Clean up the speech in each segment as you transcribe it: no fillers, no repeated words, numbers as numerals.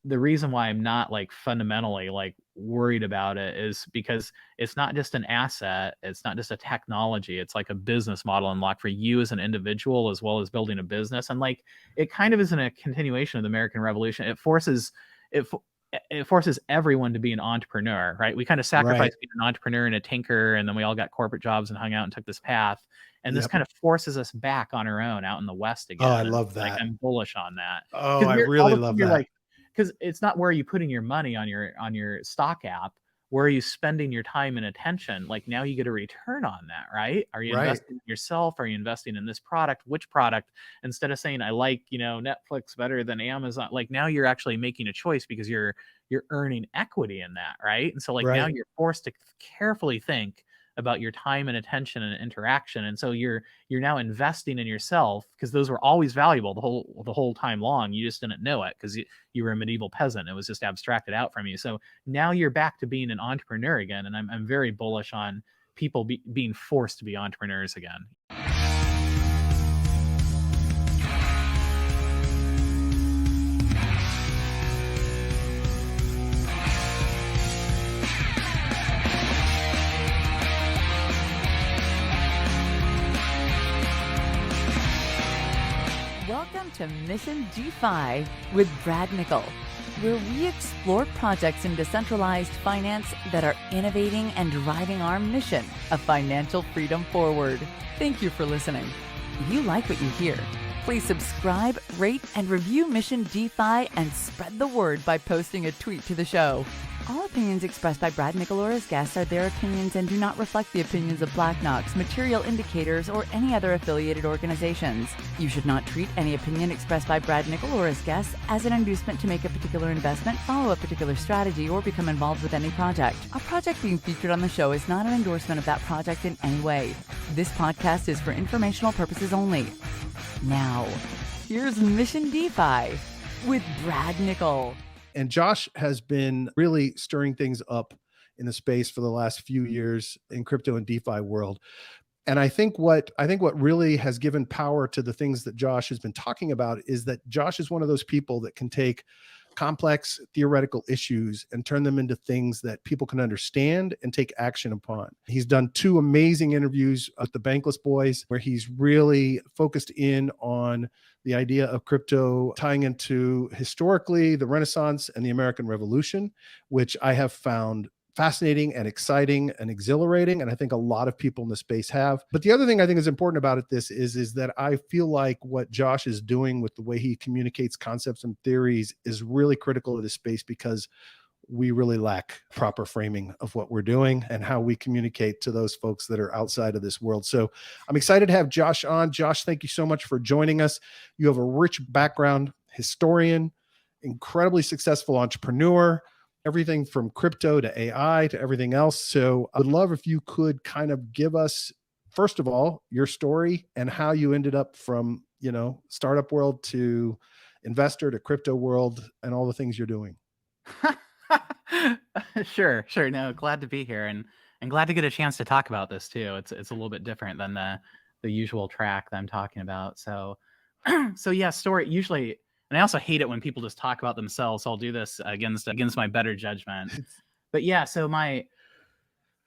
the reason why I'm not like fundamentally like worried about it is because it's not just an asset, it's not just a technology, it's like a business model unlock for you as an individual as well as building a business. And like it kind of isn't a continuation of the American Revolution. It fo- it forces everyone to be an entrepreneur, right? We kind of Right. sacrificed being an entrepreneur and a tinker, and then we all got corporate jobs and hung out and took this path. And this Yep. kind of forces us back on our own out in the West Oh, I again. And love like that. I'm bullish on that Oh, because I we're all really of a sudden love you're that. like, because it's not where are you putting your money on your stock app. Where are you spending your time and attention? Like now you get a return on that, right? Are you Right. investing in yourself? Are you investing in this product? Which product? Instead of saying I like, Netflix better than Amazon, like now you're actually making a choice because you're earning equity in that, right? And so like now Right. you're forced to carefully think about your time and attention and interaction. And so you're now investing in yourself because those were always valuable the whole time long. You just didn't know it because you were a medieval peasant. It was just abstracted out from you. So now you're back to being an entrepreneur again. And I'm very bullish on people being forced to be entrepreneurs again. Welcome to Mission DeFi with Brad Nickel, where we explore projects in decentralized finance that are innovating and driving our mission of financial freedom forward. Thank you for listening. If you like what you hear, please subscribe, rate, and review Mission DeFi and spread the word by posting a tweet to the show. All opinions expressed by Brad Nickel or his guests are their opinions and do not reflect the opinions of Black Knox, Material Indicators, or any other affiliated organizations. You should not treat any opinion expressed by Brad Nickel or his guests as an inducement to make a particular investment, follow a particular strategy, or become involved with any project. A project being featured on the show is not an endorsement of that project in any way. This podcast is for informational purposes only. Now, here's Mission DeFi with Brad Nickel. And Josh has been really stirring things up in the space for the last few years in crypto and DeFi world. And I think what really has given power to the things that Josh has been talking about is that Josh is one of those people that can take complex theoretical issues and turn them into things that people can understand and take action upon. He's done two amazing interviews with the Bankless boys where he's really focused in on the idea of crypto tying into historically the Renaissance and the American Revolution, which I have found fascinating and exciting and exhilarating. And I think a lot of people in the space have. But the other thing I think is important about this is that I feel like what Josh is doing with the way he communicates concepts and theories is really critical to this space because we really lack proper framing of what we're doing and how we communicate to those folks that are outside of this world. So I'm excited to have Josh on. Josh, thank you so much for joining us. You have a rich background, historian, incredibly successful entrepreneur, everything from crypto to AI to everything else. So I would love if you could kind of give us, first of all, your story and how you ended up from, startup world to investor to crypto world and all the things you're doing. Sure. No, glad to be here and glad to get a chance to talk about this too. It's a little bit different than the usual track that I'm talking about. So so yeah, story usually, and I also hate it when people just talk about themselves. So I'll do this against my better judgment. But yeah, so I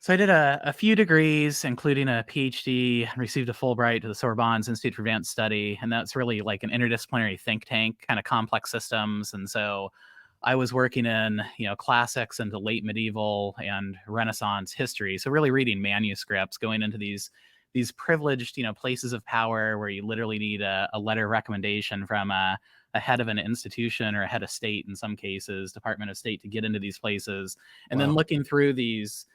did a few degrees, including a PhD, received a Fulbright to the Sorbonne's Institute for Advanced Study, and that's really like an interdisciplinary think tank, kind of complex systems. And so I was working in, classics into late medieval and Renaissance history. So really reading manuscripts, going into these privileged, places of power where you literally need a letter of recommendation from a head of an institution or a head of state in some cases, Department of State, to get into these places, and then Wow. looking through these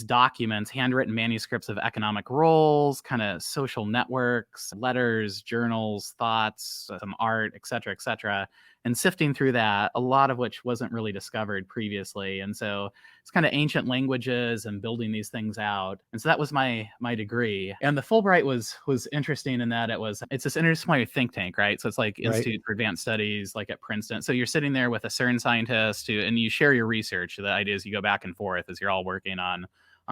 documents, handwritten manuscripts of economic roles, kind of social networks, letters, journals, thoughts, some art, et cetera, and sifting through that, a lot of which wasn't really discovered previously. And so it's kind of ancient languages and building these things out. And so that was my degree. And the Fulbright was interesting in that it's this interdisciplinary think tank, right? So it's like Right. Institute for Advanced Studies, like at Princeton. So you're sitting there with a CERN scientist and you share your research. The idea is you go back and forth as you're all working on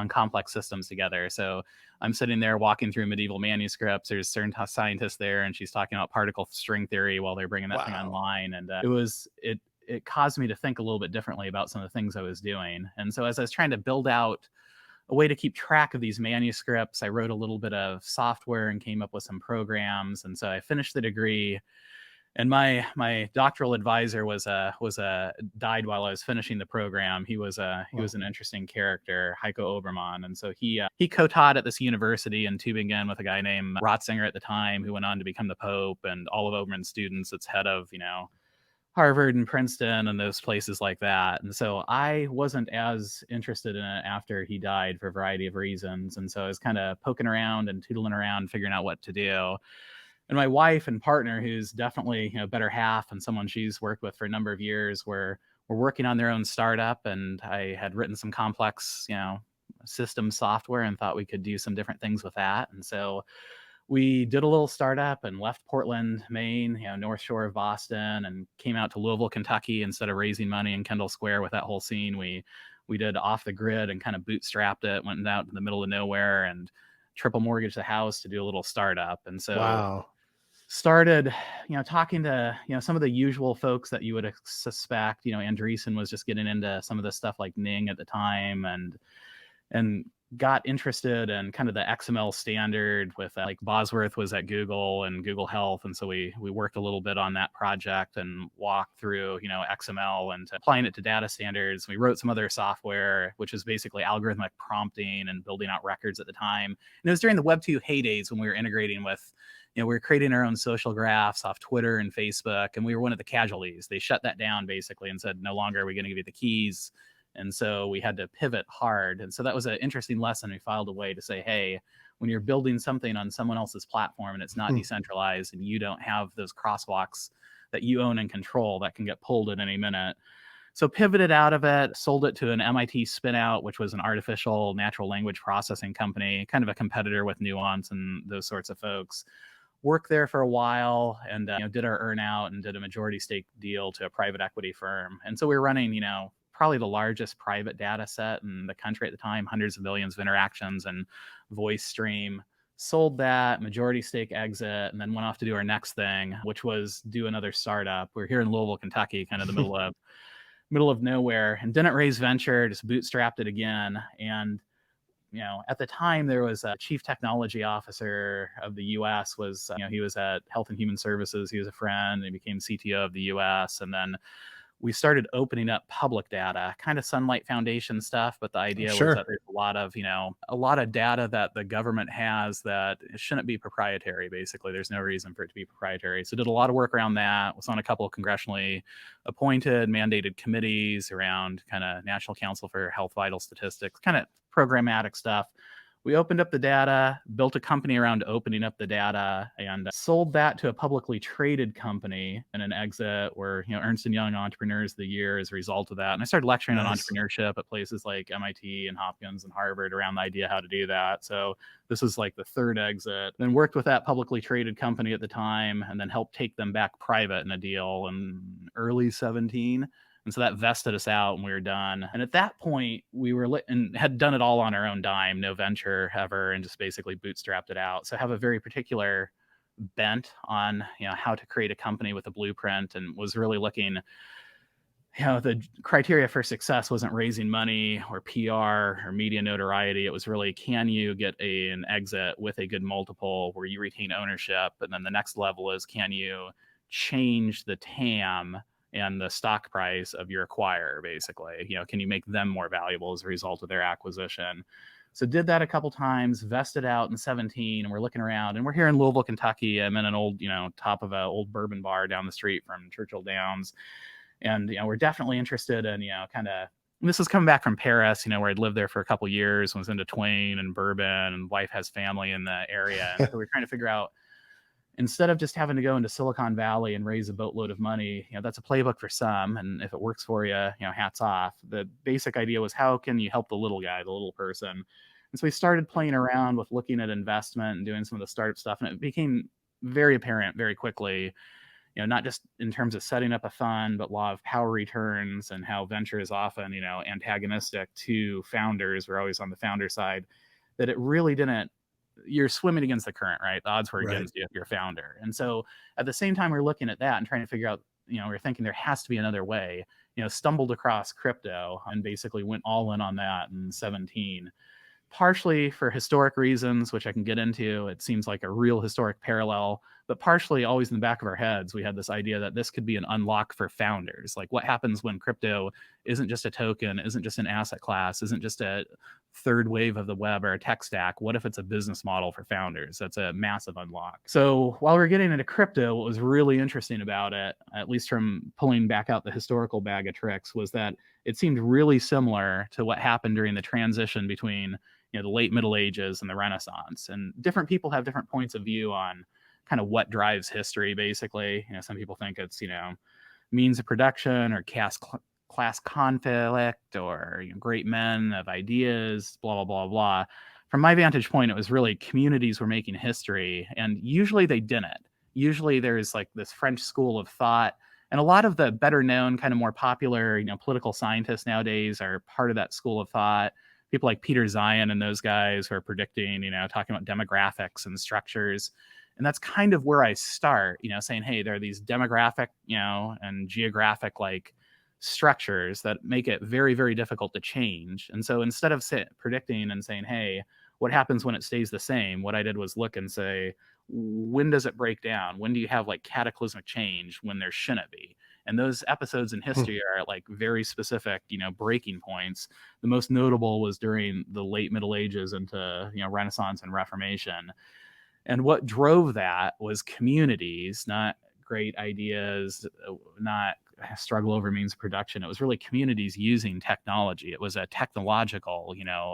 complex systems together. So I'm sitting there walking through medieval manuscripts. There's certain scientists there, and she's talking about particle string theory while they're bringing that thing Wow. online. And it caused me to think a little bit differently about some of the things I was doing. And so as I was trying to build out a way to keep track of these manuscripts, I wrote a little bit of software and came up with some programs. And so I finished the degree. And my doctoral advisor was died while I was finishing the program. He was an interesting character, Heiko Obermann, and so he co-taught at this university in Tübingen with a guy named Ratzinger at the time, who went on to become the Pope, and all of Obermann's students. It's head of Harvard and Princeton and those places like that. And so I wasn't as interested in it after he died for a variety of reasons. And so I was kind of poking around and tootling around, figuring out what to do. And my wife and partner, who's definitely better half and someone she's worked with for a number of years, were working on their own startup, and I had written some complex system software and thought we could do some different things with that. And so we did a little startup and left Portland, Maine, North Shore of Boston, and came out to Louisville, Kentucky. Instead of raising money in Kendall Square with that whole scene, we did off the grid and kind of bootstrapped it, went out in the middle of nowhere and triple mortgaged the house to do a little startup. And so Wow. started talking to some of the usual folks that you would suspect. Andreessen was just getting into some of this stuff like Ning at the time, and got interested in kind of the XML standard with like Bosworth was at Google and Google Health. And so we worked a little bit on that project and walked through, XML and applying it to data standards. We wrote some other software, which is basically algorithmic prompting and building out records at the time. And it was during the Web 2 heydays when we were integrating with, we were creating our own social graphs off Twitter and Facebook, and we were one of the casualties. They shut that down basically and said, no longer are we going to give you the keys. And so we had to pivot hard. And so that was an interesting lesson. We filed away to say, hey, when you're building something on someone else's platform and it's not decentralized and you don't have those crosswalks that you own and control, that can get pulled at any minute. So pivoted out of it, sold it to an MIT spinout, which was an artificial natural language processing company, kind of a competitor with Nuance and those sorts of folks. Worked there for a while and did our earn out and did a majority stake deal to a private equity firm. And so we were running, probably the largest private data set in the country at the time, hundreds of millions of interactions and voice stream. Sold that, majority stake exit, and then went off to do our next thing, which was do another startup. We're here in Louisville, Kentucky, kind of the middle of nowhere, and didn't raise venture, just bootstrapped it again. And at the time there was a chief technology officer of the US was, he was at Health and Human Services. He was a friend, and he became CTO of the US. And then we started opening up public data, kind of Sunlight Foundation stuff. But the idea was that there's a lot of data that the government has that shouldn't be proprietary. Basically, there's no reason for it to be proprietary. So did a lot of work around that. Was on a couple of congressionally appointed, mandated committees around kind of National Council for Health Vital Statistics, kind of programmatic stuff. We opened up the data, built a company around opening up the data, and sold that to a publicly traded company in an exit where, Ernst & Young Entrepreneurs of the Year as a result of that. And I started lecturing on entrepreneurship at places like MIT and Hopkins and Harvard around the idea how to do that. So this is like the third exit. Then worked with that publicly traded company at the time and then helped take them back private in a deal in early 17. And so that vested us out and we were done. And at that point, we were and had done it all on our own dime, no venture ever, and just basically bootstrapped it out. So I have a very particular bent on, how to create a company with a blueprint, and was really looking, the criteria for success wasn't raising money or PR or media notoriety. It was really, can you get an exit with a good multiple where you retain ownership? And then the next level is, can you change the TAM and the stock price of your acquirer, basically? Can you make them more valuable as a result of their acquisition? So did that a couple times, vested out in 17, and we're looking around, and we're here in Louisville, Kentucky. I'm in an old, top of an old bourbon bar down the street from Churchill Downs. And, we're definitely interested in, this is coming back from Paris, where I'd lived there for a couple years, was into Twain and bourbon, and wife has family in the area. And so we're trying to figure out, instead of just having to go into Silicon Valley and raise a boatload of money, that's a playbook for some. And if it works for you, hats off. The basic idea was, how can you help the little guy, the little person? And so we started playing around with looking at investment and doing some of the startup stuff. And it became very apparent very quickly, not just in terms of setting up a fund, but law of power returns and how venture is often, antagonistic to founders. We're always on the founder side, that it really didn't, you're swimming against the current, right? The odds were against you if you're a founder. And so at the same time, we're looking at that and trying to figure out, were thinking there has to be another way, stumbled across crypto and basically went all in on that in 17. Partially for historic reasons, which I can get into. It seems like a real historic parallel, but partially always in the back of our heads, we had this idea that this could be an unlock for founders. Like, what happens when crypto isn't just a token, isn't just an asset class, isn't just a third wave of the web or a tech stack? What if it's a business model for founders? That's a massive unlock. So while we're getting into crypto, what was really interesting about it, at least from pulling back out the historical bag of tricks, was that it seemed really similar to what happened during the transition between the late Middle Ages and the Renaissance. And different people have different points of view on kind of what drives history, basically. Some people think it's, means of production or class conflict or great men of ideas, blah, blah, blah, blah. From my vantage point, it was really communities were making history, and usually they didn't. Usually there's like this French school of thought, and a lot of the better known, kind of more popular, political scientists nowadays are part of that school of thought. People like Peter Zion and those guys who are predicting, talking about demographics and structures. And that's kind of where I start, saying, hey, there are these demographic, and geographic like structures that make it very, very difficult to change. And so instead of predicting and saying, hey, what happens when it stays the same? What I did was look and say, when does it break down? When do you have like cataclysmic change when there shouldn't be? And those episodes in history are like very specific, breaking points. The most notable was during the late Middle Ages into, Renaissance and Reformation. And what drove that was communities, not great ideas, not struggle over means of production. It was really communities using technology. It was a technological,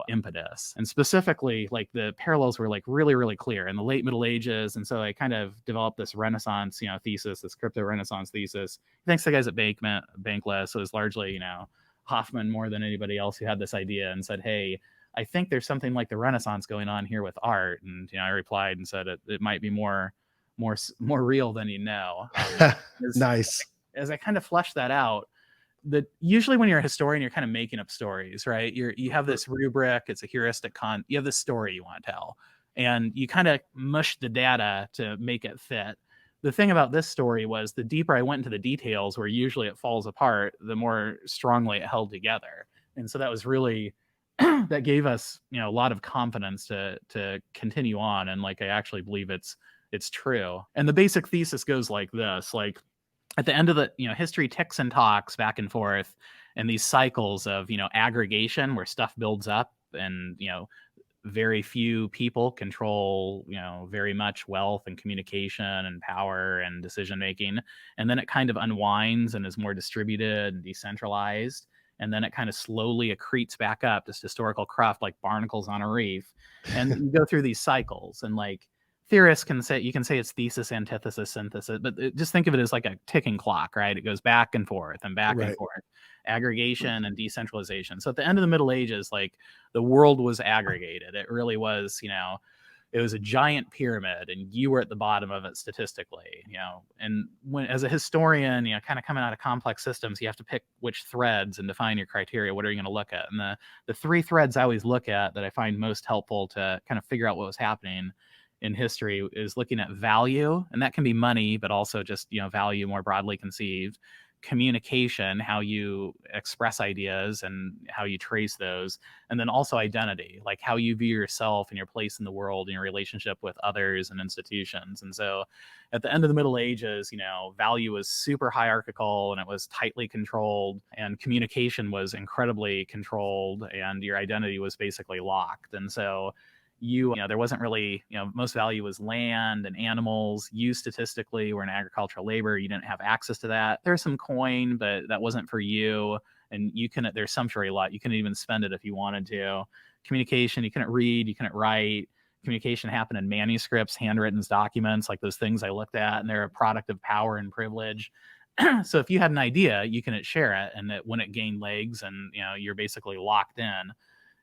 impetus. And specifically, like the parallels were like really, really clear in the late Middle Ages. And so I kind of developed this Renaissance, thesis, this crypto Renaissance thesis. Thanks to the guys at Bankless. It was largely, Hoffman more than anybody else who had this idea and said, hey, I think there's something like the Renaissance going on here with art. And, I replied and said it might be more real than you know. Nice. As I kind of flesh that out, that usually when you're a historian, you're kind of making up stories, right? You have this rubric, it's a heuristic you have this story you want to tell, and you kind of mush the data to make it fit. The thing about this story was the deeper I went into the details, where usually it falls apart, the more strongly it held together. And so that was really that gave us, a lot of confidence to continue on. And like, I actually believe it's true. And the basic thesis goes like this, like, at the end of the, history ticks and talks back and forth, and these cycles of, aggregation where stuff builds up and, very few people control, very much wealth and communication and power and decision making. And then it kind of unwinds and is more distributed and decentralized. And then it kind of slowly accretes back up, this historical cruft like barnacles on a reef. And you go through these cycles, and like, theorists can say, you can say it's thesis, antithesis, synthesis, but just think of it as like a ticking clock, right? It goes back and forth and back and forth, aggregation and decentralization. So at the end of the Middle Ages, like, the world was aggregated. It really was, it was a giant pyramid, and you were at the bottom of it statistically, and when, as a historian, kind of coming out of complex systems, you have to pick which threads and define your criteria. What are you going to look at? And the three threads I always look at that I find most helpful to kind of figure out what was happening in history is looking at value, and that can be money, but also just, value more broadly conceived, communication, how you express ideas and how you trace those, and then also identity, like how you view yourself and your place in the world and your relationship with others and institutions. And so at the end of the Middle Ages, value was super hierarchical and it was tightly controlled, and communication was incredibly controlled, and your identity was basically locked. And so there wasn't really, most value was land and animals. You statistically were in agricultural labor. You didn't have access to that. There's some coin, but that wasn't for you. And there's sumptuary lot. You couldn't even spend it if you wanted to. Communication, you couldn't read, you couldn't write. Communication happened in manuscripts, handwritten documents, like those things I looked at, and they're a product of power and privilege. So if you had an idea, you couldn't share it. And when it gained legs, and, you're basically locked in.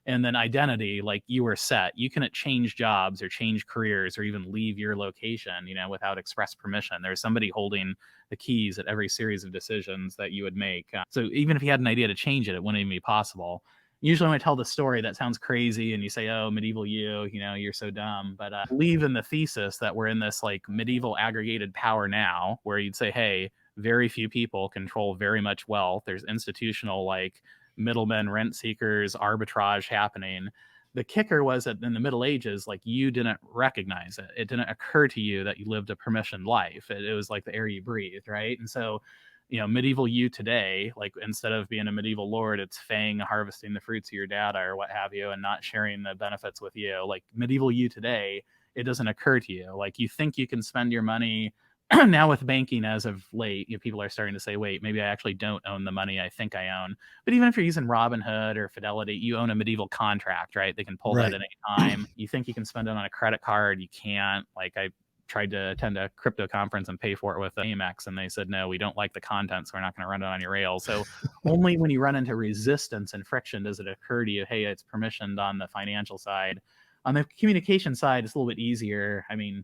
And then identity, like, you were set. You couldn't change jobs or change careers or even leave your location, without express permission. There's somebody holding the keys at every series of decisions that you would make. So even if you had an idea to change it, it wouldn't even be possible. Usually when I tell the story, that sounds crazy, and you say, oh, medieval you're so dumb. But believe in the thesis that we're in this like medieval aggregated power now, where you'd say, hey, very few people control very much wealth. There's institutional like middlemen, rent seekers, arbitrage happening. The kicker was that in the Middle Ages, like you didn't recognize it. It didn't occur to you that you lived a permissioned life. It was like the air you breathed, right? And so, medieval you today, like instead of being a medieval lord, it's Fang harvesting the fruits of your data or what have you, and not sharing the benefits with you. Like medieval you today, it doesn't occur to you. Like you think you can spend your money. Now with banking as of late, people are starting to say, wait, maybe I actually don't own the money I think I own. But even if you're using Robinhood or Fidelity, you own a medieval contract, right? They can pull that at any time. You think you can spend it on a credit card, you can't. Like I tried to attend a crypto conference and pay for it with Amex, and they said, no, we don't like the content, so we're not going to run it on your rails. So only when you run into resistance and friction does it occur to you, hey, it's permissioned on the financial side. On the communication side, it's a little bit easier. I mean,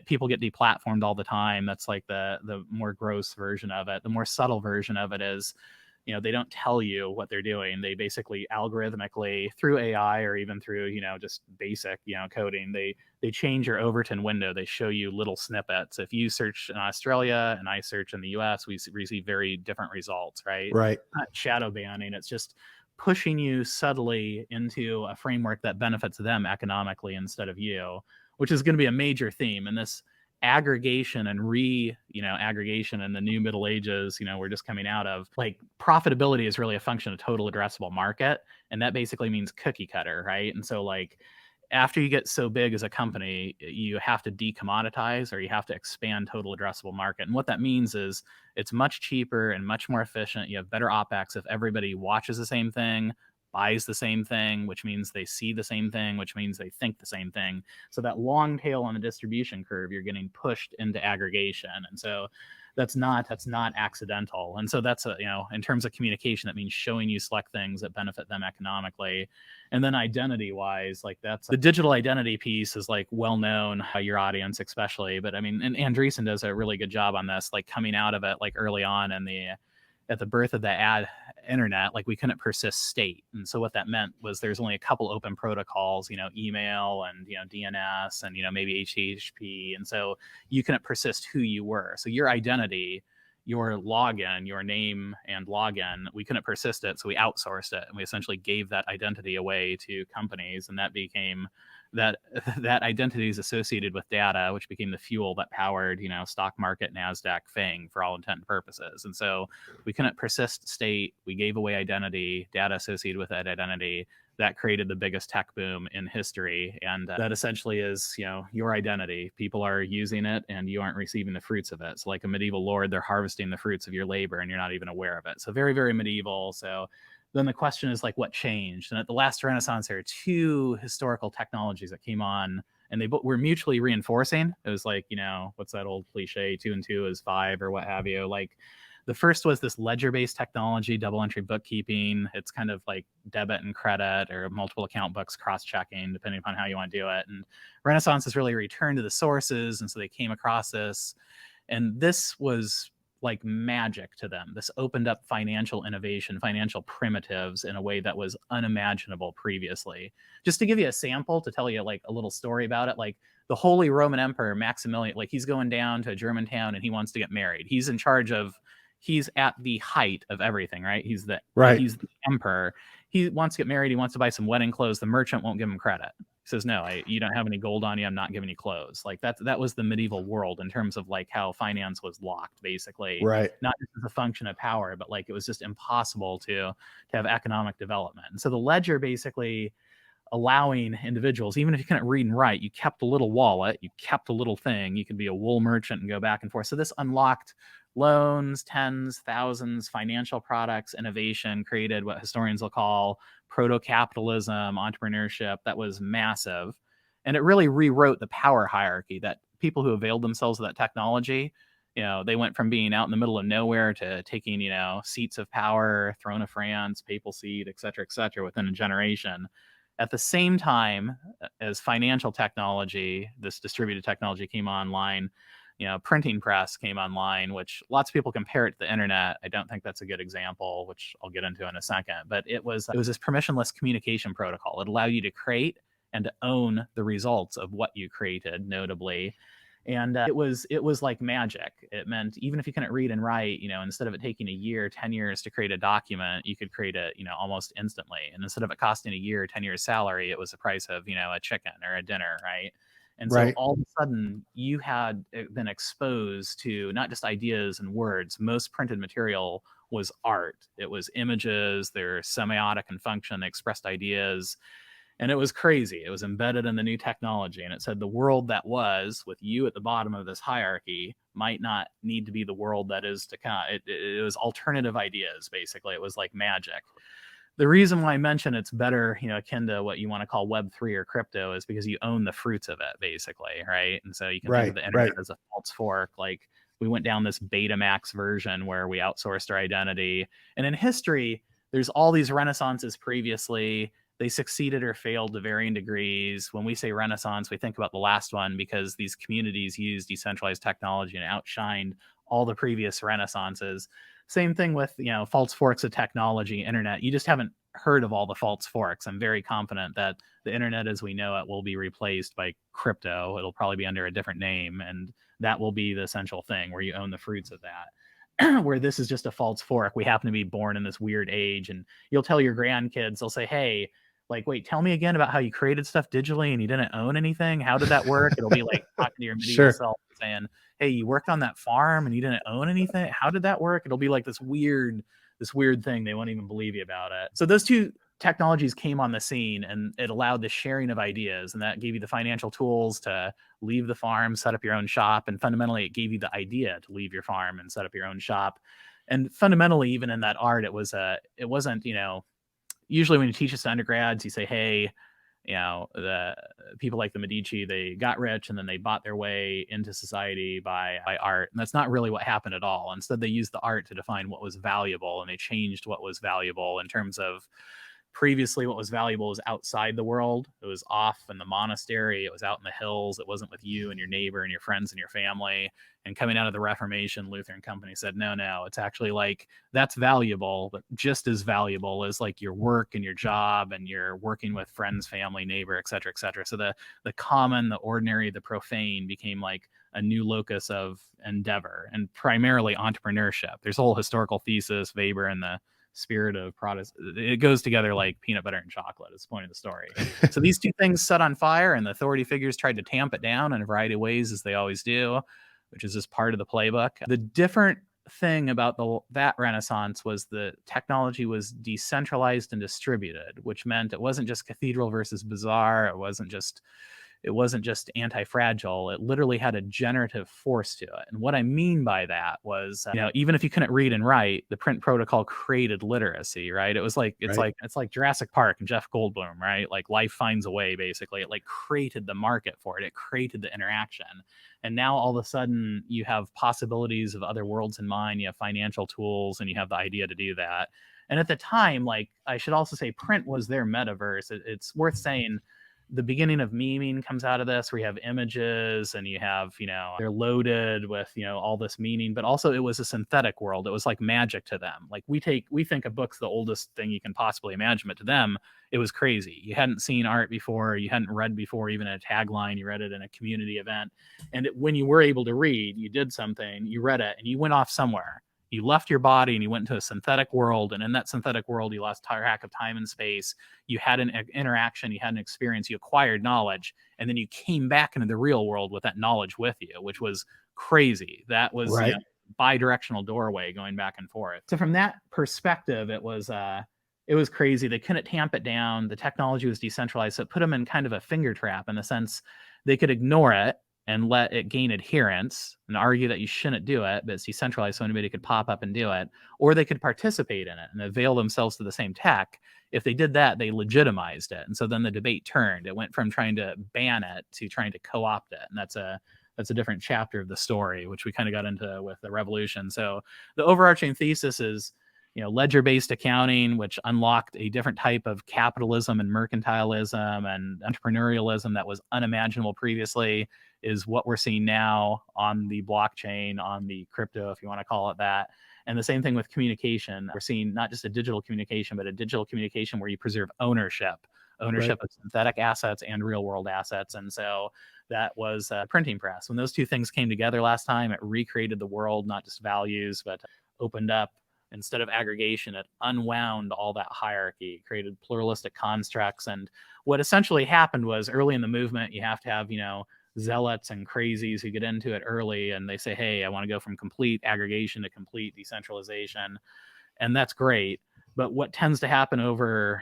people get deplatformed all the time. That's like the more gross version of it. The more subtle version of it is, they don't tell you what they're doing. They basically algorithmically through AI or even through, just basic, coding, they change your Overton window. They show you little snippets. If you search in Australia and I search in the US, we receive very different results, right? Right. Not shadow banning. It's just pushing you subtly into a framework that benefits them economically instead of you, which is going to be a major theme. And this aggregation and aggregation in the new Middle Ages, we're just coming out of, like, profitability is really a function of total addressable market. And that basically means cookie cutter, right? And so like after you get so big as a company, you have to decommoditize or you have to expand total addressable market. And what that means is it's much cheaper and much more efficient. You have better OpEx if everybody watches the same thing, buys the same thing, which means they see the same thing, which means they think the same thing. So that long tail on the distribution curve, you're getting pushed into aggregation. And so that's not accidental. And so that's in terms of communication, that means showing you select things that benefit them economically. And then identity wise, like that's the digital identity piece is like well known, your audience especially. But I mean, and Andreessen does a really good job on this, like coming out of it, like early on in at the birth of the internet, like we couldn't persist state. And so what that meant was there's only a couple open protocols, email and, DNS and, maybe HTTP. And so you couldn't persist who you were. So your identity, your login, your name and login, we couldn't persist it. So we outsourced it and we essentially gave that identity away to companies. And that became that identity is associated with data, which became the fuel that powered, stock market, NASDAQ, FANG for all intent and purposes. And so we couldn't persist state. We gave away identity, data associated with that identity. That created the biggest tech boom in history. And that essentially is, your identity. People are using it and you aren't receiving the fruits of it. So like a medieval lord, they're harvesting the fruits of your labor and you're not even aware of it. So very, very medieval. So then the question is like, what changed? And at the last Renaissance, there are two historical technologies that came on and they were mutually reinforcing. It was like, what's that old cliche, 2 and 2 is 5 or what have you. Like the first was this ledger-based technology, double entry bookkeeping. It's kind of like debit and credit or multiple account books, cross-checking, depending upon how you want to do it. And Renaissance is really a return to the sources. And so they came across this. And this was like magic to them. This opened up financial innovation, financial primitives in a way that was unimaginable previously. Just to give you a sample, to tell you like a little story about it, like the Holy Roman Emperor Maximilian, like he's going down to a German town and he wants to get married. He's in charge of, he's at the height of everything, right? He's the emperor. He wants to get married. He wants to buy some wedding clothes. The merchant won't give him credit. He says, no, you don't have any gold on you. I'm not giving you clothes. Like that was the medieval world in terms of like how finance was locked, basically. Right. Not just as a function of power, but like it was just impossible to have economic development. And so the ledger basically allowing individuals, even if you couldn't read and write, you kept a little wallet, you kept a little thing. You could be a wool merchant and go back and forth. So this unlocked loans, tens, thousands, financial products, innovation, created what historians will call proto-capitalism, entrepreneurship. That was massive. And it really rewrote the power hierarchy, that people who availed themselves of that technology, they went from being out in the middle of nowhere to taking, seats of power, throne of France, papal seat, et cetera, within a generation. At the same time as financial technology, this distributed technology came online, printing press came online, which lots of people compare it to the internet. I don't think that's a good example, which I'll get into in a second. But it was this permissionless communication protocol. It allowed you to create and to own the results of what you created, notably. And it was like magic. It meant even if you couldn't read and write, instead of it taking a year, 10 years to create a document, you could create it, almost instantly. And instead of it costing a year, 10 years salary, it was the price of, a chicken or a dinner, right? And so Right. all of a sudden you had been exposed to not just ideas and words. Most printed material was art. It was images, they're semiotic in function, they expressed ideas. And it was crazy. It was embedded in the new technology. And it said the world that was, with you at the bottom of this hierarchy, might not need to be the world that is to come. It was alternative ideas, basically. It was like magic. The reason why I mention it's better, akin to what you want to call Web3 or crypto, is because you own the fruits of it, basically, right? And so you can think of the internet as a false fork. Like, we went down this Betamax version where we outsourced our identity. And in history, there's all these renaissances previously. They succeeded or failed to varying degrees. When we say renaissance, we think about the last one because these communities used decentralized technology and outshined all the previous renaissances. Same thing with, false forks of technology, internet. You just haven't heard of all the false forks. I'm very confident that the internet as we know it will be replaced by crypto. It'll probably be under a different name, and that will be the essential thing where you own the fruits of that. Where this is just a false fork. We happen to be born in this weird age, and you'll tell your grandkids, they'll say, hey, like, wait, tell me again about how you created stuff digitally and you didn't own anything. How did that work? It'll be like talking to your medieval self saying, hey, you worked on that farm and you didn't own anything. How did that work? It'll be like this weird thing. They won't even believe you about it. So those two technologies came on the scene, and it allowed the sharing of ideas, and that gave you the financial tools to leave the farm, set up your own shop. And fundamentally, it gave you the idea to leave your farm and set up your own shop. And fundamentally, even in that art, it wasn't, usually when you teach this to undergrads, you say, hey, the people like the Medici, they got rich and then they bought their way into society by art. And that's not really what happened at all. Instead, they used the art to define what was valuable, and they changed what was valuable in terms of previously what was valuable was outside the world. It was off in the monastery. It was out in the hills. It wasn't with you and your neighbor and your friends and your family. And coming out of the Reformation, Lutheran company said, no, it's actually like that's valuable, but just as valuable as like your work and your job and your working with friends, family, neighbor, et cetera, et cetera. So the common, the ordinary, the profane became like a new locus of endeavor, and primarily entrepreneurship. There's a whole historical thesis, Weber and the spirit of Protestant. It goes together like peanut butter and chocolate is the point of the story. So these two things set on fire, and the authority figures tried to tamp it down in a variety of ways, as they always do, which is just part of the playbook. The different thing about that Renaissance was the technology was decentralized and distributed, which meant it wasn't just cathedral versus bazaar. It wasn't just anti-fragile. It literally had a generative force to it. And what I mean by that was, even if you couldn't read and write, the print protocol created literacy, right? It was like, it's like Jurassic Park and Jeff Goldblum, right? Like life finds a way, basically. It like created the market for it. It created the interaction. And now all of a sudden you have possibilities of other worlds in mind. You have financial tools, and you have the idea to do that. And at the time, like, I should also say print was their metaverse. It's worth saying, the beginning of memeing comes out of this, where you have images and you have, they're loaded with, all this meaning, but also it was a synthetic world. It was like magic to them. Like we think a book's the oldest thing you can possibly imagine, but to them, it was crazy. You hadn't seen art before. You hadn't read before, even a tagline. You read it in a community event. And when you were able to read, you did something, you read it, and you went off somewhere. You left your body and you went into a synthetic world. And in that synthetic world, you lost track of time and space. You had an interaction, you had an experience, you acquired knowledge, and then you came back into the real world with that knowledge with you, which was crazy. That was bi-directional doorway going back and forth. So from that perspective, it was crazy. They couldn't tamp it down. The technology was decentralized. So it put them in kind of a finger trap, in the sense they could ignore it and let it gain adherence and argue that you shouldn't do it, but it's decentralized, so anybody could pop up and do it, or they could participate in it and avail themselves to the same tech. If they did that, they legitimized it. And so then the debate turned. It went from trying to ban it to trying to co-opt it. And that's a different chapter of the story, which we kind of got into with the revolution. So the overarching thesis is, ledger-based accounting, which unlocked a different type of capitalism and mercantilism and entrepreneurialism that was unimaginable previously, is what we're seeing now on the blockchain, on the crypto, if you want to call it that. And the same thing with communication. We're seeing not just a digital communication, but a digital communication where you preserve ownership ownership of synthetic assets and real world assets. And so that was a printing press. When those two things came together last time, it recreated the world, not just values, but opened up. Instead of aggregation, it unwound all that hierarchy, created pluralistic constructs. And what essentially happened was, early in the movement, you have to have, zealots and crazies who get into it early, and they say, hey, I want to go from complete aggregation to complete decentralization. And that's great. But what tends to happen over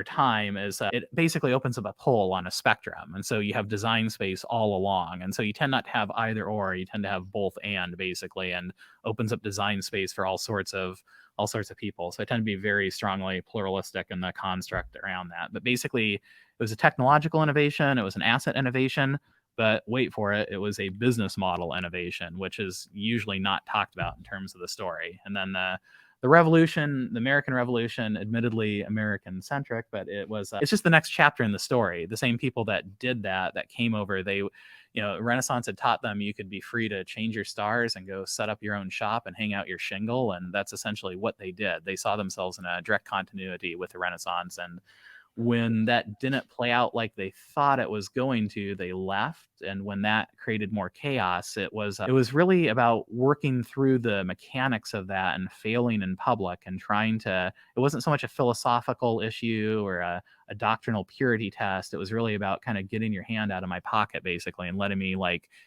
time is it basically opens up a pull on a spectrum. And so you have design space all along. And so you tend not to have either or, you tend to have both and, basically, and opens up design space for all sorts of people. So I tend to be very strongly pluralistic in the construct around that. But basically, it was a technological innovation, it was an asset innovation, but wait for it, it was a business model innovation, which is usually not talked about in terms of the story. And then the revolution, the American Revolution, admittedly American centric, but it's just the next chapter in the story. The same people that did that came over, Renaissance had taught them you could be free to change your stars and go set up your own shop and hang out your shingle. And that's essentially what they did. They saw themselves in a direct continuity with the Renaissance. And when that didn't play out like they thought it was going to, they left. And when that created more chaos, it was really about working through the mechanics of that and failing in public and it wasn't so much a philosophical issue or a doctrinal purity test. It was really about kind of getting your hand out of my pocket, basically, and letting me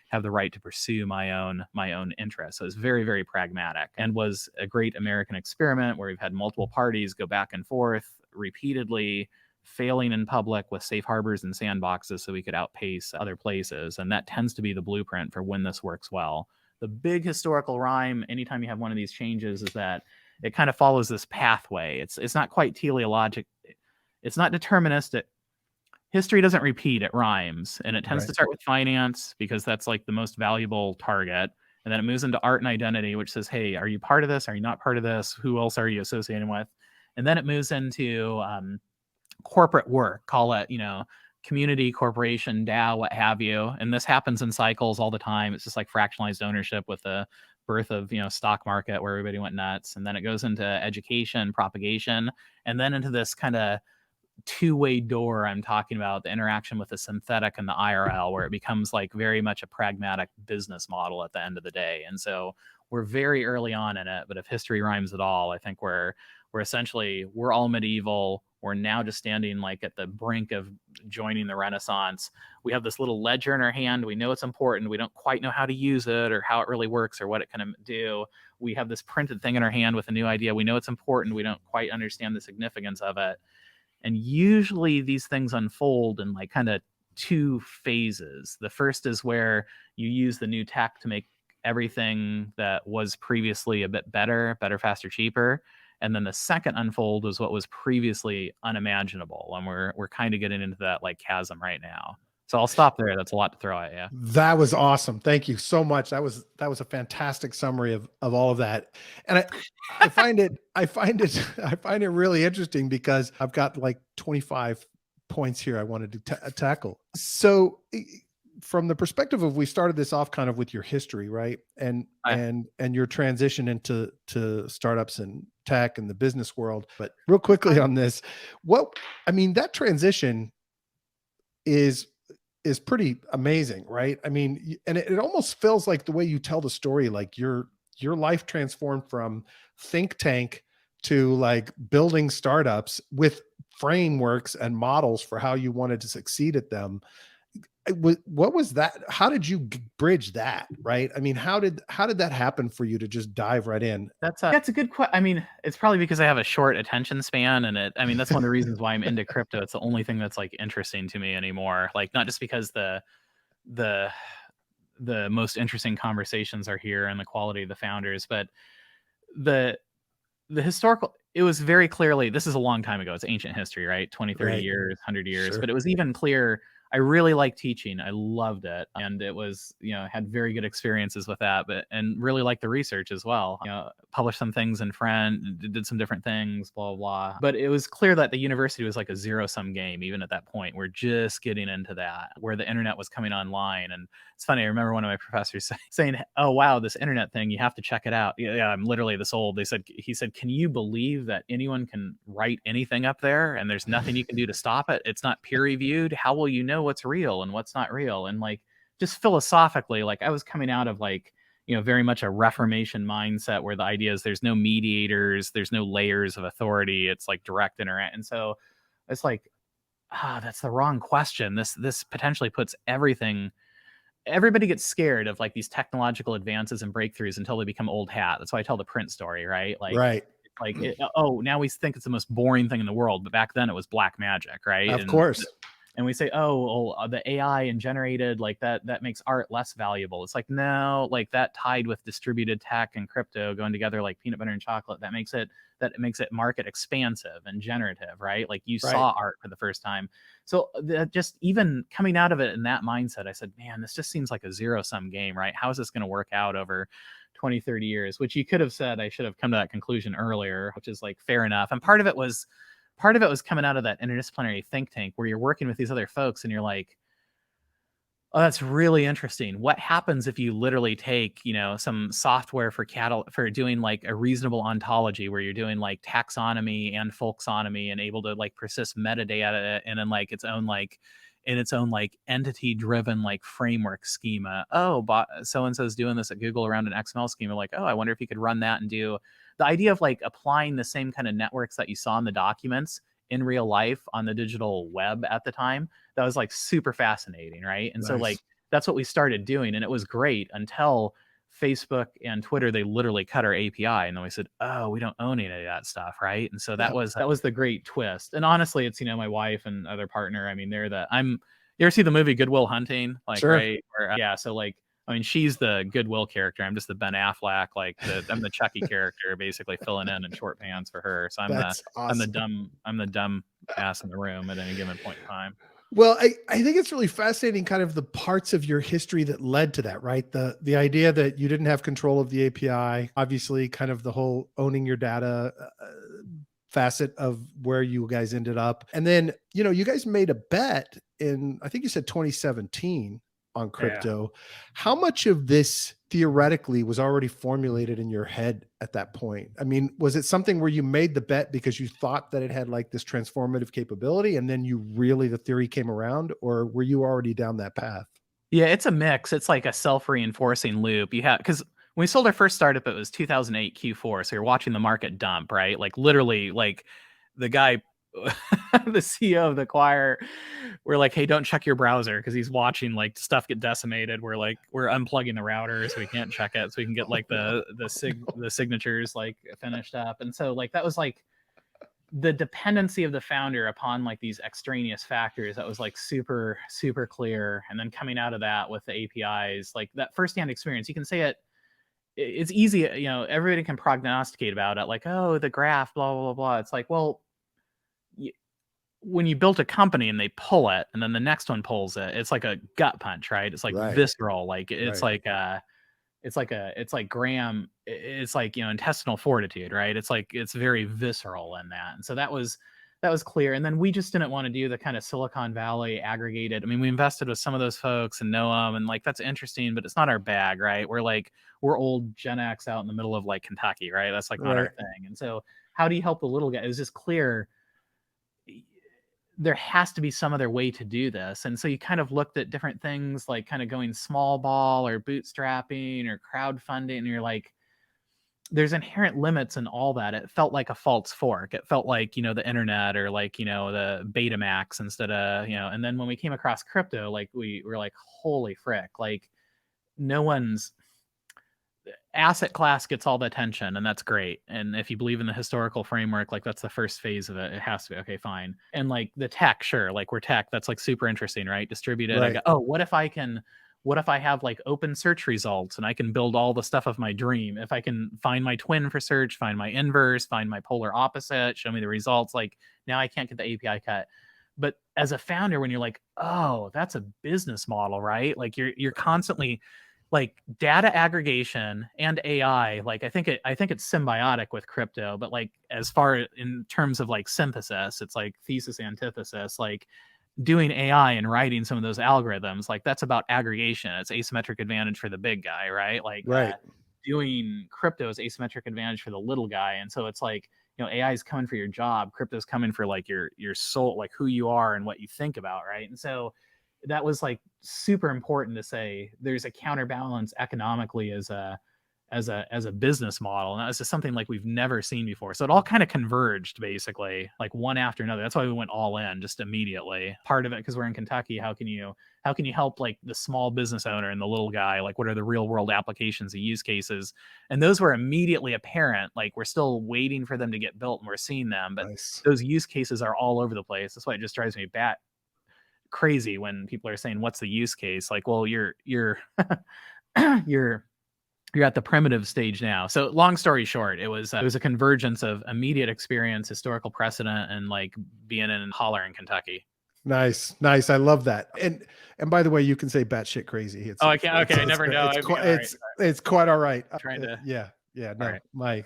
have the right to pursue my own interests. So it was very, very pragmatic, and was a great American experiment where we've had multiple parties go back and forth repeatedly, failing in public with safe harbors and sandboxes so we could outpace other places. And that tends to be the blueprint for when this works well. The big historical rhyme, anytime you have one of these changes, is that it kind of follows this pathway. It's not quite teleologic. It's not deterministic. History doesn't repeat, it rhymes. And it tends to start with finance, because that's the most valuable target. And then it moves into art and identity, which says, hey, are you part of this? Are you not part of this? Who else are you associating with? And then it moves into corporate work, call it, community, corporation, DAO, what have you. And this happens in cycles all the time. It's just like fractionalized ownership with the birth of, stock market, where everybody went nuts. And then it goes into education, propagation, and then into this kind of two-way door I'm talking about, the interaction with the synthetic and the IRL, where it becomes very much a pragmatic business model at the end of the day. And so we're very early on in it, but if history rhymes at all, I think we're all medieval. We're now just standing at the brink of joining the Renaissance. We have this little ledger in our hand. We know it's important. We don't quite know how to use it or how it really works or what it can do. We have this printed thing in our hand with a new idea. We know it's important. We don't quite understand the significance of it. And usually these things unfold in kind of two phases. The first is where you use the new tech to make everything that was previously a bit better, faster, cheaper. And then the second unfold is what was previously unimaginable. And we're kind of getting into that chasm right now. So I'll stop there. That's a lot to throw at you. That was awesome. Thank you so much. That was a fantastic summary of all of that. And I find it really interesting, because I've got 25 points here I wanted to tackle. So from the perspective of, we started this off kind of with your history, right? And your transition into startups and tech and the business world. But real quickly on this, that transition is pretty amazing, right? I mean, and it almost feels like the way you tell the story, your life transformed from think tank to building startups with frameworks and models for how you wanted to succeed at them. What was that? How did you bridge that? Right. I mean, how did that happen for you to just dive right in? That's a good question. I mean, it's probably because I have a short attention span, and that's one of the reasons why I'm into crypto. It's the only thing that's interesting to me anymore. Not just because the most interesting conversations are here and the quality of the founders, but the historical, it was very clearly, this is a long time ago. It's ancient history, right? 20, 30 years, 100 years. Sure. But it was even clear, I really liked teaching. I loved it. And it was, had very good experiences with that, and really liked the research as well. Published some things in French, did some different things, blah, blah, blah. But it was clear that the university was like a zero-sum game, even at that point. We're just getting into that, where the internet was coming online. And it's funny, I remember one of my professors saying, "Oh, wow, this internet thing, you have to check it out." Yeah, I'm literally this old. He said, "Can you believe that anyone can write anything up there and there's nothing you can do to stop it? It's not peer reviewed. How will you know what's real and what's not real?" And like, just philosophically, like I was coming out of like, very much a Reformation mindset where the idea is there's no mediators, there's no layers of authority. It's like direct interact. And so it's like, that's the wrong question. This potentially puts everybody gets scared of like these technological advances and breakthroughs until they become old hat. That's why I tell the print story, right? Right. Now we think it's the most boring thing in the world, but back then it was black magic, right? Of course. And we say, the AI and generated like that makes art less valuable. It's like, no, like that tied with distributed tech and crypto going together like peanut butter and chocolate, that makes it market expansive and generative, right? Like you saw art for the first time. So just even coming out of it in that mindset, I said, man, this just seems like a zero-sum game, right? How is this going to work out over 20, 30 years? Which you could have said, I should have come to that conclusion earlier, which is like fair enough. And part of it was coming out of that interdisciplinary think tank where you're working with these other folks and you're like, oh, that's really interesting. What happens if you literally take, some software for doing like a reasonable ontology where you're doing like taxonomy and folksonomy and able to like persist metadata and in like its own entity driven like framework schema. Oh, so and so's doing this at Google around an XML schema. Like, oh, I wonder if you could run that and do the idea of like applying the same kind of networks that you saw in the documents in real life on the digital web at the time. That was like super fascinating, right? And so like that's what we started doing, and it was great until Facebook and Twitter, they literally cut our API, and then we said, oh, we don't own any of that stuff, right? And so that was the great twist. And honestly, it's my wife and other partner. I mean, you ever see the movie Good Will Hunting? Like, sure. Right? Or, so like, I mean, she's the Goodwill character. I'm just the Ben Affleck, I'm the Chucky character, basically filling in short pants for her. So I'm the dumb ass in the room at any given point in time. Well, I think it's really fascinating, kind of the parts of your history that led to that, right? The idea that you didn't have control of the API, obviously, kind of the whole owning your data facet of where you guys ended up, and then you guys made a bet in, I think you said 2017. On crypto. Yeah. How much of this theoretically was already formulated in your head at that point? I mean, was it something where you made the bet because you thought that it had like this transformative capability and then the theory came around, or were you already down that path? Yeah, it's a mix. It's like a self-reinforcing loop. Because when we sold our first startup, it was 2008 Q4. So you're watching the market dump, right? Like literally like the guy the CEO of the choir, we're like, hey, don't check your browser because he's watching like stuff get decimated. We're unplugging the router so we can't check it, so we can get like the signatures like finished up. And so like that was like the dependency of the founder upon like these extraneous factors that was like super, super clear. And then coming out of that with the APIs, like that firsthand experience, you can say it's easy, everybody can prognosticate about it, like, oh, the graph, blah, blah, blah, blah. It's like, well, when you built a company and they pull it and then the next one pulls it, it's like a gut punch, right? It's like visceral, like it's like Graham, it's like intestinal fortitude, right? It's like it's very visceral in that. And so that was clear. And then we just didn't want to do the kind of Silicon Valley aggregated. I mean, we invested with some of those folks and know them, and like that's interesting, but it's not our bag, right? We're old Gen X out in the middle of like Kentucky, right? That's like not our thing. And so how do you help the little guy? It was just clear there has to be some other way to do this. And so you kind of looked at different things like kind of going small ball or bootstrapping or crowdfunding, and you're like, there's inherent limits in all that. It felt like a false fork. It felt like, the internet or like, the Betamax instead of, and then when we came across crypto, like we were like, holy frick, like no one's asset class gets all the attention, and that's great. And if you believe in the historical framework, like that's the first phase of it. It has to be okay, fine. And like the tech, sure, like we're tech, that's like super interesting, right? Distributed. Right. I go, oh, what if I have like open search results and I can build all the stuff of my dream? If I can find my twin for search, find my inverse, find my polar opposite, show me the results, like now I can't get the API cut. but as a founder, when you're like, oh, that's a business model, right? Like you're constantly like data aggregation and AI. Like I think it's symbiotic with crypto, but like as far in terms of like synthesis, it's like thesis antithesis. Like doing AI and writing some of those algorithms, like that's about aggregation. It's asymmetric advantage for the big guy, right? Like Right. doing crypto is asymmetric advantage for the little guy. And so it's like, AI is coming for your job, crypto's coming for like your soul, like who you are and what you think about, right? And so that was like super important to say there's a counterbalance economically as a business model, and that's just something like we've never seen before. So it all kind of converged basically, like one after another. That's why we went all in just immediately. Part of it, because we're in Kentucky, how can you help like the small business owner and the little guy? Like what are the real world applications, the use cases? And those were immediately apparent. Like we're still waiting for them to get built and we're seeing them, but Nice. those use cases are all over the place. That's why it just drives me crazy when people are saying, what's the use case? Like, well, you're you're at the primitive stage now. So long story short, it was a convergence of immediate experience, historical precedent, and like being in Holler in Kentucky. Nice. I love that. And by the way, you can say batshit crazy. It's, I can't. Okay, I never know. It's quite all right. Trying to. Yeah. No, right.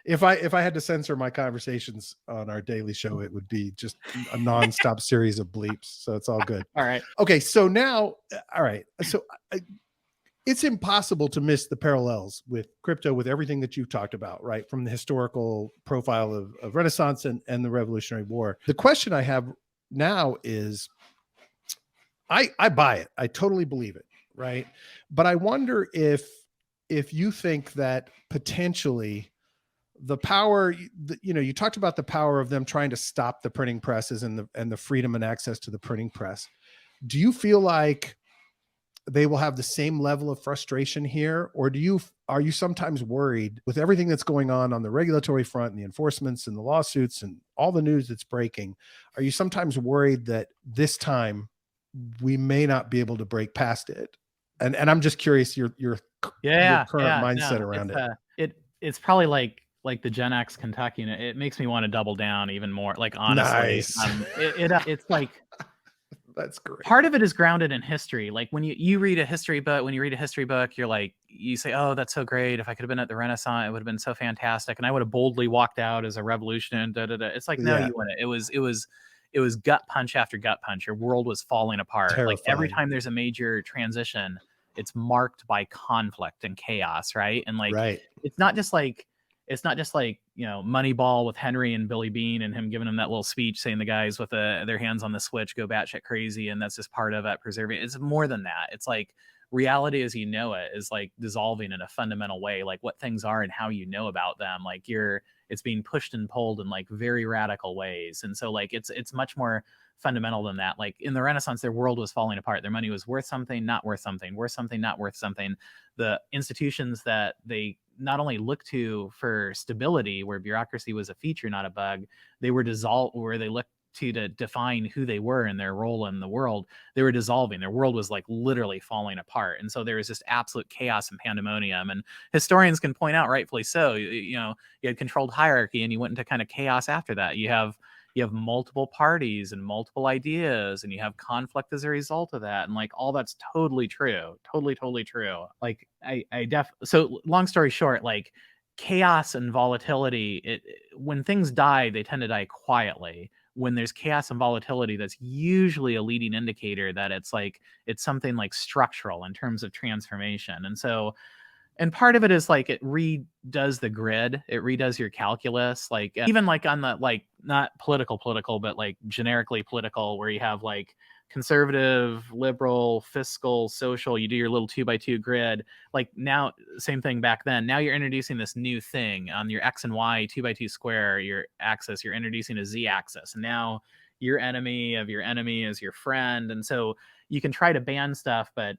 if I had to censor my conversations on our daily show, it would be just a nonstop series of bleeps. So it's all good. All right. Okay. So now, all right. So it's impossible to miss the parallels with crypto, with everything that you've talked about, right? From the historical profile of Renaissance and the Revolutionary War. The question I have now is, I buy it. I totally believe it, right? But I wonder if you think that potentially the power, you talked about the power of them trying to stop the printing presses and the freedom and access to the printing press. Do you feel like they will have the same level of frustration here? Or are you sometimes worried with everything that's going on the regulatory front and the enforcements and the lawsuits and all the news that's breaking? Are you sometimes worried that this time we may not be able to break past it? And I'm just curious your current mindset around it. It's probably like the Gen X Kentucky, and it makes me want to double down even more. Like honestly, nice. It's like that's great. Part of it is grounded in history. Like when you read a history book, you're like, you say, oh, that's so great. If I could have been at the Renaissance, it would have been so fantastic. And I would have boldly walked out as a revolutionary. It's like, no, you wouldn't. It was gut punch after gut punch. Your world was falling apart. Terrifying. Like every time there's a major transition, it's marked by conflict and chaos. Right. And like, it's not just like, Moneyball with Henry and Billy Bean and him giving him that little speech saying the guys with their hands on the switch go batshit crazy, and that's just part of it preserving. It's more than that. It's like reality as you know it is like dissolving in a fundamental way, like what things are and how you know about them. Like it's being pushed and pulled in like very radical ways. And so like it's much more fundamental than that. Like in the Renaissance, their world was falling apart. Their money was worth something, not worth something, worth something, not worth something. The institutions that they not only looked to for stability, where bureaucracy was a feature, not a bug, they were dissolved, where they looked to define who they were and their role in the world. They were dissolving. Their world was like literally falling apart. And so there was just absolute chaos and pandemonium. And historians can point out, rightfully so, you had controlled hierarchy and you went into kind of chaos after that. You have multiple parties and multiple ideas, and you have conflict as a result of that. And like all that's totally true. Totally true. Like so long story short, like chaos and volatility, when things die, they tend to die quietly. When there's chaos and volatility, that's usually a leading indicator that it's something like structural in terms of transformation. And so, and part of it is like it redoes the grid, it redoes your calculus, like even like on the like not political, but like generically political, where you have like conservative, liberal, fiscal, social, you do your little 2x2 grid. Like now, same thing back then. Now you're introducing this new thing on your X and Y 2x2 square, your axis, you're introducing a Z axis. And now your enemy of your enemy is your friend. And so you can try to ban stuff, but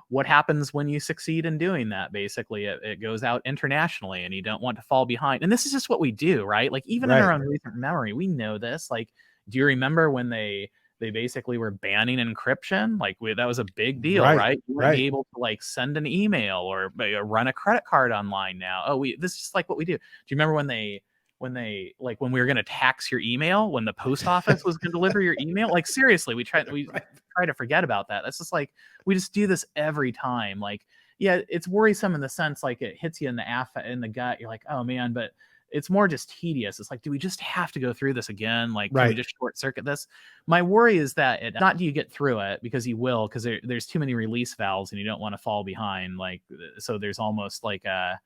what happens when you succeed in doing that? Basically, it goes out internationally, and you don't want to fall behind. And this is just what we do, right? Like even in our own recent memory, we know this. Like, do you remember when they basically were banning encryption? Like that was a big deal, right? You wouldn't be able to like send an email or run a credit card online now. This is just like what we do. Do you remember when when we were going to tax your email, when the post office was going to deliver your email. Like, seriously, we try to forget about that. That's just like, we just do this every time. Like, yeah, it's worrisome in the sense, like, it hits you in the gut. You're like, oh man, but it's more just tedious. It's like, do we just have to go through this again? Like, can we just short circuit this? My worry is that not do you get through it, because you will, because there's too many release valves and you don't want to fall behind. Like, so there's almost like a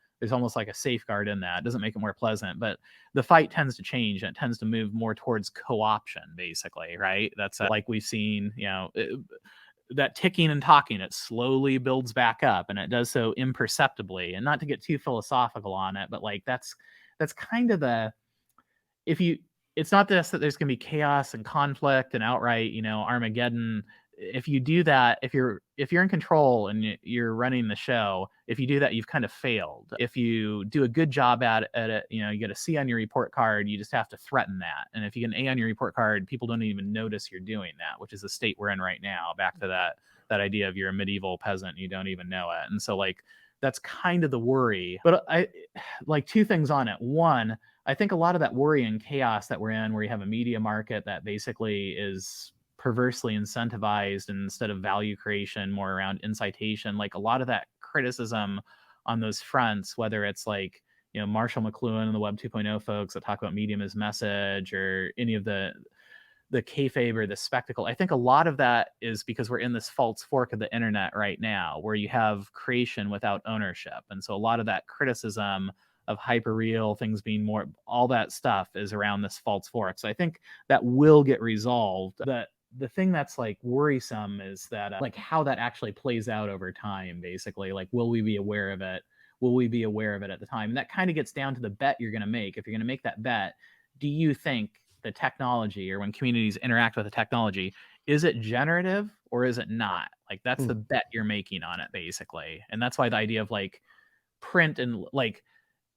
safeguard in that. It doesn't make it more pleasant, but the fight tends to change, and it tends to move more towards co-option, basically, right? That's like we've seen, that ticking and talking, it slowly builds back up, and it does so imperceptibly. And not to get too philosophical on it, but like that's kind of it's not this, that there's going to be chaos and conflict and outright, Armageddon. If you do that, if you're in control and you're running the show, if you do that, you've kind of failed. If you do a good job at it, you get a C on your report card, you just have to threaten that. And if you get an A on your report card, people don't even notice you're doing that, which is the state we're in right now. Back to that idea of you're a medieval peasant, and you don't even know it. And so, like, that's kind of the worry. But I like two things on it. One, I think a lot of that worry and chaos that we're in, where you have a media market that basically is perversely incentivized, and instead of value creation, more around incitation, like a lot of that criticism on those fronts, whether it's like, Marshall McLuhan and the Web 2.0 folks that talk about medium as message, or any of the kayfabe or the spectacle, I think a lot of that is because we're in this false fork of the internet right now, where you have creation without ownership. And so a lot of that criticism of hyperreal things being more, all that stuff is around this false fork. So I think that will get resolved. The thing that's like worrisome is that like how that actually plays out over time, basically. Like, will we be aware of it? Will we be aware of it at the time? And that kind of gets down to the bet you're going to make. If you're going to make that bet, do you think the technology, or when communities interact with the technology, is it generative or is it not? Like, that's the bet you're making on it, basically. And that's why the idea of like print, and like,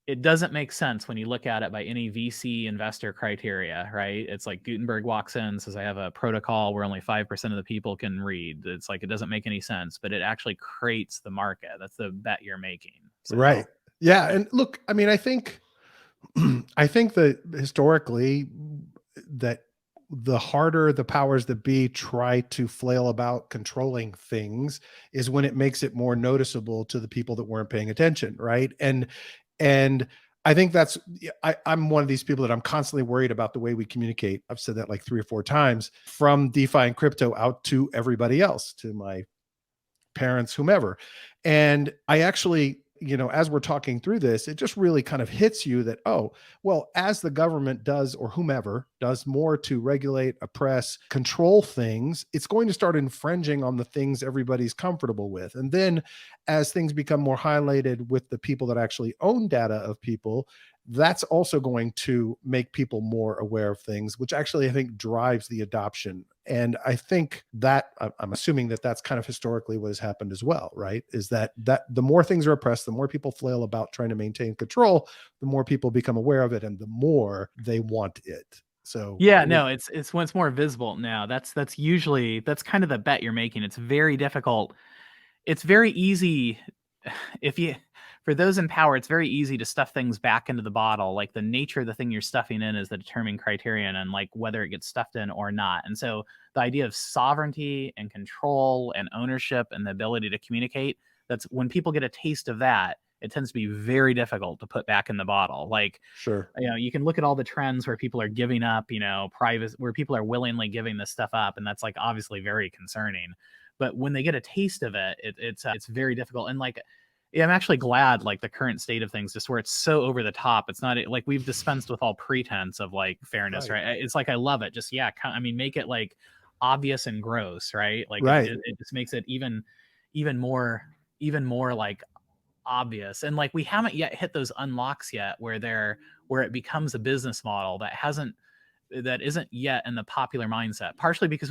it doesn't make sense when you look at it by any VC investor criteria, right? It's like Gutenberg walks in and says, I have a protocol where only 5% of the people can read. It's like, it doesn't make any sense, but it actually creates the market. That's the bet you're making. So, right. Yeah. And look, I mean, I think that historically, that the harder the powers that be try to flail about controlling things is when it makes it more noticeable to the people that weren't paying attention. Right. And I think I'm one of these people that I'm constantly worried about the way we communicate. I've said that like 3 or 4 times, from DeFi and crypto out to everybody else, to my parents, whomever. And I actually, as we're talking through this, it just really kind of hits you that, oh, well, as the government does, or whomever does more to regulate, oppress, control things, it's going to start infringing on the things everybody's comfortable with. And then as things become more highlighted with the people that actually own data of people, that's also going to make people more aware of things, which actually I think drives the adoption. And I think that I'm assuming that that's kind of historically what has happened as well, right? Is that the more things are oppressed, the more people flail about trying to maintain control, the more people become aware of it, and the more they want it. So yeah, no, it's when it's more visible now. That's kind of the bet you're making. It's very difficult. It's very easy for those in power, it's very easy to stuff things back into the bottle. Like, the nature of the thing you're stuffing in is the determining criterion, and like whether it gets stuffed in or not. And so the idea of sovereignty and control and ownership and the ability to communicate, that's when people get a taste of that, it tends to be very difficult to put back in the bottle. Like, sure, you can look at all the trends where people are giving up, private, where people are willingly giving this stuff up. And that's like obviously very concerning. But when they get a taste of it, it's very difficult. And like, yeah, I'm actually glad, like, the current state of things, just where it's so over the top. It's not like we've dispensed with all pretense of like fairness, right? It's like, I love it. Just, I mean, make it like obvious and gross, right? Like, it just makes it even more like obvious. And like, we haven't yet hit those unlocks yet where it becomes a business model that isn't yet in the popular mindset, partially because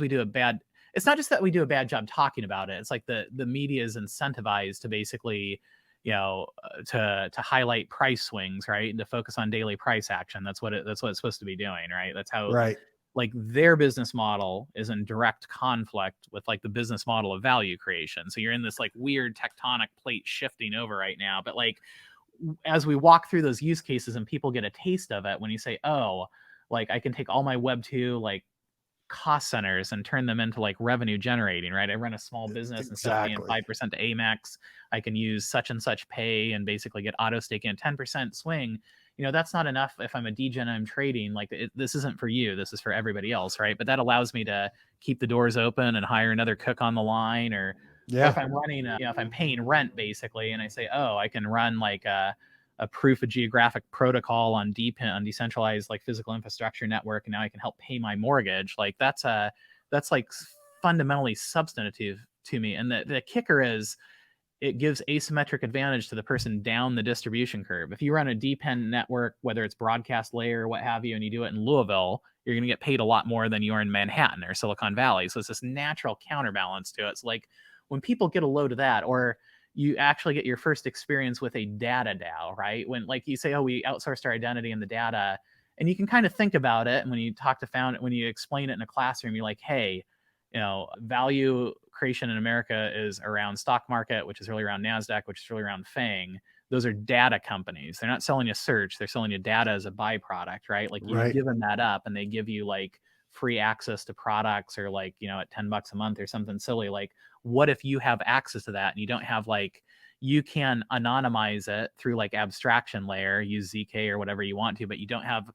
it's not just that we do a bad job talking about it. It's like the media is incentivized to basically, to highlight price swings, right? And to focus on daily price action. That's what it's supposed to be doing, right? That's how, like, their business model is in direct conflict with like the business model of value creation. So you're in this like weird tectonic plate shifting over right now. But like, as we walk through those use cases and people get a taste of it, when you say, oh, like I can take all my Web 2 like cost centers and turn them into like revenue generating, right? I run a small business. Instead of paying Exactly. 5% to Amex, I can use such and such pay and basically get auto staking a 10% swing. That's not enough if I'm a degen, I'm trading. Like this isn't for you. This is for everybody else, right? But that allows me to keep the doors open and hire another cook on the line, or if I'm running, if I'm paying rent basically, and I say, oh, I can run like a proof of geographic protocol on decentralized like physical infrastructure network, and now I can help pay my mortgage. Like that's like fundamentally substantive to me. And the kicker is it gives asymmetric advantage to the person down the distribution curve. If you run a depend network, whether it's broadcast layer or what have you, and you do it in Louisville, you're going to get paid a lot more than you are in Manhattan or Silicon Valley. So it's this natural counterbalance to it. So like when people get a load of that, or you actually get your first experience with a data DAO, right? When like you say, oh, we outsourced our identity and the data, and you can kind of think about it. And when you talk to when you explain it in a classroom, you're like, hey, value creation in America is around stock market, which is really around NASDAQ, which is really around FANG. Those are data companies. They're not selling you search. They're selling you data as a byproduct, right? Like you've given that up and they give you like free access to products, or like, at $10 a month or something silly. Like, what if you have access to that and you don't have like, you can anonymize it through like abstraction layer, use ZK or whatever you want to, but you don't have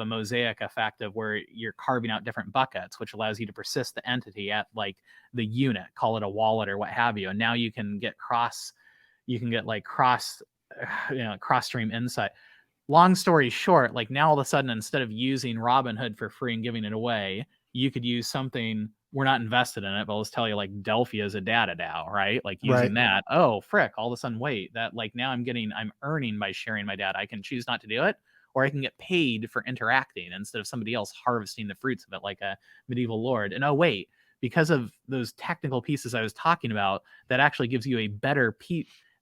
a mosaic effect of where you're carving out different buckets, which allows you to persist the entity at like the unit, call it a wallet or what have you. And now you can get cross stream insight. Long story short, like now all of a sudden, instead of using Robinhood for free and giving it away, you could use something. We're not invested in it, but let's tell you, like Delphi is a data DAO, right? Like using that. Oh, frick! All of a sudden, wait, that like now I'm earning by sharing my data. I can choose not to do it, or I can get paid for interacting instead of somebody else harvesting the fruits of it like a medieval lord. And oh wait, because of those technical pieces I was talking about, that actually gives you a better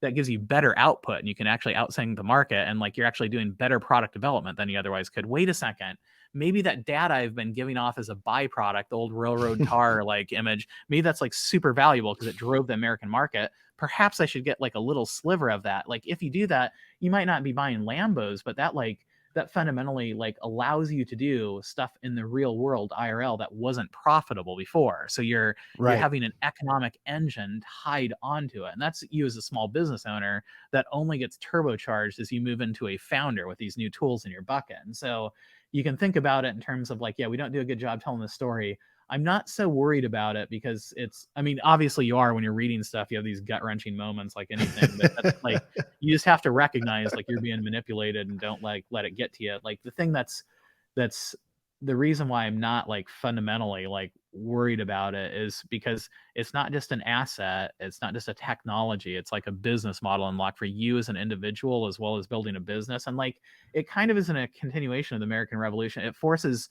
that gives you better output, and you can actually outsing the market, and like you're actually doing better product development than you otherwise could. Wait a second. Maybe that data I've been giving off as a byproduct, the old railroad tar like image, maybe that's like super valuable because it drove the American market. Perhaps I should get like a little sliver of that. Like if you do that, you might not be buying Lambos, but that fundamentally like allows you to do stuff in the real world IRL that wasn't profitable before. So you're having an economic engine tied onto it. And that's you as a small business owner that only gets turbocharged as you move into a founder with these new tools in your bucket. And so you can think about it in terms of like, yeah, we don't do a good job telling the story. I'm not so worried about it because obviously you are when you're reading stuff, you have these gut wrenching moments like anything, but that's like, you just have to recognize like you're being manipulated and don't like let it get to you. Like the thing that's the reason why I'm not like fundamentally like worried about it is because it's not just an asset. It's not just a technology. It's like a business model unlock for you as an individual, as well as building a business. And like, it kind of isn't a continuation of the American Revolution. It forces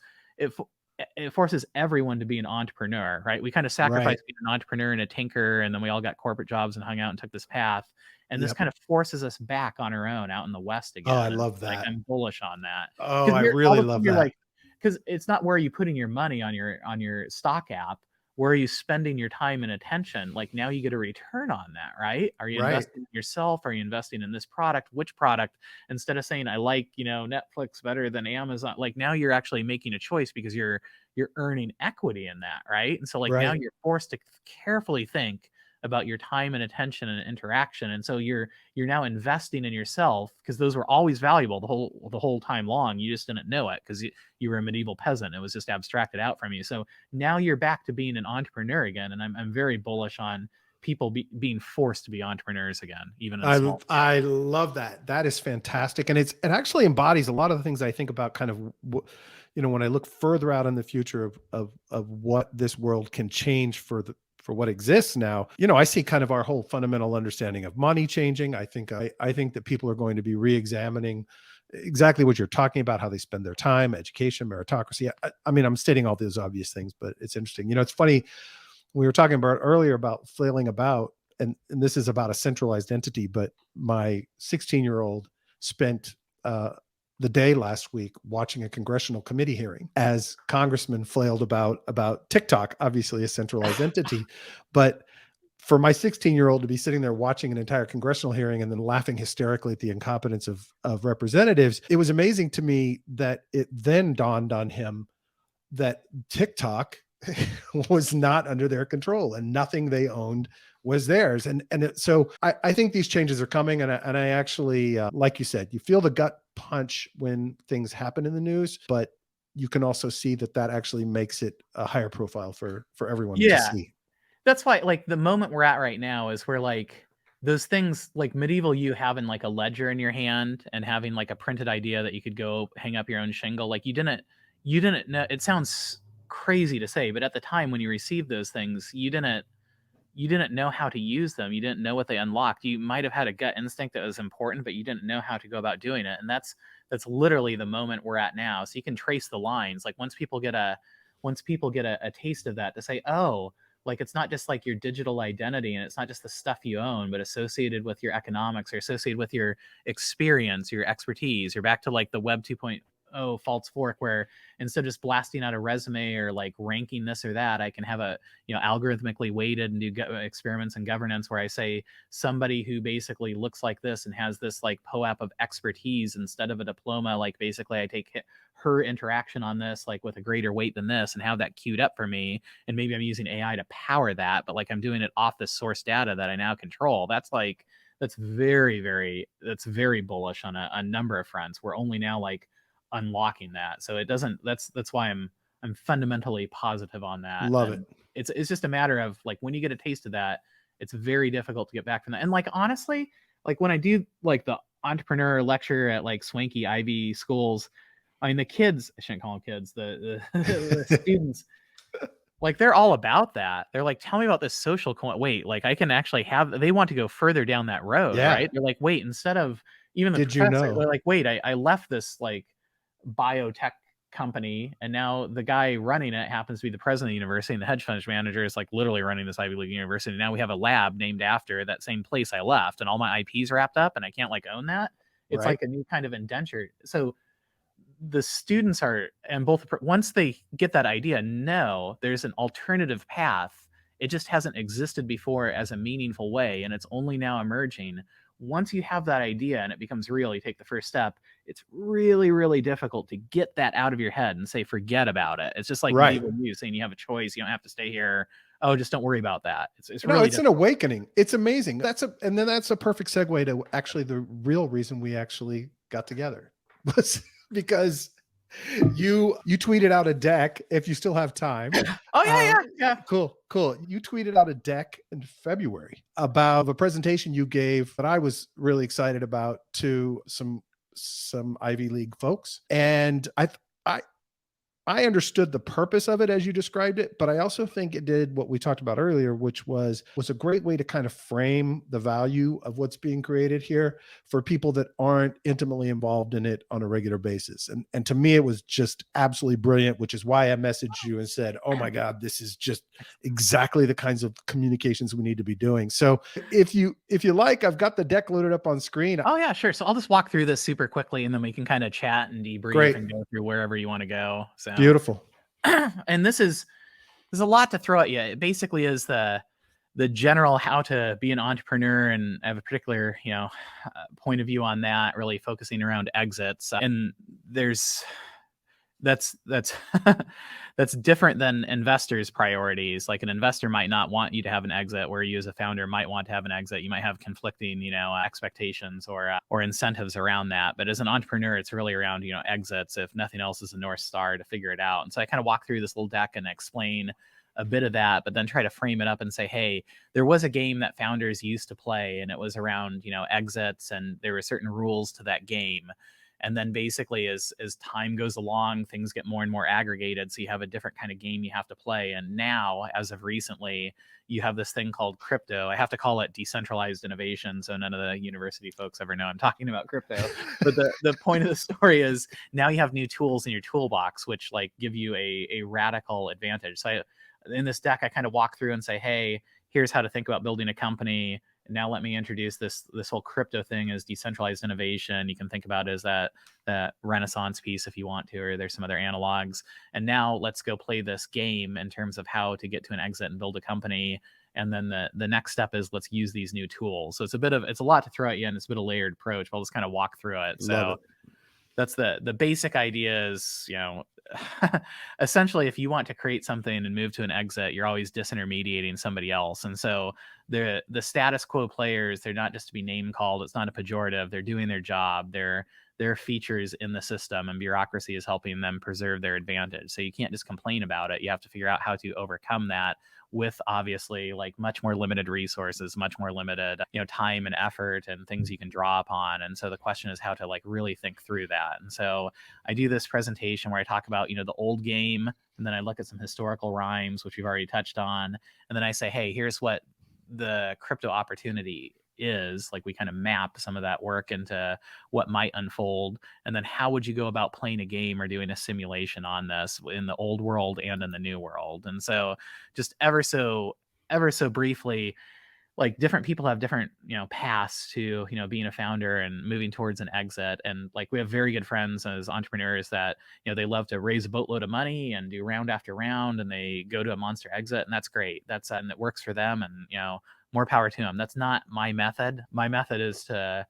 everyone to be an entrepreneur, right? We kind of sacrificed being an entrepreneur and a tinker, and then we all got corporate jobs and hung out and took this path. And this kind of forces us back on our own out in the West again. Oh, I love that. Like, I'm bullish on that. Oh, I really love that. Like, because it's not where are you putting your money on your stock app. Where are you spending your time and attention? Like now you get a return on that, right? Are you investing in yourself? Are you investing in this product? Which product? Instead of saying I like, Netflix better than Amazon, like now you're actually making a choice because you're earning equity in that, right? And so like now you're forced to carefully think about your time and attention and interaction. And so you're now investing in yourself because those were always valuable the whole time long. You just didn't know it because you were a medieval peasant. It was just abstracted out from you. So now you're back to being an entrepreneur again. And I'm very bullish on people being forced to be entrepreneurs again, even in small scale. I love that. That is fantastic. And it actually embodies a lot of the things I think about kind of, when I look further out in the future of what this world can change for what exists now. I see kind of our whole fundamental understanding of money changing. I think that people are going to be re-examining exactly what you're talking about, how they spend their time, education, meritocracy. I mean, I'm stating all those obvious things, but it's interesting. It's funny. We were talking about earlier about flailing about, and this is about a centralized entity, but my 16-year-old spent the day last week watching a congressional committee hearing as congressmen flailed about TikTok, obviously a centralized entity, but for my 16-year-old to be sitting there watching an entire congressional hearing and then laughing hysterically at the incompetence of representatives, it was amazing to me that it then dawned on him that TikTok was not under their control and nothing they owned was theirs. So I think these changes are coming. And I actually, like you said, you feel the gut punch when things happen in the news, but you can also see that actually makes it a higher profile for everyone to see. That's why, like, the moment we're at right now is where, like, those things, like medieval you having like a ledger in your hand and having like a printed idea that you could go hang up your own shingle. Like you didn't know. It sounds crazy to say, but at the time when you received those things, you didn't know how to use them. You didn't know what they unlocked. You might have had a gut instinct that was important, but you didn't know how to go about doing it. And that's literally the moment we're at now. So you can trace the lines. Like once people get a taste of that, to say, oh, like it's not just like your digital identity and it's not just the stuff you own, but associated with your economics or associated with your experience, your expertise. You're back to like the Web 2.0 false fork, where instead of just blasting out a resume or like ranking this or that, I can have a, algorithmically weighted and do experiments and governance where I say somebody who basically looks like this and has this like POAP of expertise instead of a diploma, like basically I take her interaction on this like with a greater weight than this and have that queued up for me. And maybe I'm using AI to power that, but like I'm doing it off the source data that I now control. That's very, very, that's very bullish on a number of fronts. We're only now like unlocking that. So it doesn't, that's why I'm fundamentally positive on that. Love and it. It's just a matter of like, when you get a taste of that, it's very difficult to get back from that. And like, honestly, like when I do like the entrepreneur lecture at like swanky Ivy schools, I mean, the kids, I shouldn't call them kids, the students, like they're all about that. They're like, tell me about this social wait, like I can actually they want to go further down that road, Yeah. right? They're like, wait, instead of even the Did you professor, know? they're like, wait, I left this like biotech company and now the guy running it happens to be the president of the university and the hedge fund manager is like literally running this Ivy League university. Now we have a lab named after that same place I left and all my IP's wrapped up and I can't like own that. It's Right. like a new kind of indenture. So the students are, and both once they get that idea, no, there's an alternative path. It just hasn't existed before as a meaningful way, and it's only now emerging. Once you have that idea and it becomes real, you take the first step. It's really, really difficult to get that out of your head and say, forget about it. It's just like medieval you saying you have a choice. You don't have to stay here. Oh, just don't worry about that. It's no, really it's an awakening. It's amazing. And then that's a perfect segue to actually the real reason we actually got together was because you tweeted out a deck, if you still have time. Oh yeah. Cool. You tweeted out a deck in February about a presentation you gave that I was really excited about to some Ivy League folks. And I understood the purpose of it as you described it, but I also think it did what we talked about earlier, which was a great way to kind of frame the value of what's being created here for people that aren't intimately involved in it on a regular basis. And to me, it was just absolutely brilliant, which is why I messaged you and said, oh my God, this is just exactly the kinds of communications we need to be doing. So if you like, I've got the deck loaded up on screen. Oh yeah, sure. So I'll just walk through this super quickly and then we can kind of chat and debrief and go through wherever you want to go. So beautiful. And there's a lot to throw at you. It basically is the general how to be an entrepreneur, and I have a particular point of view on that, really focusing around exits. And that's that's different than investors' priorities. Like an investor might not want you to have an exit, where you as a founder might want to have an exit. You might have conflicting expectations or incentives around that. But as an entrepreneur, it's really around exits, if nothing else, is a North Star to figure it out. And so I kind of walk through this little deck and explain a bit of that, but then try to frame it up and say, hey, there was a game that founders used to play, and it was around exits, and there were certain rules to that game. And then basically as time goes along, things get more and more aggregated. So you have a different kind of game you have to play. And now, as of recently, you have this thing called crypto. I have to call it decentralized innovation, so none of the university folks ever know I'm talking about crypto. But the point of the story is now you have new tools in your toolbox, which like give you a radical advantage. So in this deck, I kind of walk through and say, hey, here's how to think about building a company. And now let me introduce this whole crypto thing as decentralized innovation. You can think about it as that Renaissance piece if you want to, or there's some other analogs. And now let's go play this game in terms of how to get to an exit and build a company. And then the next step is let's use these new tools. So it's a lot to throw at you, and it's a bit of layered approach. But I'll just kind of walk through it. Love So it. that's the basic idea is, essentially, if you want to create something and move to an exit, you're always disintermediating somebody else. And so the status quo players, they're not just to be name called. It's not a pejorative. They're doing their job. They're features in the system, and bureaucracy is helping them preserve their advantage. So you can't just complain about it. You have to figure out how to overcome that with obviously like much more limited resources, much more limited, time and effort and things you can draw upon. And so the question is how to like really think through that. And so I do this presentation where I talk about, the old game, and then I look at some historical rhymes, which we've already touched on. And then I say, hey, here's what the crypto opportunity is. Like, we kind of map some of that work into what might unfold, and then how would you go about playing a game or doing a simulation on this in the old world and in the new world. And so just ever so briefly, like, different people have different paths to being a founder and moving towards an exit. And like, we have very good friends as entrepreneurs that they love to raise a boatload of money and do round after round, and they go to a monster exit, and that's great. And it works for them, and more power to them. That's not my method. My method is to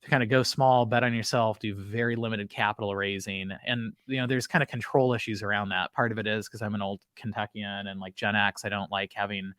kind of go small, bet on yourself, do very limited capital raising. And, there's kind of control issues around that. Part of it is because I'm an old Kentuckian and like Gen X, I don't like having,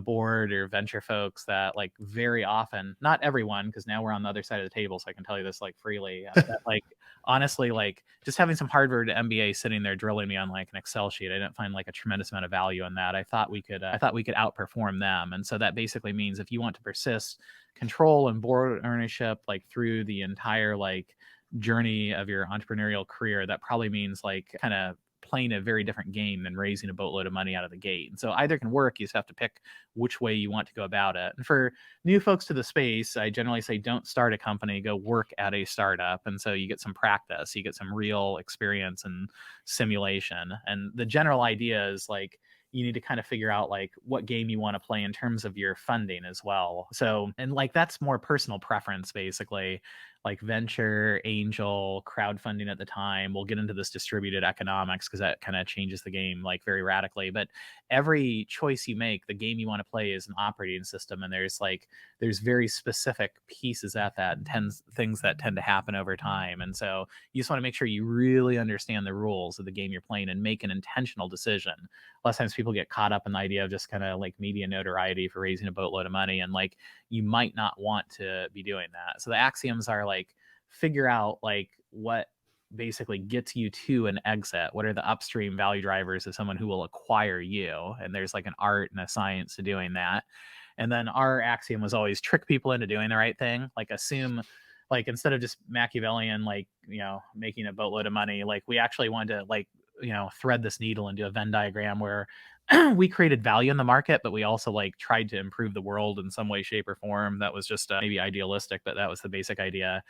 board or venture folks that like very often, not everyone, because now we're on the other side of the table. So I can tell you this like freely, that like, honestly, like just having some Harvard MBA sitting there drilling me on like an Excel sheet, I didn't find like a tremendous amount of value in that. I thought we could outperform them. And so that basically means if you want to persist, control and board ownership, like through the entire like journey of your entrepreneurial career, that probably means like kind of playing a very different game than raising a boatload of money out of the gate. And so either can work. You just have to pick which way you want to go about it. And for new folks to the space, I generally say don't start a company, go work at a startup. And so you get some practice, you get some real experience and simulation. And the general idea is like, you need to kind of figure out like what game you want to play in terms of your funding as well. So, and like, that's more personal preference, basically. Like venture, angel, crowdfunding at the time. We'll get into this distributed economics because that kind of changes the game like very radically. But every choice you make, the game you want to play is an operating system. And there's very specific pieces at that and things that tend to happen over time. And so you just want to make sure you really understand the rules of the game you're playing and make an intentional decision. A lot of times people get caught up in the idea of just kind of like media notoriety for raising a boatload of money. And like, you might not want to be doing that. So the axioms are like, figure out like what basically gets you to an exit. What are the upstream value drivers of someone who will acquire you? And there's like an art and a science to doing that. And then our axiom was always trick people into doing the right thing. Like, assume, like, instead of just Machiavellian, like, making a boatload of money, like we actually wanted to like, thread this needle and do a Venn diagram where we created value in the market, but we also like tried to improve the world in some way, shape, or form. That was just maybe idealistic, but that was the basic idea.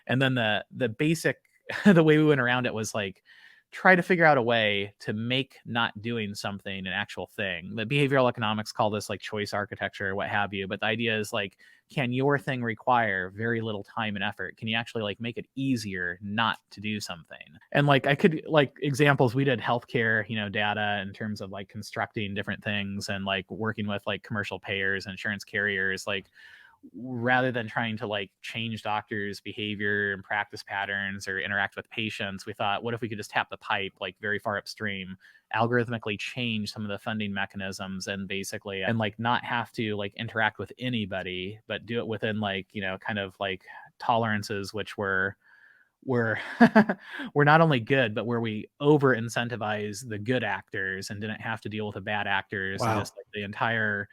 And then the basic, the way we went around it was like, try to figure out a way to make not doing something an actual thing. The behavioral economics call this like choice architecture or what have you. But the idea is like, can your thing require very little time and effort? Can you actually like make it easier not to do something? And like, I could like examples, we did healthcare, data in terms of like constructing different things and like working with like commercial payers, insurance carriers, like, rather than trying to like change doctors' behavior and practice patterns or interact with patients, we thought, what if we could just tap the pipe like very far upstream, algorithmically change some of the funding mechanisms, and basically, and like not have to like interact with anybody, but do it within like, kind of like tolerances, which were we're not only good, but where we over incentivize the good actors and didn't have to deal with the bad actors. And Wow. just like the entire,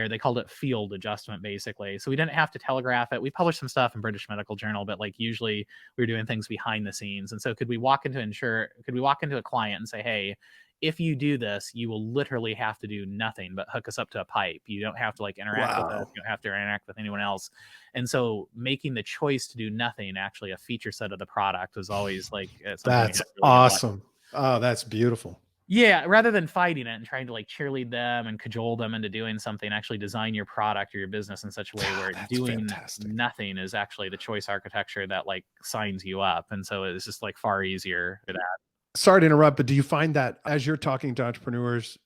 they called it field adjustment, basically. So we didn't have to telegraph it. We published some stuff in British Medical Journal, but like usually we were doing things behind the scenes. And so could we walk into a client and say, hey, if you do this, you will literally have to do nothing but hook us up to a pipe. You don't have to like interact with us. You don't have to interact with anyone else. And so making the choice to do nothing actually a feature set of the product was always like, That's awesome. Oh, that's beautiful. Yeah, rather than fighting it and trying to like cheerlead them and cajole them into doing something, actually design your product or your business in such a way where doing nothing is actually the choice architecture that like signs you up. And so it's just like far easier for that. Sorry to interrupt, but do you find that as you're talking to entrepreneurs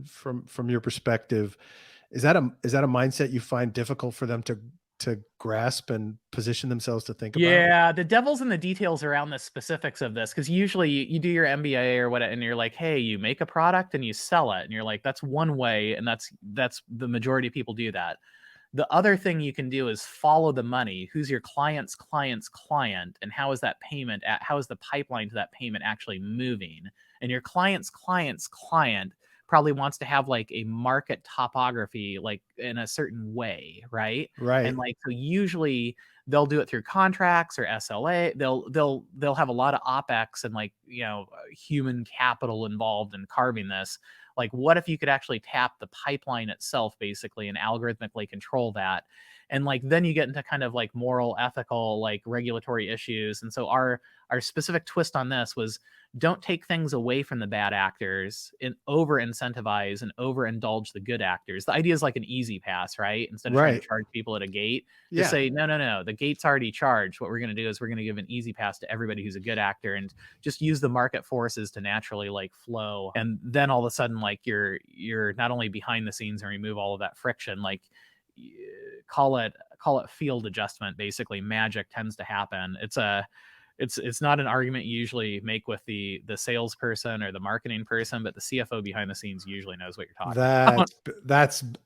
from your perspective, Is that a mindset you find difficult for them to grasp and position themselves to think about? Yeah, the devil's in the details around the specifics of this, because usually you do your MBA or what, and you're like, hey, you make a product and you sell it, and you're like, that's one way, and that's the majority of people do that. The other thing you can do is follow the money. Who's your client's client's client, and how is that payment how is the pipeline to that payment actually moving? And your client's client's client probably wants to have like a market topography like in a certain way, right? And Right. like so usually they'll do it through contracts or SLA. They'll have a lot of OpEx and like, human capital involved in carving this. Like, what if you could actually tap the pipeline itself, basically, and algorithmically control that? And like, then you get into kind of like moral, ethical, like regulatory issues. And so our specific twist on this was don't take things away from the bad actors and over incentivize and overindulge the good actors. The idea is like an easy pass, right? Instead of trying to Right. charge people at a gate, just Yeah. say, no, no, no, the gate's already charged. What we're going to do is we're going to give an easy pass to everybody who's a good actor and just use the market forces to naturally like flow. And then all of a sudden, like you're not only behind the scenes and remove all of that friction, like call it field adjustment. Basically, magic tends to happen. It's not an argument you usually make with the salesperson or the marketing person, but the CFO behind the scenes usually knows what you're talking about.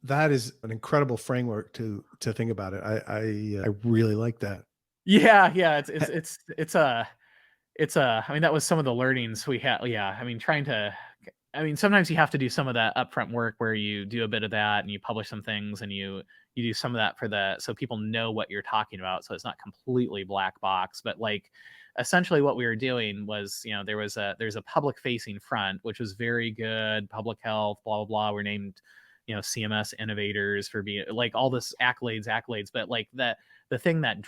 That is an incredible framework to think about it. I really like that. Yeah, yeah, Ha- I mean, that was some of the learnings we had. Yeah, I mean, sometimes you have to do some of that upfront work where you do a bit of that and you publish some things and you do some of that so people know what you're talking about, so it's not completely black box. But like essentially what we were doing was, there's a public facing front, which was very good, public health, blah blah blah. We're named, CMS innovators for being like all this accolades, but like the thing that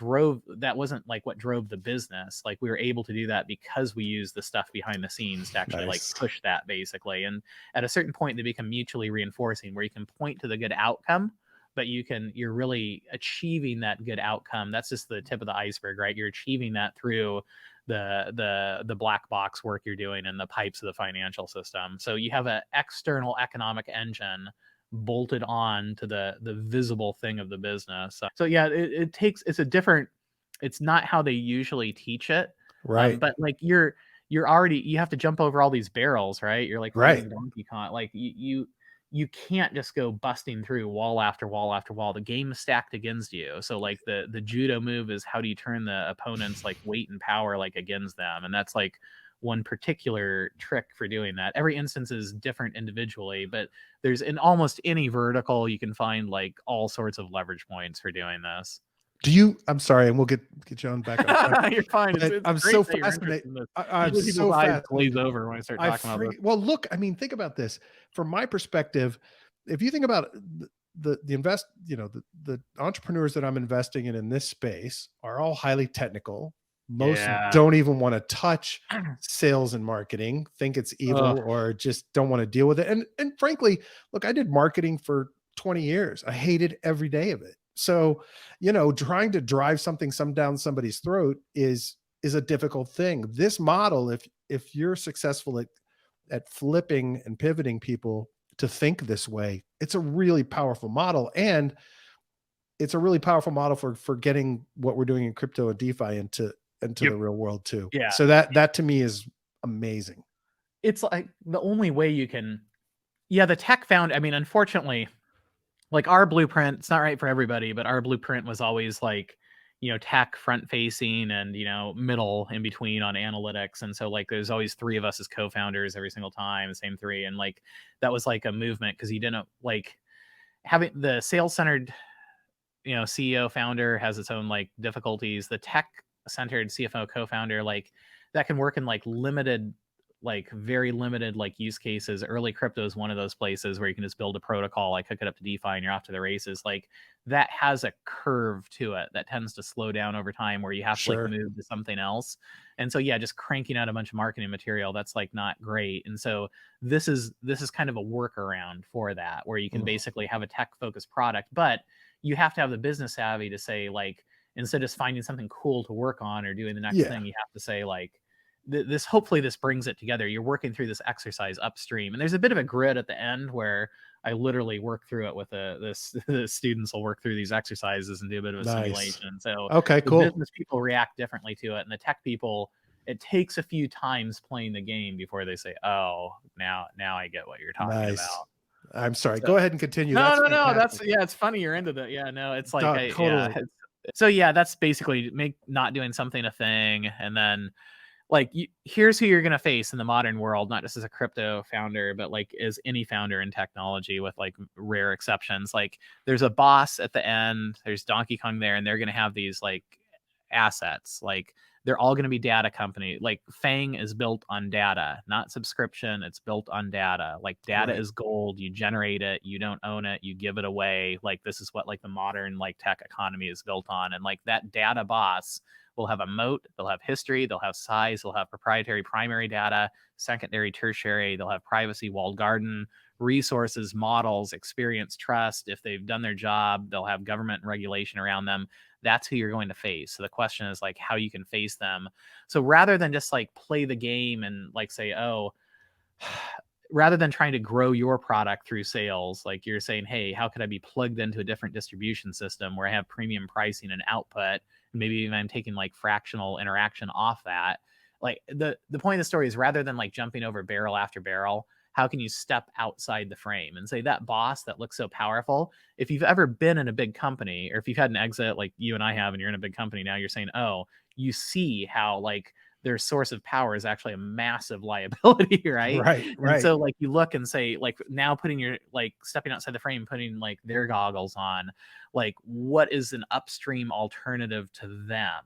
wasn't like what drove the business. Like we were able to do that because we used the stuff behind the scenes to actually like Nice. push that, basically. And at a certain point they become mutually reinforcing, where you can point to the good outcome, but you're really achieving that good outcome. That's just the tip of the iceberg, right? You're achieving that through the black box work you're doing in the pipes of the financial system. So you have an external economic engine bolted on to the visible thing of the business. So yeah, it's not how they usually teach it. Right. But like you have to jump over all these barrels, right? You're like Right. fighting Donkey Kong. Like you can't just go busting through wall after wall after wall. The game is stacked against you. So like the judo move is, how do you turn the opponent's like weight and power like against them? And that's like one particular trick for doing that. Every instance is different individually, but there's in almost any vertical you can find like all sorts of leverage points for doing this. I'm sorry, and we'll get you on back on track. You're fine. But It's I'm great so that you're interested fascinated. in this. I'm Usually so people's eyes glaze fascinated. over when I start talking about this. Well, look, I mean, think about this. From my perspective, if you think about the entrepreneurs that I'm investing in this space are all highly technical. Most Yeah. don't even want to touch sales and marketing, think it's Ugh. evil, or just don't want to deal with it. And frankly, look, I did marketing for 20 years. I hated every day of it. So, trying to drive something down somebody's throat is a difficult thing. This model, if you're successful at flipping and pivoting people to think this way, it's a really powerful model. And it's a really powerful model for getting what we're doing in crypto and DeFi into Yep. the real world too. Yeah. So that to me is amazing. It's like the only way you can. Yeah, the tech found. I mean, unfortunately, like our blueprint, it's not right for everybody, but our blueprint was always like, tech front facing and, middle in between on analytics. And so like there's always three of us as co-founders every single time, the same three. And like that was like a movement, because you didn't like having the sales centered, CEO founder has its own like difficulties. The tech centered CFO co-founder, like that can work in like limited, like very limited like use cases. Early crypto is one of those places where you can just build a protocol, like hook it up to DeFi, and you're off to the races. Like that has a curve to it that tends to slow down over time, where you have to Sure. like move to something else. And so yeah, just cranking out a bunch of marketing material, that's like not great. And so this is kind of a workaround for that, where you can basically have a tech focused product, but you have to have the business savvy to say, like, instead of just finding something cool to work on or doing the next thing, you have to say like, hopefully this brings it together. You're working through this exercise upstream, and there's a bit of a grid at the end where I literally work through it with the students will work through these exercises and do a bit of a simulation. So Okay, the cool. business people react differently to it, and the tech people, it takes a few times playing the game before they say, "Oh, now I get what you're talking Nice. about." I'm sorry. So, Go ahead and continue. no, That's no, no. That's fantastic. yeah. It's funny you're into that. Yeah, no. It's like Totally. So yeah, that's basically not doing something a thing, and then like here's who you're going to face in the modern world, not just as a crypto founder, but like as any founder in technology, with like rare exceptions. Like there's a boss at the end, there's Donkey Kong there, and they're going to have these like assets. Like they're all going to be data company. Like Fang is built on data, not subscription. It's built on data. Like data Right. is gold. You generate it, you don't own it, you give it away. Like this is what like the modern like tech economy is built on. And like that data boss will have a moat, they'll have history, they'll have size, they'll have proprietary primary data, secondary, tertiary, they'll have privacy, walled garden, resources, models, experience, trust. If they've done their job, they'll have government and regulation around them. That's who you're going to face. So the question is like how you can face them. So rather than just like play the game and like say, oh, rather than trying to grow your product through sales, like you're saying, hey, how could I be plugged into a different distribution system where I have premium pricing and output? Maybe even I'm taking like fractional interaction off that. Like the point of the story is rather than like jumping over barrel after barrel, how can you step outside the frame and say that boss that looks so powerful? If you've ever been in a big company, or if you've had an exit like you and I have, and you're in a big company now, you're saying, oh, you see how like their source of power is actually a massive liability, right? Right. And Right. so like you look and say, like now putting your like stepping outside the frame, putting like their goggles on, like what is an upstream alternative to them?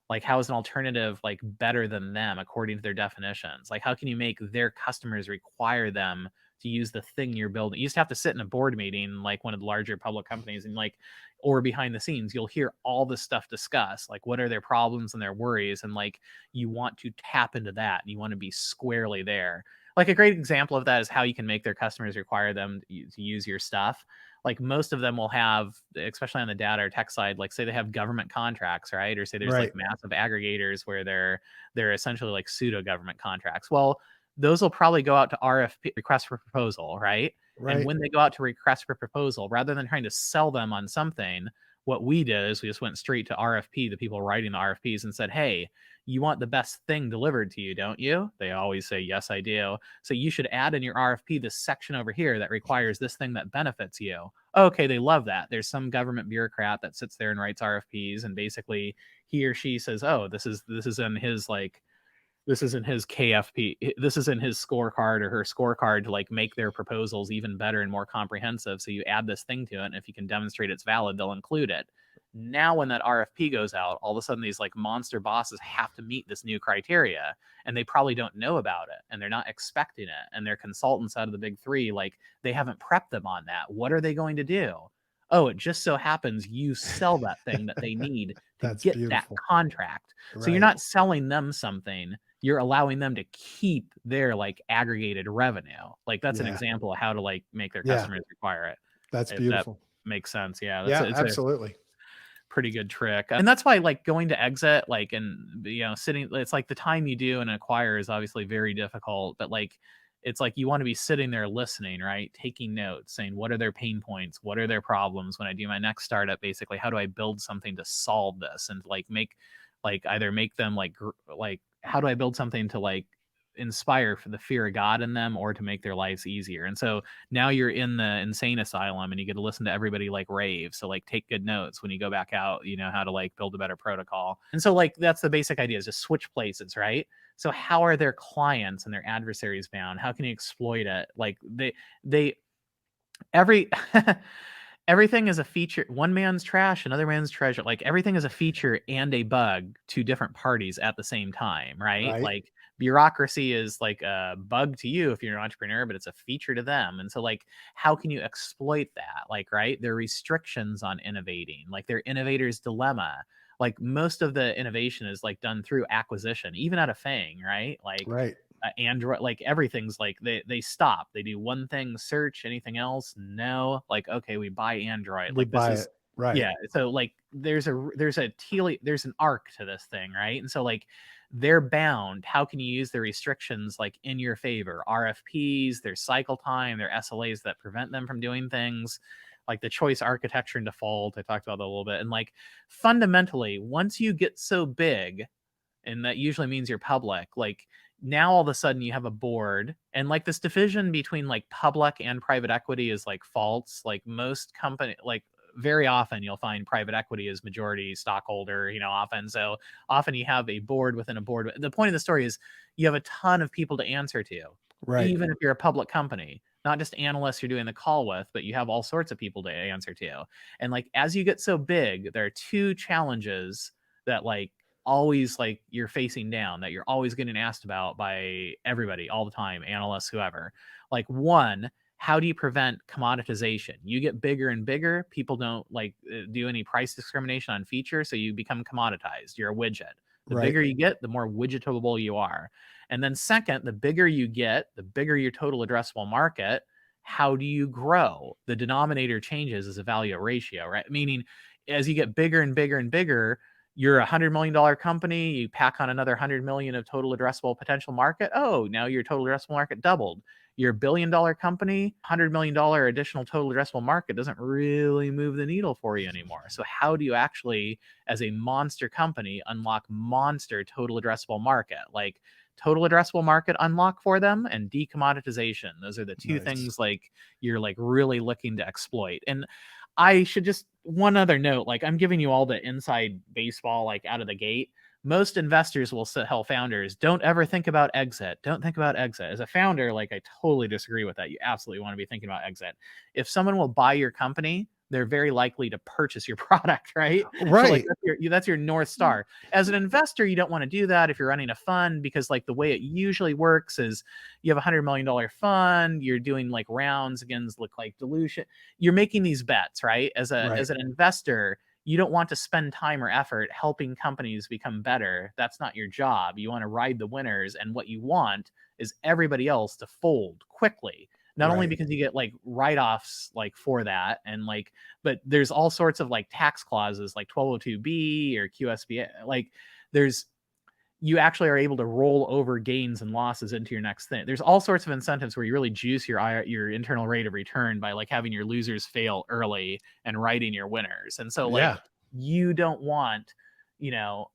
Like how is an alternative like better than them according to their definitions? Like how can you make their customers require them to use the thing you're building? You just have to sit in a board meeting like one of the larger public companies, and like or behind the scenes you'll hear all this stuff discussed, like what are their problems and their worries, and like you want to tap into that and you want to be squarely there. Like a great example of that is how you can make their customers require them to use your stuff. Like most of them will have, especially on the data or tech side, like say they have government contracts, right? Or say there's Right. like massive aggregators where they're essentially like pseudo government contracts. Well, those will probably go out to RFP, request for proposal, right? And Right. when they go out to request for proposal, rather than trying to sell them on something, what we did is we just went straight to RFP, the people writing the RFPs, and said, hey, you want the best thing delivered to you, don't you? They always say, yes, I do. So you should add in your RFP this section over here that requires this thing that benefits you. Okay, they love that. There's some government bureaucrat that sits there and writes RFPs, and basically he or she says, oh, this is in his like this isn't his KFP. This is in his scorecard or her scorecard to like make their proposals even better and more comprehensive. So you add this thing to it, and if you can demonstrate it's valid, they'll include it. Now, when that RFP goes out, all of a sudden these like monster bosses have to meet this new criteria, and they probably don't know about it, and they're not expecting it. And their consultants out of the big three, like they haven't prepped them on that. What are they going to do? Oh, it just so happens you sell that thing that they need to That's get that beautiful. contract. So you're Right. not selling them something, you're allowing them to keep their like aggregated revenue. Like that's an Yeah. example of how to like make their Yeah. customers require it. That's If that beautiful. makes sense. Yeah. Yeah, It's a absolutely. pretty good trick. And that's why like going to exit, like, and sitting, it's like the time you do and acquire is obviously very difficult, but like it's like you want to be sitting there listening, right? Taking notes, saying what are their pain points, what are their problems when I do my next startup, basically how do I build something to solve this, and like make like either make them like how do I build something to like inspire for the fear of God in them, or to make their lives easier. And so now you're in the insane asylum and you get to listen to everybody like rave. So like take good notes when you go back out, you know how to like build a better protocol. And so like that's the basic idea, is just switch places, right? So how are their clients and their adversaries bound? How can you exploit it? Like they every everything is a feature. One man's trash, another man's treasure. Like everything is a feature and a bug to different parties at the same time, right? Right. Like bureaucracy is like a bug to you if you're an entrepreneur, but it's a feature to them. And so like how can you exploit that? Like, right, there are restrictions on innovating, like their innovator's dilemma. Like most of the innovation is like done through acquisition, even at a Fang, right? Like Right. Android, like everything's like they stop, they do one thing, search, anything else, no, like okay, we buy Android, We like this buy is it. Right. yeah. So like there's an arc to this thing, right? And so like they're bound. How can you use the restrictions like in your favor? RFPs, their cycle time, their SLAs that prevent them from doing things, like the choice architecture and default. I talked about that a little bit. And like fundamentally, once you get so big, and that usually means you're public, like now all of a sudden you have a board, and like this division between like public and private equity is like false. Like most company, like very often you'll find private equity is majority stockholder, often. So often you have a board within a board. The point of the story is you have a ton of people to answer to, Right. even if you're a public company, not just analysts you're doing the call with, but you have all sorts of people to answer to. And like, as you get so big, there are two challenges that like always like you're facing down, that you're always getting asked about by everybody all the time, analysts, whoever. Like, one, how do you prevent commoditization? You get bigger and bigger, people don't like do any price discrimination on feature, so you become commoditized. You're a widget. The Right. bigger you get, the more widgetable you are. And then second, the bigger you get, the bigger your total addressable market. How do you grow? The denominator changes as a value ratio, right? Meaning, as you get bigger and bigger and bigger, you're a $100 million company, you pack on another 100 million of total addressable potential market. Oh, now your total addressable market doubled. You're a $1 billion company, $100 million additional total addressable market doesn't really move the needle for you anymore. So how do you actually, as a monster company, unlock monster total addressable market? Like total addressable market unlock for them and decommoditization. Those are the two Nice. things like you're like really looking to exploit. And I should just, one other note, like I'm giving you all the inside baseball, like out of the gate. Most investors will tell founders, don't ever think about exit. Don't think about exit. As a founder, like I totally disagree with that. You absolutely want to be thinking about exit. If someone will buy your company, they're very likely to purchase your product, right? Right. So like that's your North Star. As an investor, you don't want to do that if you're running a fund, because like the way it usually works is you have $100 million fund, you're doing like rounds against look like dilution. You're making these bets, right? As an investor, you don't want to spend time or effort helping companies become better. That's not your job. You want to ride the winners, and what you want is everybody else to fold quickly. Not only because you get like write-offs like for that, and like, but there's all sorts of like tax clauses like 1202B or QSBA. Like you actually are able to roll over gains and losses into your next thing. There's all sorts of incentives where you really juice your internal rate of return by like having your losers fail early and writing your winners. And so like you don't want,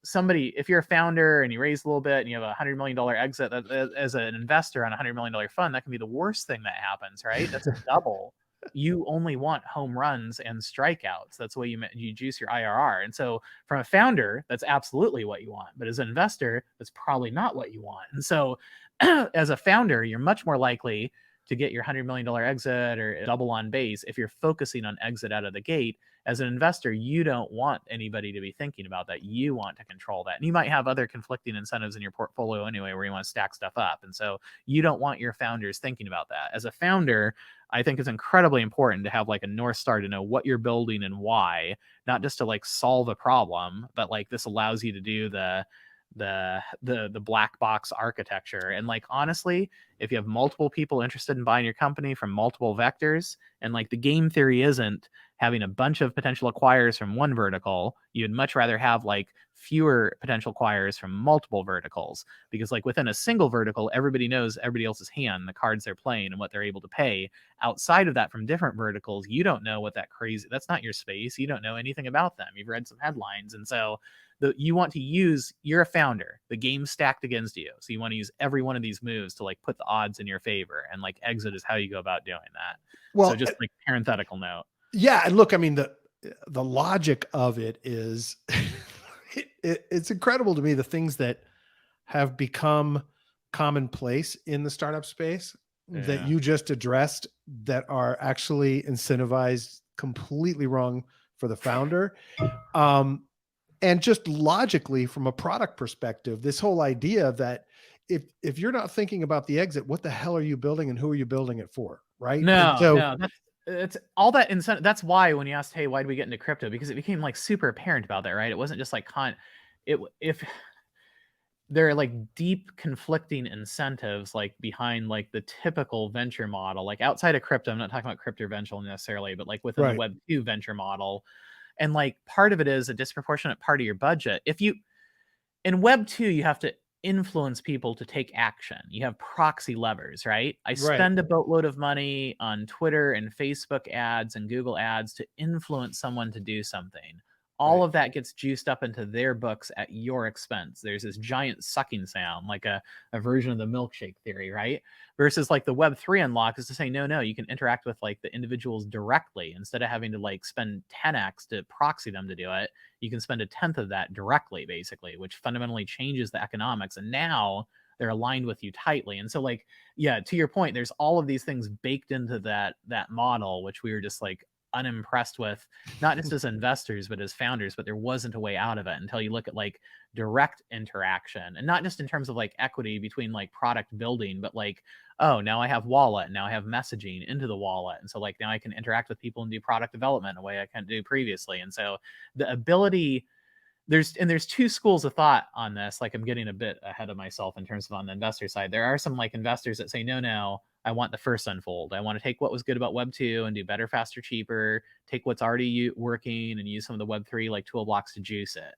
somebody, if you're a founder and you raise a little bit and you have $100 million exit, as an investor on $100 million fund, that can be the worst thing that happens, right? That's a double. You only want home runs and strikeouts. That's the way you juice your IRR. And so from a founder, that's absolutely what you want. But as an investor, that's probably not what you want. And so as a founder, you're much more likely to get your $100 million exit or double on base if you're focusing on exit out of the gate. As an investor, you don't want anybody to be thinking about that. You want to control that. And you might have other conflicting incentives in your portfolio anyway, where you want to stack stuff up. And so you don't want your founders thinking about that. As a founder, I think it's incredibly important to have like a North Star to know what you're building and why, not just to like solve a problem, but like this allows you to do the black box architecture. And like, honestly, if you have multiple people interested in buying your company from multiple vectors, and like the game theory isn't having a bunch of potential acquirers from one vertical, you'd much rather have like fewer potential acquirers from multiple verticals, because like within a single vertical, everybody knows everybody else's hand, the cards they're playing and what they're able to pay. Outside of that, from different verticals, you don't know what that's not your space. You don't know anything about them. You've read some headlines. And so you want to use, you're a founder, the game's stacked against you. So you want to use every one of these moves to like put the odds in your favor, and like exit is how you go about doing that. Well, so just like parenthetical note. Yeah. And look, I mean, the logic of it is it's incredible to me, the things that have become commonplace in the startup space that you just addressed that are actually incentivized completely wrong for the founder. And just logically, from a product perspective, this whole idea that if you're not thinking about the exit, what the hell are you building and who are you building it for? Right. No, it's all that incentive. That's why when you asked, hey, why did we get into crypto? Because it became like super apparent about that, right? It wasn't just like if there are like deep conflicting incentives like behind like the typical venture model, like outside of crypto. I'm not talking about crypto venture necessarily, but like within the Web 2 venture model. And like part of it is a disproportionate part of your budget. In Web 2, you have to influence people to take action. You have proxy levers, right? I Right. spend a boatload of money on Twitter and Facebook ads and Google ads to influence someone to do something. All Right. of that gets juiced up into their books at your expense. There's this giant sucking sound, like a version of the milkshake theory, right? Versus like the Web3 unlock is to say, no, you can interact with like the individuals directly instead of having to like spend 10x to proxy them to do it. You can spend a tenth of that directly, basically, which fundamentally changes the economics. And now they're aligned with you tightly. And so, like, yeah, to your point, there's all of these things baked into that model, which we were just like unimpressed with, not just as investors, but as founders. But there wasn't a way out of it until you look at like direct interaction, and not just in terms of like equity between like product building, but like, oh, now I have wallet, now I have messaging into the wallet. And so like now I can interact with people and do product development in a way I couldn't do previously. And so the ability, there's two schools of thought on this. Like I'm getting a bit ahead of myself in terms of on the investor side. There are some like investors that say, no, I want the first unfold. I want to take what was good about Web 2 and do better, faster, cheaper, take what's already working and use some of the Web 3 like tool blocks to juice it.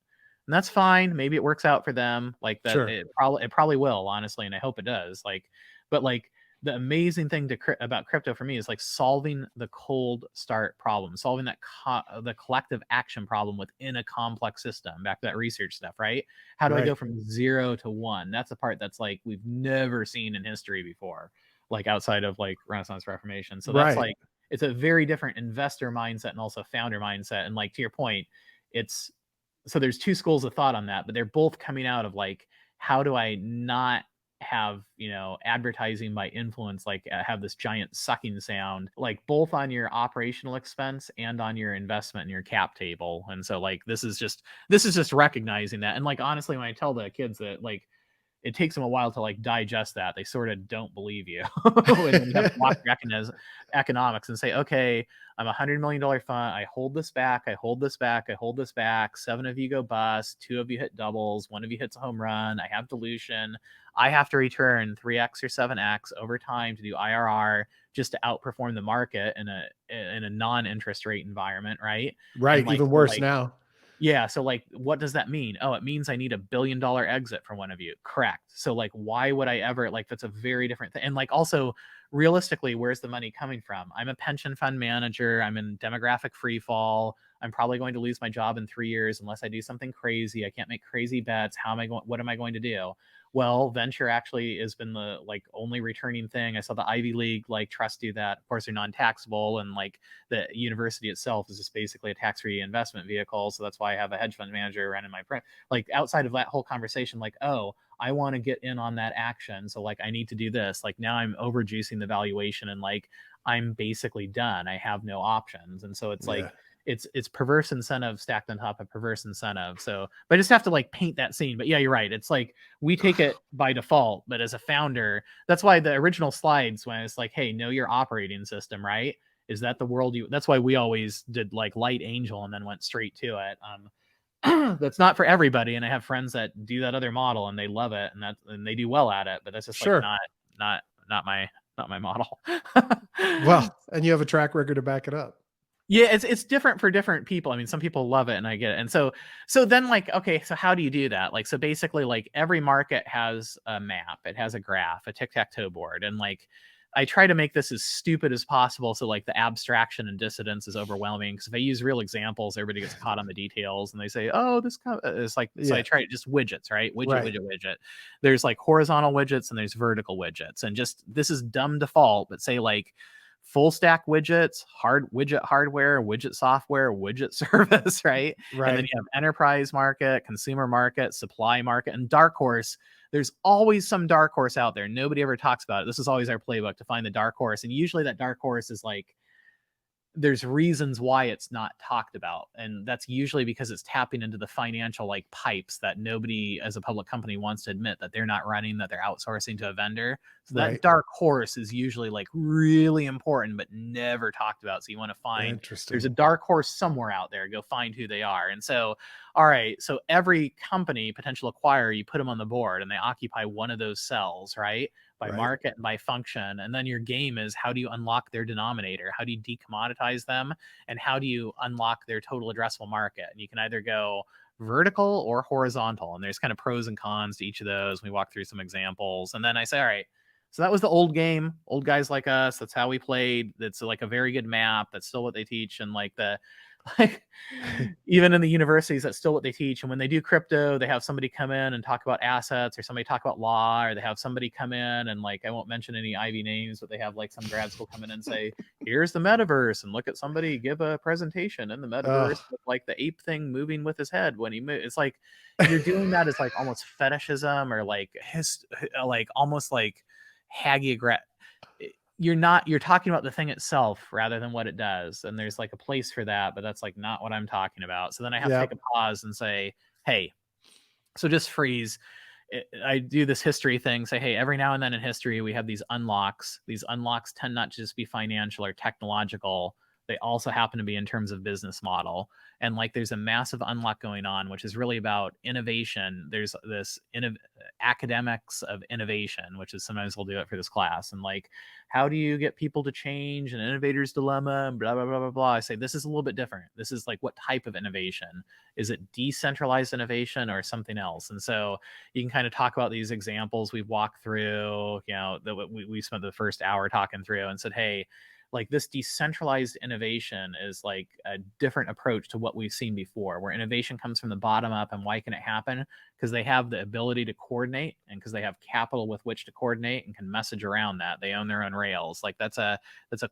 And that's fine. Maybe it works out for them. Like that, Sure. it probably will, honestly, and I hope it does. Like, but like the amazing thing about crypto for me is like solving the cold start problem, solving that the collective action problem within a complex system. Back to that research stuff, right? How do I go Right. from 0 to 1? That's the part that's like we've never seen in history before, like outside of like Renaissance Reformation. So that's Right. like it's a very different investor mindset and also founder mindset. And like to your point, it's so there's two schools of thought on that, but they're both coming out of like, how do I not have, advertising by influence, like have this giant sucking sound, like both on your operational expense and on your investment and your cap table. And so like this is just recognizing that. And like honestly, when I tell the kids that, like, it takes them a while to like digest that. They sort of don't believe you. And then you have to walk through economics and say, okay, I'm $100 million fund. I hold this back. I hold this back. I hold this back. 7 of you go bust. 2 of you hit doubles. 1 of you hits a home run. I have dilution. I have to return 3x or 7x over time to do IRR just to outperform the market in a non-interest rate environment, right? And Right. like, Even so worse like, now. yeah, so like what does that mean? Oh, it means I need $1 billion exit from one of you. Correct. So like why would I ever, like that's a very different thing. And like also realistically, where's the money coming from? I'm a pension fund manager. I'm in demographic free fall. I'm probably going to lose my job in 3 years unless I do something crazy. I can't make crazy bets. What am I going to do? Well, venture actually has been the like only returning thing. I saw the Ivy League like trust do that. Of course, they're non-taxable, and like the university itself is just basically a tax-free investment vehicle. So that's why I have a hedge fund manager running my print. Like outside of that whole conversation, like, oh, I want to get in on that action. So like I need to do this. Like now I'm overjuicing the valuation and like I'm basically done. I have no options. And so it's Yeah. like it's perverse incentive stacked on top of perverse incentive. So but I just have to like paint that scene. But yeah, you're right. It's like we take it by default, but as a founder, that's why the original slides when it's like, hey, know your operating system, right? Is that the world that's why we always did like light angel and then went straight to it. That's not for everybody, and I have friends that do that other model and they love it, and they do well at it, but that's just like Sure. not my model. Well, and you have a track record to back it up. Yeah, it's different for different people. I mean, some people love it and I get it. And so then like, okay, so how do you do that? Like, so basically like every market has a map, it has a graph, a tic-tac-toe board. And like, I try to make this as stupid as possible. So like the abstraction and dissidence is overwhelming. Cause if I use real examples, everybody gets caught on the details and they say, oh, it's like, so I Yeah. try just widgets, right? Widget, Right. widget, widget. There's like horizontal widgets and there's vertical widgets. And just, this is dumb default, but say like, full stack widgets, widget hardware, widget software, widget service, right? And then Right. you have enterprise market, consumer market, supply market, and dark horse. There's always some dark horse out there. Nobody ever talks about it. This is always our playbook to find the dark horse. And usually that dark horse is like, there's reasons why it's not talked about, and that's usually because it's tapping into the financial like pipes that nobody as a public company wants to admit that they're not running, that they're outsourcing to a vendor. So that Right. dark horse is usually like really important but never talked about. So you want to find, there's a Interesting. dark horse somewhere out there, go find who they are. And so all right, so every company, potential acquirer, you put them on the board and they occupy one of those cells, right? By Right. market and by function. And then your game is, how do you unlock their denominator? How do you decommoditize them? And how do you unlock their total addressable market? And you can either go vertical or horizontal. And there's kind of pros and cons to each of those. We walk through some examples. And then I say, all right, so that was the old game, old guys like us. That's how we played. That's like a very good map. That's still what they teach. And like like even in the universities, that's still what they teach. And when they do crypto, they have somebody come in and talk about assets, or somebody talk about law, or they have somebody come in and like, I won't mention any Ivy names, but they have like some grad school come in and say, here's the metaverse, and look at somebody give a presentation in the metaverse with like the ape thing moving with his head when he moves. It's like you're doing that as like almost fetishism, or like like almost like hagiograph. You're talking about the thing itself rather than what it does, and there's like a place for that, but that's like not what I'm talking about. So then I have to take a pause and say, hey, so just freeze. I do this history thing, say, hey, every now and then in history we have these unlocks. These unlocks tend not to just be financial or technological, they also happen to be in terms of business model. And like there's a massive unlock going on, which is really about innovation. There's this academics of innovation, which is sometimes we'll do it for this class. And like, how do you get people to change, an innovator's dilemma, and blah, blah, blah, blah, blah. I say, this is a little bit different. This is like, what type of innovation? Is it decentralized innovation or something else? And so you can kind of talk about these examples we've walked through, that we spent the first hour talking through, and said, hey, like this decentralized innovation is like a different approach to what we've seen before, where innovation comes from the bottom up. And why can it happen? Because they have the ability to coordinate, and because they have capital with which to coordinate and can message around that. They own their own rails. Like that's a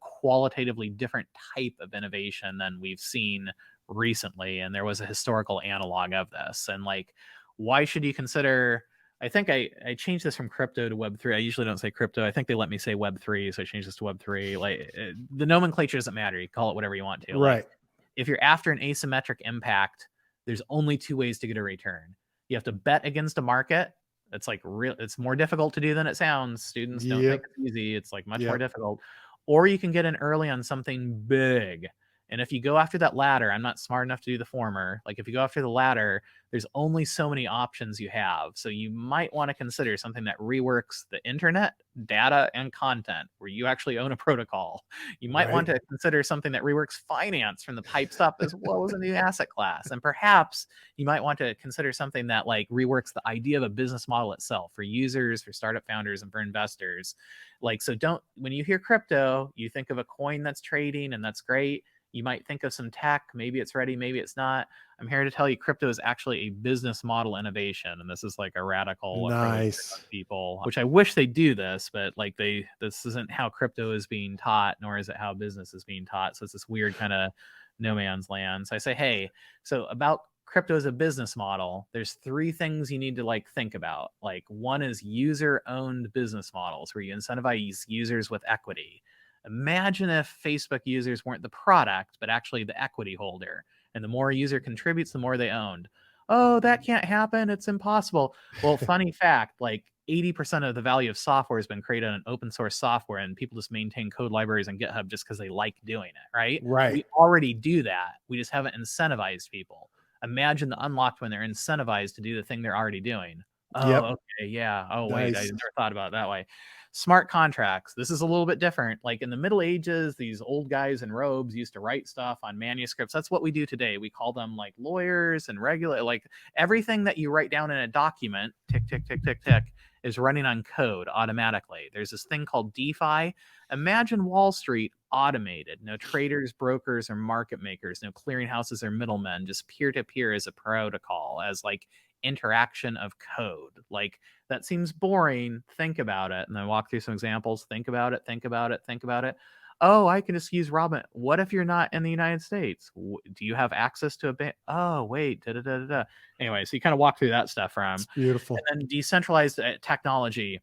qualitatively different type of innovation than we've seen recently. And there was a historical analog of this. And like, why should you consider, I think I changed this from crypto to Web3. I usually don't say crypto. I think they let me say Web3, so I changed this to Web3. Like the nomenclature doesn't matter. You call it whatever you want to. Right. Like, if you're after an asymmetric impact, there's only two ways to get a return. You have to bet against a market. It's like it's more difficult to do than it sounds. Students don't think it's easy. It's like much more difficult. Or you can get in early on something big. And if you go after that latter, I'm not smart enough to do the former. Like if you go after the latter, there's only so many options you have. So you might want to consider something that reworks the internet, data, and content, where you actually own a protocol. You might want to consider something that reworks finance from the pipes up as well as a new asset class. And perhaps you might want to consider something that like reworks the idea of a business model itself for users, for startup founders, and for investors. Like, so when you hear crypto, you think of a coin that's trading, and that's great. You might think of some tech. Maybe it's ready, maybe it's not. I'm here to tell you crypto is actually a business model innovation. And this is like a radical approach for people, which I wish they do this, but like this isn't how crypto is being taught, nor is it how business is being taught. So it's this weird kind of no man's land. So I say, hey, so about crypto as a business model, there's three things you need to like think about. Like one is user owned business models, where you incentivize users with equity. Imagine if Facebook users weren't the product, but actually the equity holder. And the more a user contributes, the more they owned. Oh, that can't happen. It's impossible. Well, funny fact, like 80% of the value of software has been created on open source software, and people just maintain code libraries on GitHub just because they like doing it, right? Right. We already do that. We just haven't incentivized people. Imagine the unlocked when they're incentivized to do the thing they're already doing. Oh, okay, yeah. Oh, wait, I never thought about it that way. Smart contracts. This is a little bit different. Like in the Middle Ages, these old guys in robes used to write stuff on manuscripts. That's what we do today. We call them like lawyers and like everything that you write down in a document, tick, tick, tick, tick, tick, is running on code automatically. There's this thing called DeFi. Imagine Wall Street automated. No traders, brokers, or market makers. No clearinghouses or middlemen. Just peer-to-peer as a protocol, as like interaction of code. Like that seems boring. Think about it. And then walk through some examples. Think about it. Think about it. Think about it. Oh, I can just use Robin. What if you're not in the United States? Do you have access to a bank? Oh, wait. Da, da, da, da, da. Anyway, so you kind of walk through that stuff from. It's beautiful. And then decentralized technology.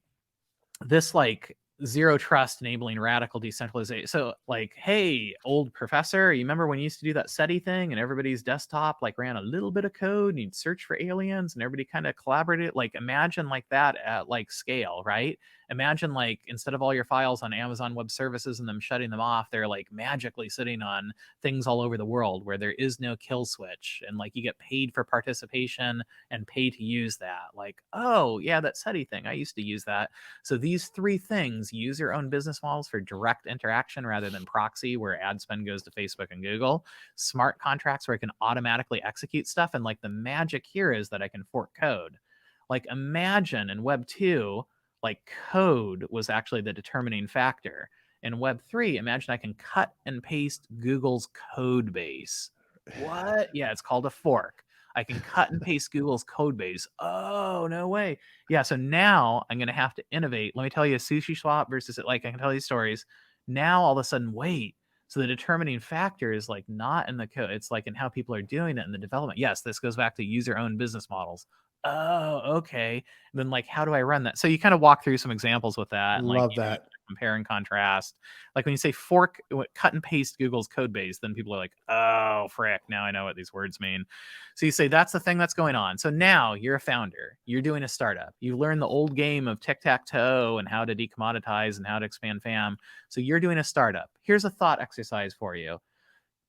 This like zero trust enabling radical decentralization. So like, hey, old professor, you remember when you used to do that SETI thing and everybody's desktop like ran a little bit of code and you'd search for aliens and everybody kind of collaborated? Like imagine like that at like scale, right? Imagine like instead of all your files on Amazon Web Services and them shutting them off, they're like magically sitting on things all over the world where there is no kill switch, and like you get paid for participation and pay to use that. Like, oh yeah, that SETI thing, I used to use that. So these three things: use your own business models for direct interaction rather than proxy, where ad spend goes to Facebook and Google; smart contracts where I can automatically execute stuff. And like the magic here is that I can fork code. Like imagine in Web 2, like code was actually the determining factor. In Web 3, imagine I can cut and paste Google's code base. What? Yeah, it's called a fork. I can cut and paste Google's code base. Oh, no way. Yeah, so now I'm going to have to innovate. Let me tell you a sushi swap versus like I can tell these stories. Now all of a sudden, wait. So the determining factor is like not in the code. It's like in how people are doing it in the development. Yes, this goes back to user-owned business models. Oh, okay. Then like, how do I run that? So you kind of walk through some examples with that, and like, Love that. compare and contrast. Like when you say fork, cut and paste Google's code base, then people are like, oh, frick, now I know what these words mean. So you say that's the thing that's going on. So now you're a founder, you're doing a startup. You learn the old game of tic-tac-toe and how to decommoditize and how to expand fam. So you're doing a startup. Here's a thought exercise for you.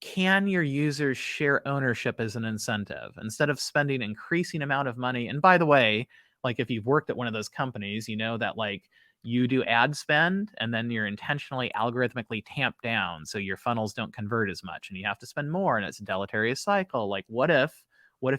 Can your users share ownership as an incentive instead of spending increasing amount of money? And by the way, like if you've worked at one of those companies, you know that like you do ad spend and then you're intentionally algorithmically tamped down so your funnels don't convert as much and you have to spend more, and it's a deleterious cycle. Like what if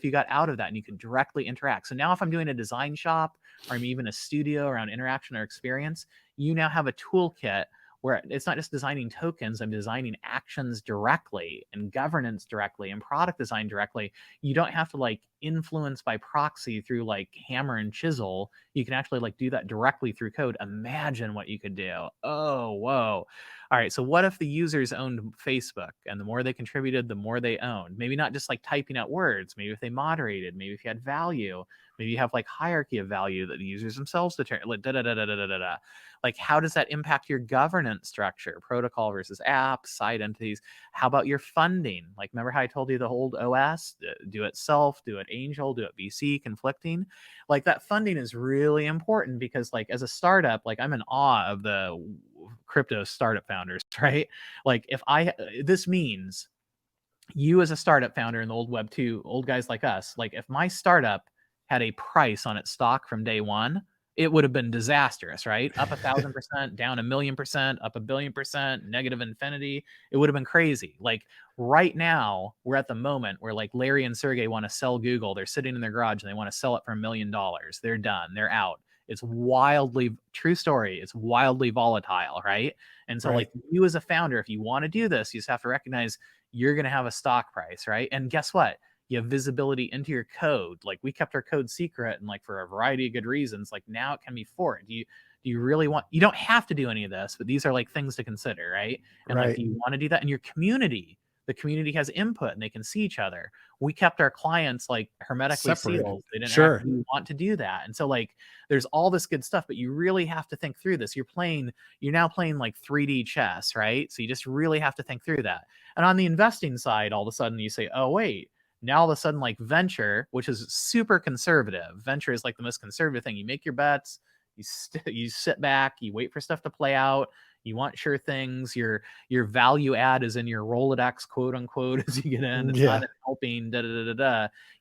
you got out of that and you could directly interact? So now if I'm doing a design shop, or I'm even a studio around interaction or experience, you now have a toolkit where it's not just designing tokens, I'm designing actions directly and governance directly and product design directly. You don't have to like influence by proxy through like hammer and chisel. You can actually like do that directly through code. Imagine what you could do. Oh, whoa. All right. So what if the users owned Facebook, and the more they contributed, the more they owned? Maybe not just like typing out words. Maybe if they moderated, maybe if you had value, maybe you have like hierarchy of value that the users themselves determine. Like, how does that impact your governance structure? Protocol versus app, side entities. How about your funding? Like, remember how I told you the old OS? Do it self, do it angel, do it VC, conflicting. Like that funding is really important because like as a startup, like I'm in awe of the crypto startup founders, right? Like this means you as a startup founder in the old Web 2, old guys like us, like if my startup had a price on its stock from day one, it would have been disastrous, right? Up 1,000%, down 1,000,000%, up 1,000,000,000%, negative infinity. It would have been crazy. Like right now, we're at the moment where like Larry and Sergey want to sell Google. They're sitting in their garage and they want to sell it for $1 million. They're done. They're out. It's wildly, true story. It's wildly volatile, right? And so like you as a founder, if you want to do this, you just have to recognize you're going to have a stock price, right? And guess what? You have visibility into your code. Like we kept our code secret, and like for a variety of good reasons, like now it can be forked. Do you really want, you don't have to do any of this, but these are like things to consider, right? And like, do you want to do that in your community? The community has input and they can see each other. We kept our clients like hermetically sealed. They didn't actually want to do that. And so like there's all this good stuff, but you really have to think through this. You're now playing like 3D chess, right? So you just really have to think through that. And on the investing side, all of a sudden you say, oh wait, now all of a sudden like venture, which is super conservative. Venture is like the most conservative thing. You make your bets, you sit back, you wait for stuff to play out. You want sure things. Your value add is in your Rolodex, quote unquote, as you get in. It's not helping.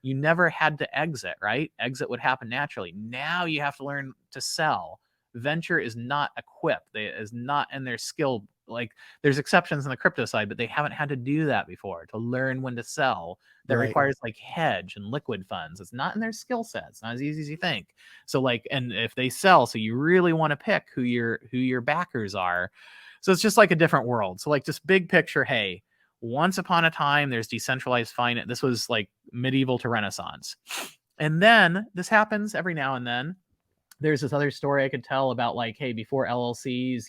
You never had to exit, right? Exit would happen naturally. Now you have to learn to sell. Venture is not equipped. It is not in their skill. Like there's exceptions on the crypto side, but they haven't had to do that before to learn when to sell. That requires like hedge and liquid funds. It's not in their skill set. It's not as easy as you think. So like, and if they sell, so you really want to pick who your backers are. So it's just like a different world. So like just big picture, hey, once upon a time, there's decentralized finance. This was like medieval to Renaissance. And then this happens every now and then. There's this other story I could tell about like, hey, before LLCs,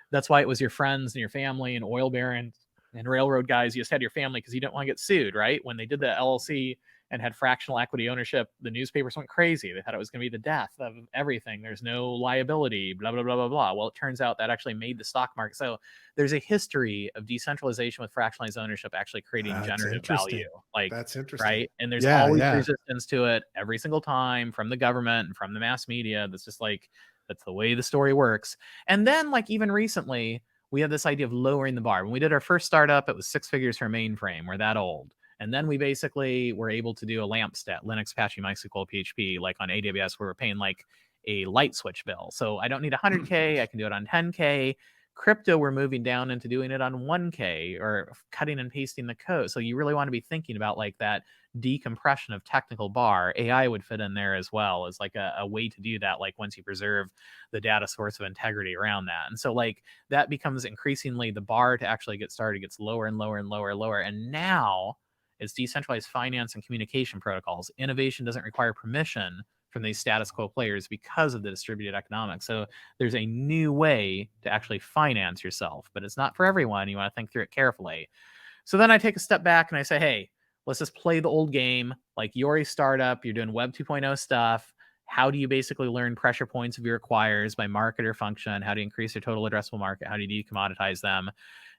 that's why it was your friends and your family and oil barons and railroad guys. You just had your family because you didn't want to get sued, right? When they did the LLC and had fractional equity ownership, the newspapers went crazy. They thought it was going to be the death of everything. There's no liability, blah, blah, blah, blah, blah. Well, it turns out that actually made the stock market. So there's a history of decentralization with fractionalized ownership actually creating generative value. Like that's interesting, right? And there's always resistance to it every single time from the government and from the mass media. That's just like, That's the way the story works. And then like even recently, we had this idea of lowering the bar. When we did our first startup, it was 6 figures for a mainframe. We're that old. And then we basically were able to do a LAMP stat, Linux, Apache, MySQL, PHP, like on AWS, where we're paying like a light switch bill. So I don't need 100K. I can do it on 10K. Crypto, we're moving down into doing it on 1K or cutting and pasting the code. So you really want to be thinking about like that decompression of technical bar. AI would fit in there as well as like a way to do that, like once you preserve the data source of integrity around that. And so like that becomes increasingly the bar to actually get started gets lower and lower and lower and lower. And now it's decentralized finance and communication protocols. Innovation doesn't require permission from these status quo players because of the distributed economics. So there's a new way to actually finance yourself, but it's not for everyone. You want to think through it carefully. So then I take a step back and I say, hey, let's just play the old game. Like you're a startup, you're doing Web 2.0 stuff. How do you basically learn pressure points of your acquires by market or function? How do you increase your total addressable market? How do you decommoditize them?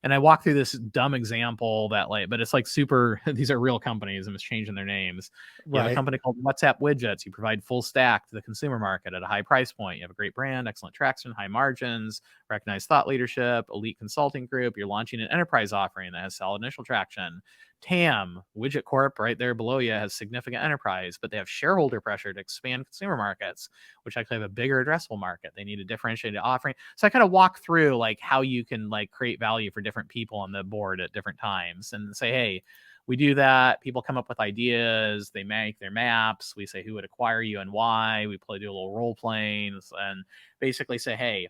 And I walk through this dumb example that like, but it's like super, these are real companies. I'm just changing their names. You have a company called WhatsApp Widgets. You provide full stack to the consumer market at a high price point. You have a great brand, excellent traction, high margins, recognized thought leadership, elite consulting group. You're launching an enterprise offering that has solid initial traction. TAM, Widget Corp, right there below you, has significant enterprise, but they have shareholder pressure to expand consumer markets, which actually have a bigger addressable market. They need a differentiated offering. So I kind of walk through like how you can like create value for different people on the board at different times and say, hey, we do that. People come up with ideas. They make their maps. We say who would acquire you and why. We do a little role playing and basically say, hey,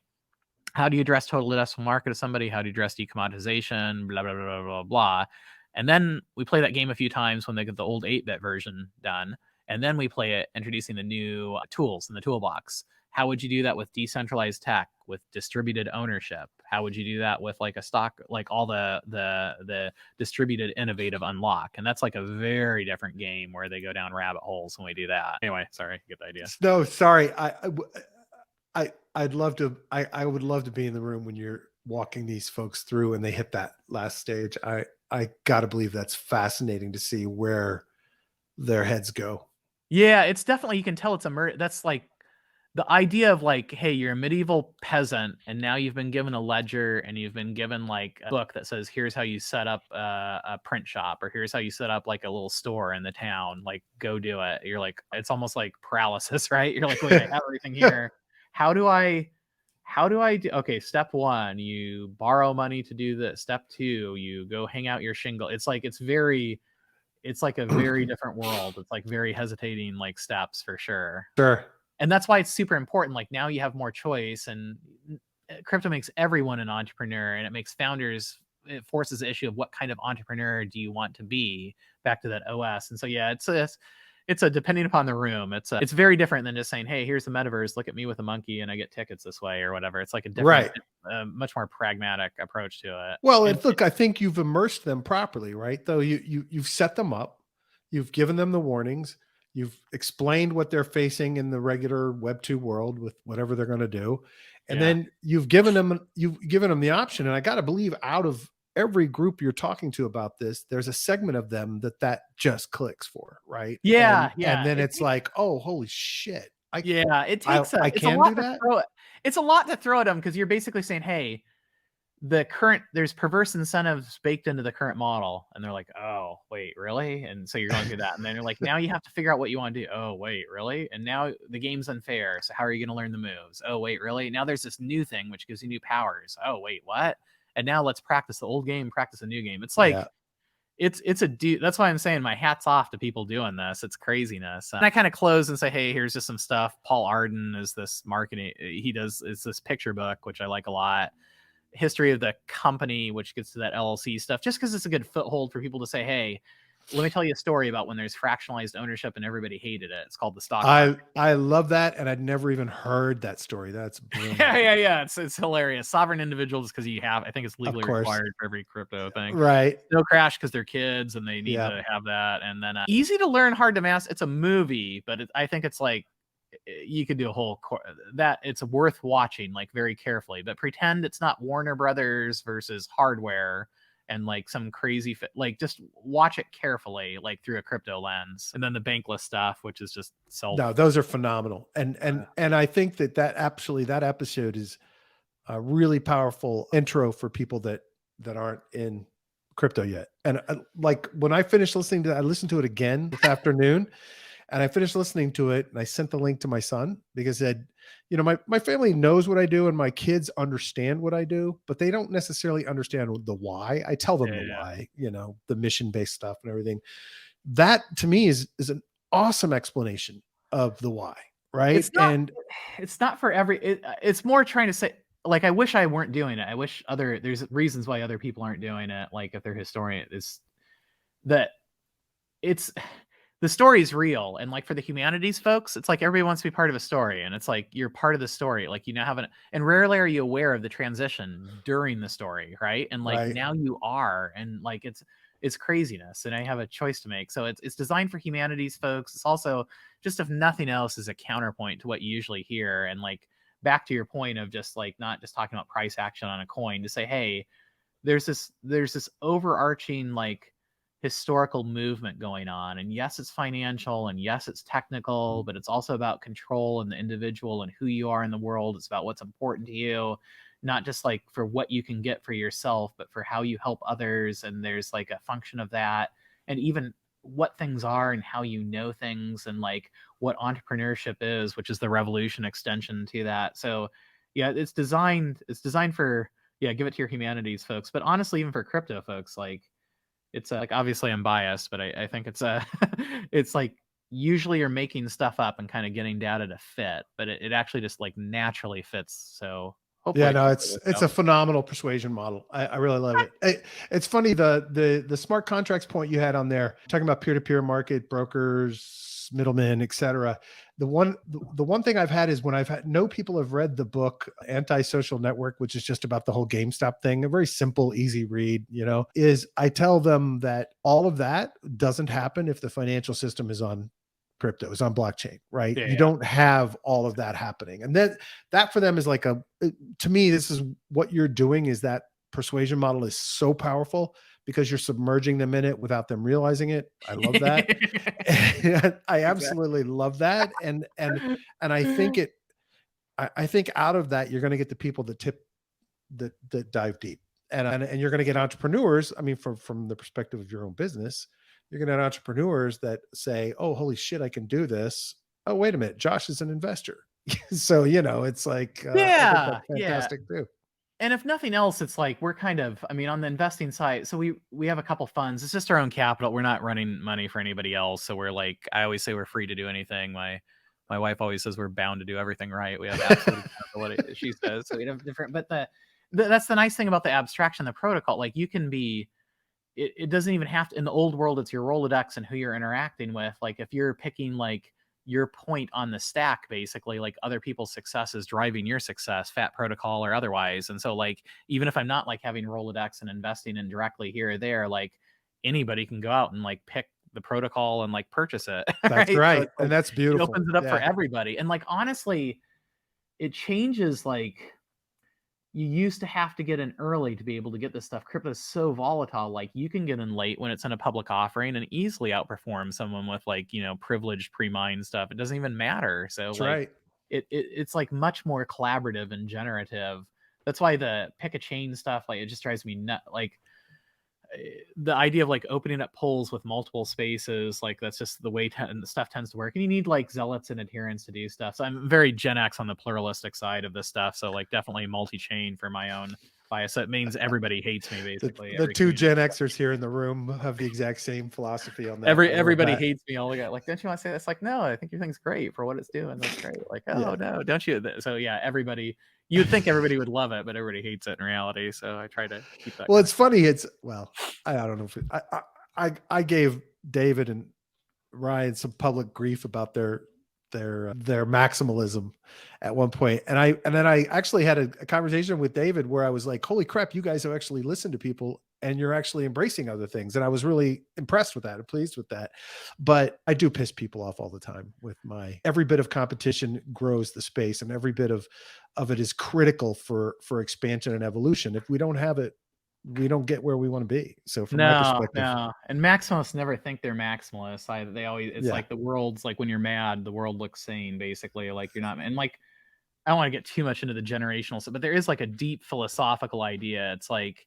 how do you address total addressable market of somebody? How do you address decommoditization? Blah, blah, blah, blah, blah, blah. And then we play that game a few times when they get the old 8-bit version done. And then we play it introducing the new tools in the toolbox. How would you do that with decentralized tech, with distributed ownership? How would you do that with like a stock, like all the distributed innovative unlock? And that's like a very different game where they go down rabbit holes when we do that. Anyway, sorry, you get the idea. No, sorry. I'd love to, I would love to be in the room when you're walking these folks through and they hit that last stage. I gotta believe that's fascinating to see where their heads go. Yeah, it's definitely, you can tell it's that's like the idea of like, hey, you're a medieval peasant and now you've been given a ledger and you've been given like a book that says, here's how you set up a print shop, or here's how you set up like a little store in the town, like go do it. You're like, it's almost like paralysis, right? You're like, wait, I have everything here. How do I do? Okay, step 1, you borrow money to do this. Step 2, you go hang out your shingle. It's like, it's like a very different world. It's like very hesitating like steps for sure. Sure. And that's why it's super important. Like now you have more choice, and crypto makes everyone an entrepreneur, and it makes founders, it forces the issue of what kind of entrepreneur do you want to be, back to that OS. And so, yeah, it's a depending upon the room. It's very different than just saying, hey, here's the metaverse, look at me with a monkey and I get tickets this way or whatever. It's like a different, much more pragmatic approach to it. Well, and look, I think you've immersed them properly, right? Though you've set them up, you've given them the warnings, you've explained what they're facing in the regular Web 2 world with whatever they're going to do. And then you've given them the option. And I got to believe out of every group you're talking to about this, there's a segment of them that just clicks for, right? Yeah. And then it's like, oh, holy shit. It's a lot to throw at them, because you're basically saying, hey, there's perverse incentives baked into the current model, and they're like, oh wait, really? And so you're going through that, and then you're like, now you have to figure out what you want to do. Oh wait, really? And now the game's unfair, so how are you going to learn the moves? Oh wait, really? Now there's this new thing which gives you new powers. Oh wait, what? And now let's practice the old game, practice a new game. It's like that's why I'm saying my hat's off to people doing this. It's craziness. And I kind of close and say, hey, here's just some stuff. Paul Arden is this marketing, it's this picture book, which I like a lot. History of the company, which gets to that LLC stuff, just because it's a good foothold for people to say, hey, let me tell you a story about when there's fractionalized ownership and everybody hated it. It's called the stock market. I love that, and I'd never even heard that story. That's brilliant. yeah. It's hilarious. Sovereign individuals, because I think it's legally required for every crypto thing. Right. No crash because they're kids and they need to have that. And then easy to learn, hard to master. It's a movie, but I think it's like, you could do a whole that it's worth watching like very carefully, but pretend it's not Warner Brothers versus hardware and like some crazy like just watch it carefully, like through a crypto lens. And then the Bankless stuff, which is just No, those are phenomenal. And I think that episode is a really powerful intro for people that aren't in crypto yet. And like when I finished listening to that, I listened to it again this afternoon, and I finished listening to it and I sent the link to my son because my family knows what I do and my kids understand what I do, but they don't necessarily understand the why. I tell them the why, the mission-based stuff and everything. That to me is an awesome explanation of the why, right? It's not for it's more trying to say, like, I wish I weren't doing it. I wish there's reasons why other people aren't doing it. Like if they're historian, is that it's the story is real. And like for the humanities folks, it's like everybody wants to be part of a story. And it's like, you're part of the story. Like, and rarely are you aware of the transition during the story. Right. And like now you are, and like, it's craziness, and I have a choice to make. So it's designed for humanities folks. It's also, just if nothing else, is a counterpoint to what you usually hear. And like, back to your point of just like not just talking about price action on a coin, to say, hey, there's this overarching like historical movement going on, and yes, it's financial, and yes, it's technical, but it's also about control and the individual and who you are in the world. It's about what's important to you, not just like for what you can get for yourself, but for how you help others. And there's like a function of that, and even what things are and how you know things, and like what entrepreneurship is, which is the revolution extension to that. So yeah, it's designed for, give it to your humanities folks, but honestly, even for crypto folks, like it's like, obviously I'm biased, but I think it's it's like, usually you're making stuff up and kind of getting data to fit, but it actually just like naturally fits. So hopefully, it's a phenomenal persuasion model. I really love it. It's funny, the smart contracts point you had on there, talking about peer-to-peer market, brokers, middlemen, etc. The one thing I've had is when people have read the book Anti-Social Network, which is just about the whole GameStop thing, a very simple, easy read, is I tell them that all of that doesn't happen if the financial system is on crypto, is on blockchain, right? You don't have all of that happening. And then that for them is like to me, this is what you're doing, is that persuasion model is so powerful because you're submerging them in it without them realizing it. I love that. I absolutely love that. And I think I think out of that, you're going to get the people that dive deep, and you're going to get entrepreneurs. I mean, from the perspective of your own business, you're going to have entrepreneurs that say, oh, holy shit, I can do this. Oh, wait a minute, Josh is an investor. So, it's like, I think that's fantastic too. And if nothing else, it's like, we're kind of, I mean, on the investing side, so we have a couple funds. It's just our own capital. We're not running money for anybody else. So we're like, I always say we're free to do anything. My wife always says we're bound to do everything right. We have absolute accountability, she says. So we have different, but that's the nice thing about the abstraction, the protocol. Like, you can be, it doesn't even have to, in the old world, it's your Rolodex and who you're interacting with. Like, if you're picking like your point on the stack, basically, like other people's success is driving your success, fat protocol or otherwise. And so like, even if I'm not like having Rolodex and investing in directly here or there, like anybody can go out and like pick the protocol and like purchase it. That's right. So and that's beautiful. It opens it up for everybody. And like, honestly, it changes. Like, you used to have to get in early to be able to get this stuff. Crypto is so volatile. Like, you can get in late when it's in a public offering and easily outperform someone with like, privileged pre-mined stuff. It doesn't even matter. So that's like, right. It's like much more collaborative and generative. That's why the pick a chain stuff, like, it just drives me nuts. Like, the idea of like opening up polls with multiple spaces, like that's just the way stuff tends to work. And you need like zealots and adherents to do stuff. So I'm very Gen X on the pluralistic side of this stuff. So like, definitely multi-chain for my own bias. That means everybody hates me, basically. The two Gen Xers here in the room have the exact same philosophy on that. Everybody hates me. All the guys like, don't you want to say that's like, no, I think your thing's great for what it's doing. That's great. Like, oh no, don't you? So yeah, everybody. You'd think everybody would love it, but everybody hates it in reality. So I try to keep that. Well, it's funny. I don't know if I gave David and Ryan some public grief about their maximalism at one point. And then I actually had a conversation with David where I was like, holy crap, you guys have actually listened to people and you're actually embracing other things. And I was really impressed with that and pleased with that. But I do piss people off all the time with every bit of competition grows the space, and every bit of it is critical for expansion and evolution. If we don't have it, we don't get where we want to be. So from my No, perspective, no. And maximalists never think they're maximalists. They always, it's yeah, like the world's like when you're mad, the world looks sane, basically. Like you're not, and like, I don't want to get too much into the generational stuff, but there is like a deep philosophical idea. It's like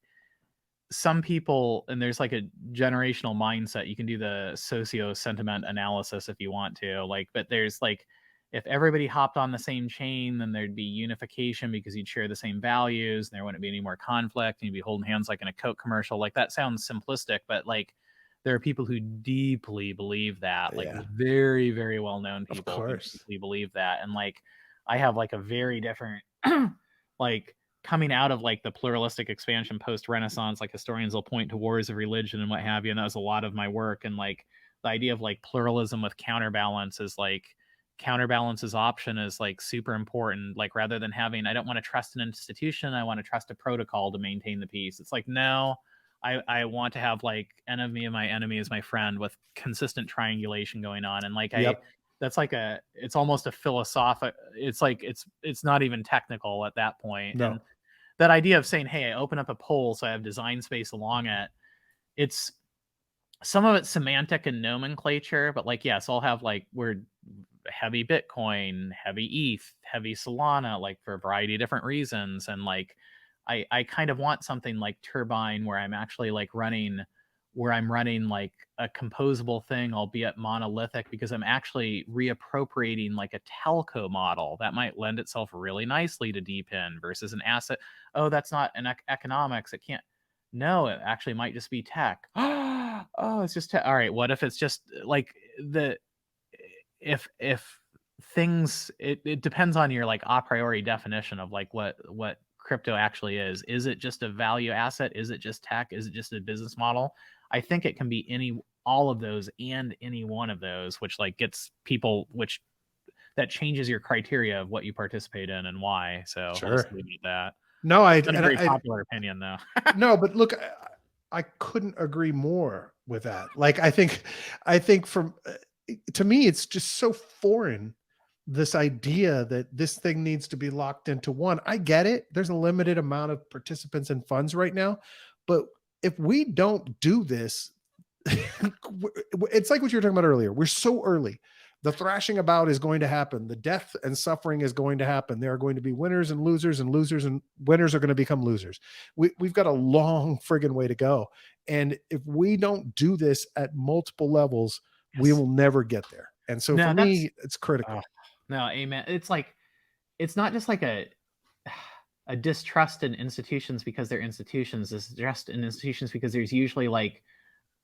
some people, and there's like a generational mindset. You can do the socio sentiment analysis if you want to, like, but there's like, if everybody hopped on the same chain, then there'd be unification because you'd share the same values and there wouldn't be any more conflict and you'd be holding hands like in a Coke commercial. Like that sounds simplistic, but like there are people who deeply believe that, like yeah, very, very well-known of people who course, deeply believe that. And like, I have like a very different, like coming out of like the pluralistic expansion post-Renaissance, like historians will point to wars of religion and what have you. And that was a lot of my work. And like the idea of like pluralism with counterbalance is like, counterbalance's option is like super important. Like rather than having, I don't want to trust an institution, I want to trust a protocol to maintain the peace. It's like, no, I want to have like enemy of my enemy is my friend with consistent triangulation going on. And like yep, that's like it's almost a philosophic, it's like it's not even technical at that point. no, And that idea of saying, hey, I open up a poll so I have design space along it, it's some of it's semantic and nomenclature, but like yes, I'll have like we're heavy Bitcoin, heavy ETH, heavy Solana, like for a variety of different reasons. And like I kind of want something like Turbine where I'm actually like running like a composable thing, albeit monolithic, because I'm actually reappropriating like a telco model that might lend itself really nicely to DePIN versus an asset. Oh, that's not an economics. It can't. No, it actually might just be tech. Oh, it's just tech. All right. What if it's just like if things, it depends on your like a priori definition of like what crypto actually is. Is it just a value asset? Is it just tech? Is it just a business model? I think it can be all of those and any one of those, which like gets people, which that changes your criteria of what you participate in and why. So I'll just sure. leave it at that. No, Not a very popular opinion though. no, but look, I couldn't agree more with that. Like, I think from to me, it's just so foreign, this idea that this thing needs to be locked into one. I get it. There's a limited amount of participants and funds right now, but if we don't do this, it's like what you were talking about earlier. We're so early. The thrashing about is going to happen. The death and suffering is going to happen. There are going to be winners and losers and winners are going to become losers. We've got a long friggin' way to go. And if we don't do this at multiple levels, we will never get there. And so for me, it's critical. No, amen. It's like, it's not just like a distrust in institutions because they're institutions. It's just in institutions because there's usually like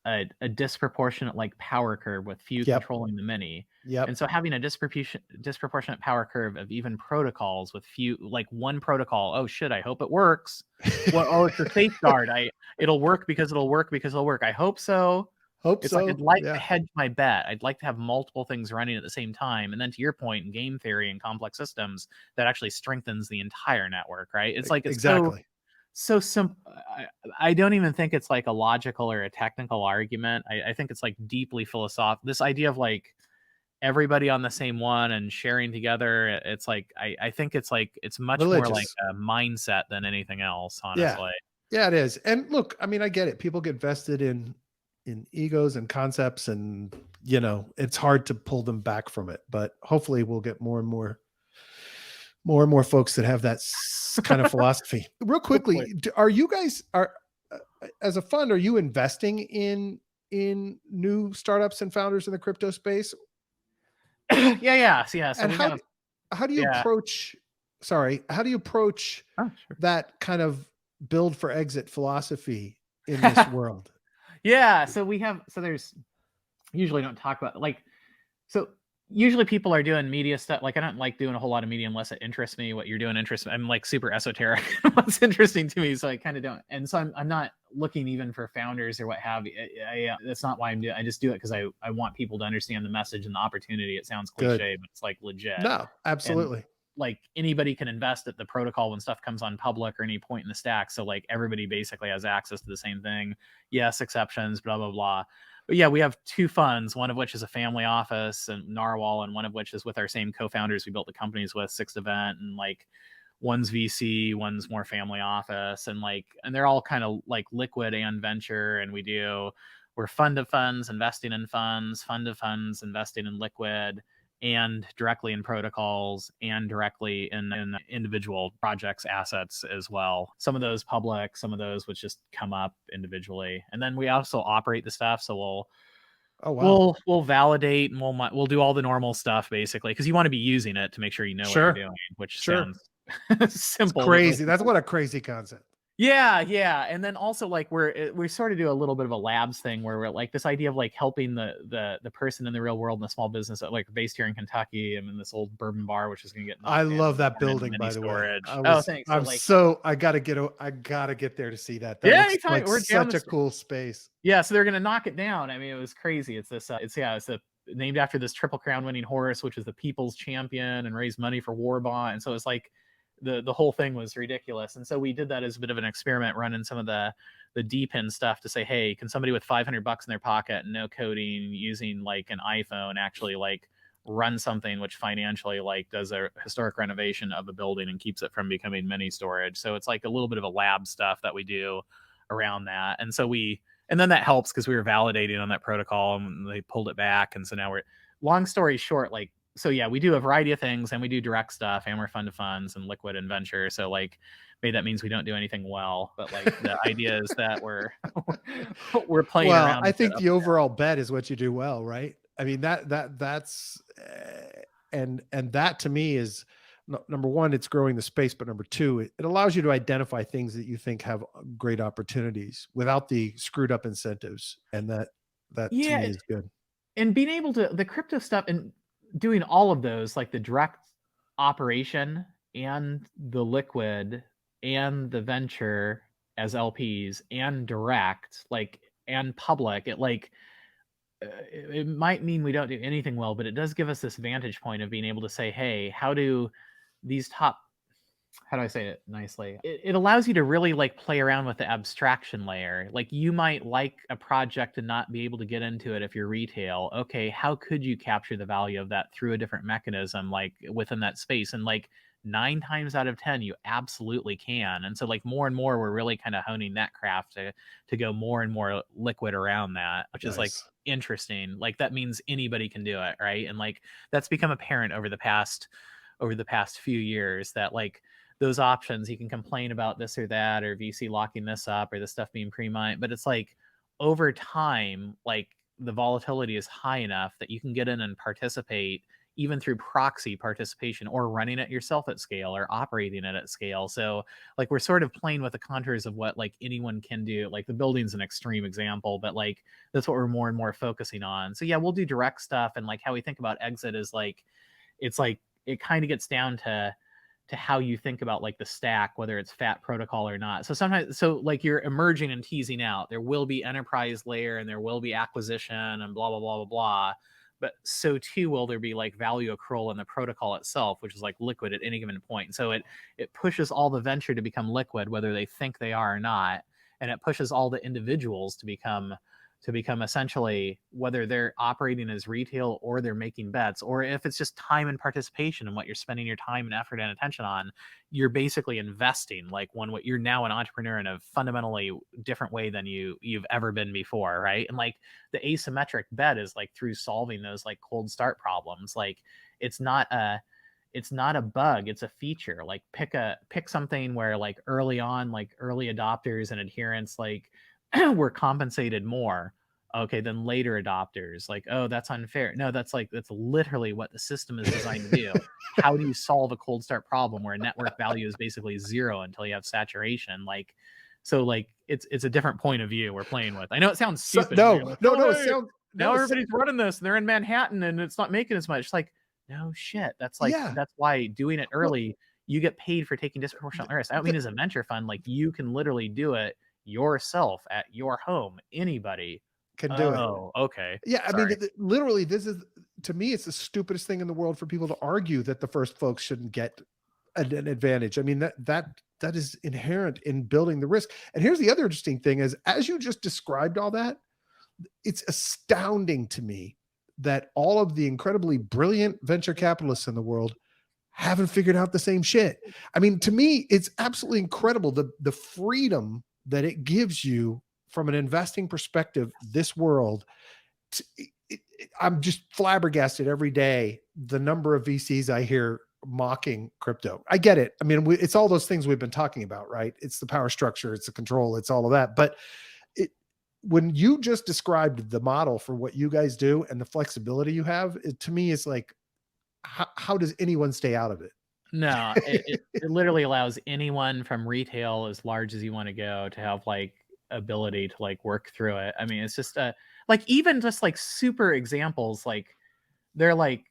a disproportionate like power curve with few controlling the many. Yep. And so having a disproportionate power curve of even protocols with few, like one protocol, oh shit, I hope it works. Well, oh, it's a safeguard. It'll work because it'll work because it'll work. I hope so. It's like I'd like to hedge my bet. I'd like to have multiple things running at the same time. And then to your point, in game theory and complex systems, that actually strengthens the entire network, right? It's like it's so simple. I don't even think it's like a logical or a technical argument. I think it's like deeply philosophical. This idea of like everybody on the same one and sharing together. It's like I think it's like it's much more like a mindset than anything else, honestly. Yeah, it is. And look, I mean, I get it. People get vested in egos and concepts, and you know, it's hard to pull them back from it. But hopefully we'll get more and more folks that have that kind of philosophy. Real quickly, are you guys as a fund, are you investing in new startups and founders in the crypto space? Yeah. So and how do you approach? Sorry, how do you approach that kind of build for exit philosophy in this world? Yeah, so there's usually don't talk about like, so usually people are doing media stuff. Like I don't like doing a whole lot of media unless it interests me. What you're doing interests me. I'm like super esoteric. What's interesting to me, so I kind of don't. And so I'm not looking even for founders or what have you. That's not why I'm doing. I just do it because I want people to understand the message and the opportunity. It sounds cliche, but it's like legit. No, absolutely. And like anybody can invest at the protocol when stuff comes on public or any point in the stack. So like everybody basically has access to the same thing. Yes, exceptions, blah, blah, blah. But yeah, we have two funds, one of which is a family office and Narwhal, and one of which is with our same co-founders we built the companies with, Sixth Event. And like one's VC, one's more family office, and they're all kind of like liquid and venture. And we're fund of funds investing in funds, fund of funds investing in liquid, and directly in protocols, and directly in individual projects, assets as well. Some of those public, some of those which just come up individually. And then we also operate the stuff. So Oh, wow. we'll validate, and we'll do all the normal stuff basically, because you want to be using it to make sure you know what you're doing, which Sure. sounds It's simple. crazy. That's what a crazy concept. Yeah. And then also like we sort of do a little bit of a labs thing where we're like this idea of like helping the person in the real world in the small business, like based here in Kentucky. I'm in this old bourbon bar, which is going to get I knocked down love that and turn into building, mini by the way. storage. Oh, thanks. I gotta get there to see that. That Yeah, looks anytime. like We're down such a cool space. Yeah, so they're gonna knock it down. I mean, it was crazy. It's named after this Triple Crown winning horse, which is the people's champion, and raised money for war bond. And so it's like the whole thing was ridiculous. And so we did that as a bit of an experiment, running some of the deep end stuff to say, hey, can somebody with $500 in their pocket and no coding, using like an iPhone, actually like run something which financially like does a historic renovation of a building and keeps it from becoming mini storage. So it's like a little bit of a lab stuff that we do around that. And then that helps because we were validating on that protocol and they pulled it back. And so now long story short, like, so yeah, we do a variety of things, and we do direct stuff, and we're fund of funds and liquid and venture. So like, maybe that means we don't do anything well, but like the idea is that we're playing around. I think the overall bet is what you do well, right? I mean, that's and that to me is number one, it's growing the space, but number two, it allows you to identify things that you think have great opportunities without the screwed up incentives. And that to me is good. And being able to, the crypto stuff and doing all of those, like the direct operation and the liquid and the venture as LPs and direct, like, and public, it might mean we don't do anything well, but it does give us this vantage point of being able to say, hey, how do I say it nicely? It allows you to really like play around with the abstraction layer. Like, you might like a project and not be able to get into it if you're retail. Okay, how could you capture the value of that through a different mechanism, like within that space? And like 9 times out of 10, you absolutely can. And so like more and more, we're really kind of honing that craft to go more and more liquid around that, which is like interesting. Like, that means anybody can do it, right? And like, that's become apparent over the past few years, that like those options, you can complain about this or that, or VC locking this up, or the stuff being pre-mined, but it's like over time, like the volatility is high enough that you can get in and participate even through proxy participation, or running it yourself at scale, or operating it at scale. So like, we're sort of playing with the contours of what like anyone can do. Like, the building's an extreme example, but like that's what we're more and more focusing on. So yeah, we'll do direct stuff. And like, how we think about exit is like, it's like, it kind of gets down to how you think about like the stack, whether it's fat protocol or not. So sometimes, so like, you're emerging and teasing out, there will be enterprise layer and there will be acquisition and blah, blah, blah, blah, blah. But so too will there be like value accrual in the protocol itself, which is like liquid at any given point. So it pushes all the venture to become liquid, whether they think they are or not. And it pushes all the individuals to become essentially, whether they're operating as retail or they're making bets, or if it's just time and participation and what you're spending your time and effort and attention on, you're basically investing like what you're now an entrepreneur in a fundamentally different way than you've ever been before, right? And like, the asymmetric bet is like through solving those like cold start problems. Like, it's not a bug, it's a feature. Like, pick something where like early on, like early adopters and adherents like were compensated more. Okay, then later adopters, like, oh, that's unfair. No, that's literally what the system is designed to do. How do you solve a cold start problem where network value is basically 0 until you have saturation? Like, so like, it's a different point of view we're playing with. I know it sounds stupid. Now everybody's running this and they're in Manhattan and it's not making as much. It's like, no shit. That's like, that's why doing it early, you get paid for taking disproportionate risk. I don't mean as a venture fund, like, you can literally do it yourself at your home. Anybody can do it. Oh, okay. Yeah. Sorry. I mean, literally, this is, to me, it's the stupidest thing in the world for people to argue that the first folks shouldn't get an advantage. I mean, that is inherent in building the risk. And here's the other interesting thing is, as you just described all that, it's astounding to me that all of the incredibly brilliant venture capitalists in the world haven't figured out the same shit. I mean, to me, it's absolutely incredible the freedom that it gives you from an investing perspective. This world, I'm just flabbergasted every day. The number of VCs I hear mocking crypto. I get it. I mean, it's all those things we've been talking about, right? It's the power structure, it's the control, it's all of that. But it, when you just described the model for what you guys do and the flexibility you have, it to me is like, how does anyone stay out of it? No, it literally allows anyone from retail as large as you want to go to have like ability to like work through it. I mean, it's just like even just like super examples, like they're like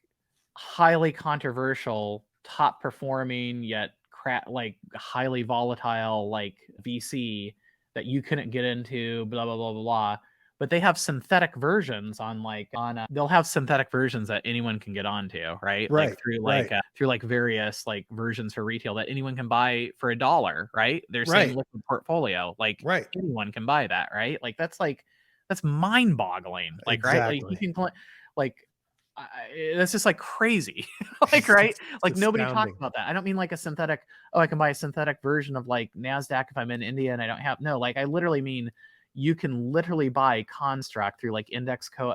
highly controversial, top performing yet like highly volatile like VC that you couldn't get into, blah blah blah blah blah. But they have synthetic versions on like they'll have synthetic versions that anyone can get onto, right? Like Right, right, through like various like versions for retail that anyone can buy for $1, right? Their same right, liquid portfolio, like right. anyone can buy that, right? Like that's mind boggling, like right? Like you Exactly. can like that's just like crazy, like right? Like It's nobody talks astounding. about that. I don't mean like a synthetic. Oh, I can buy a synthetic version of like Nasdaq if I'm in India and I don't have no. Like I literally mean you can literally buy construct through like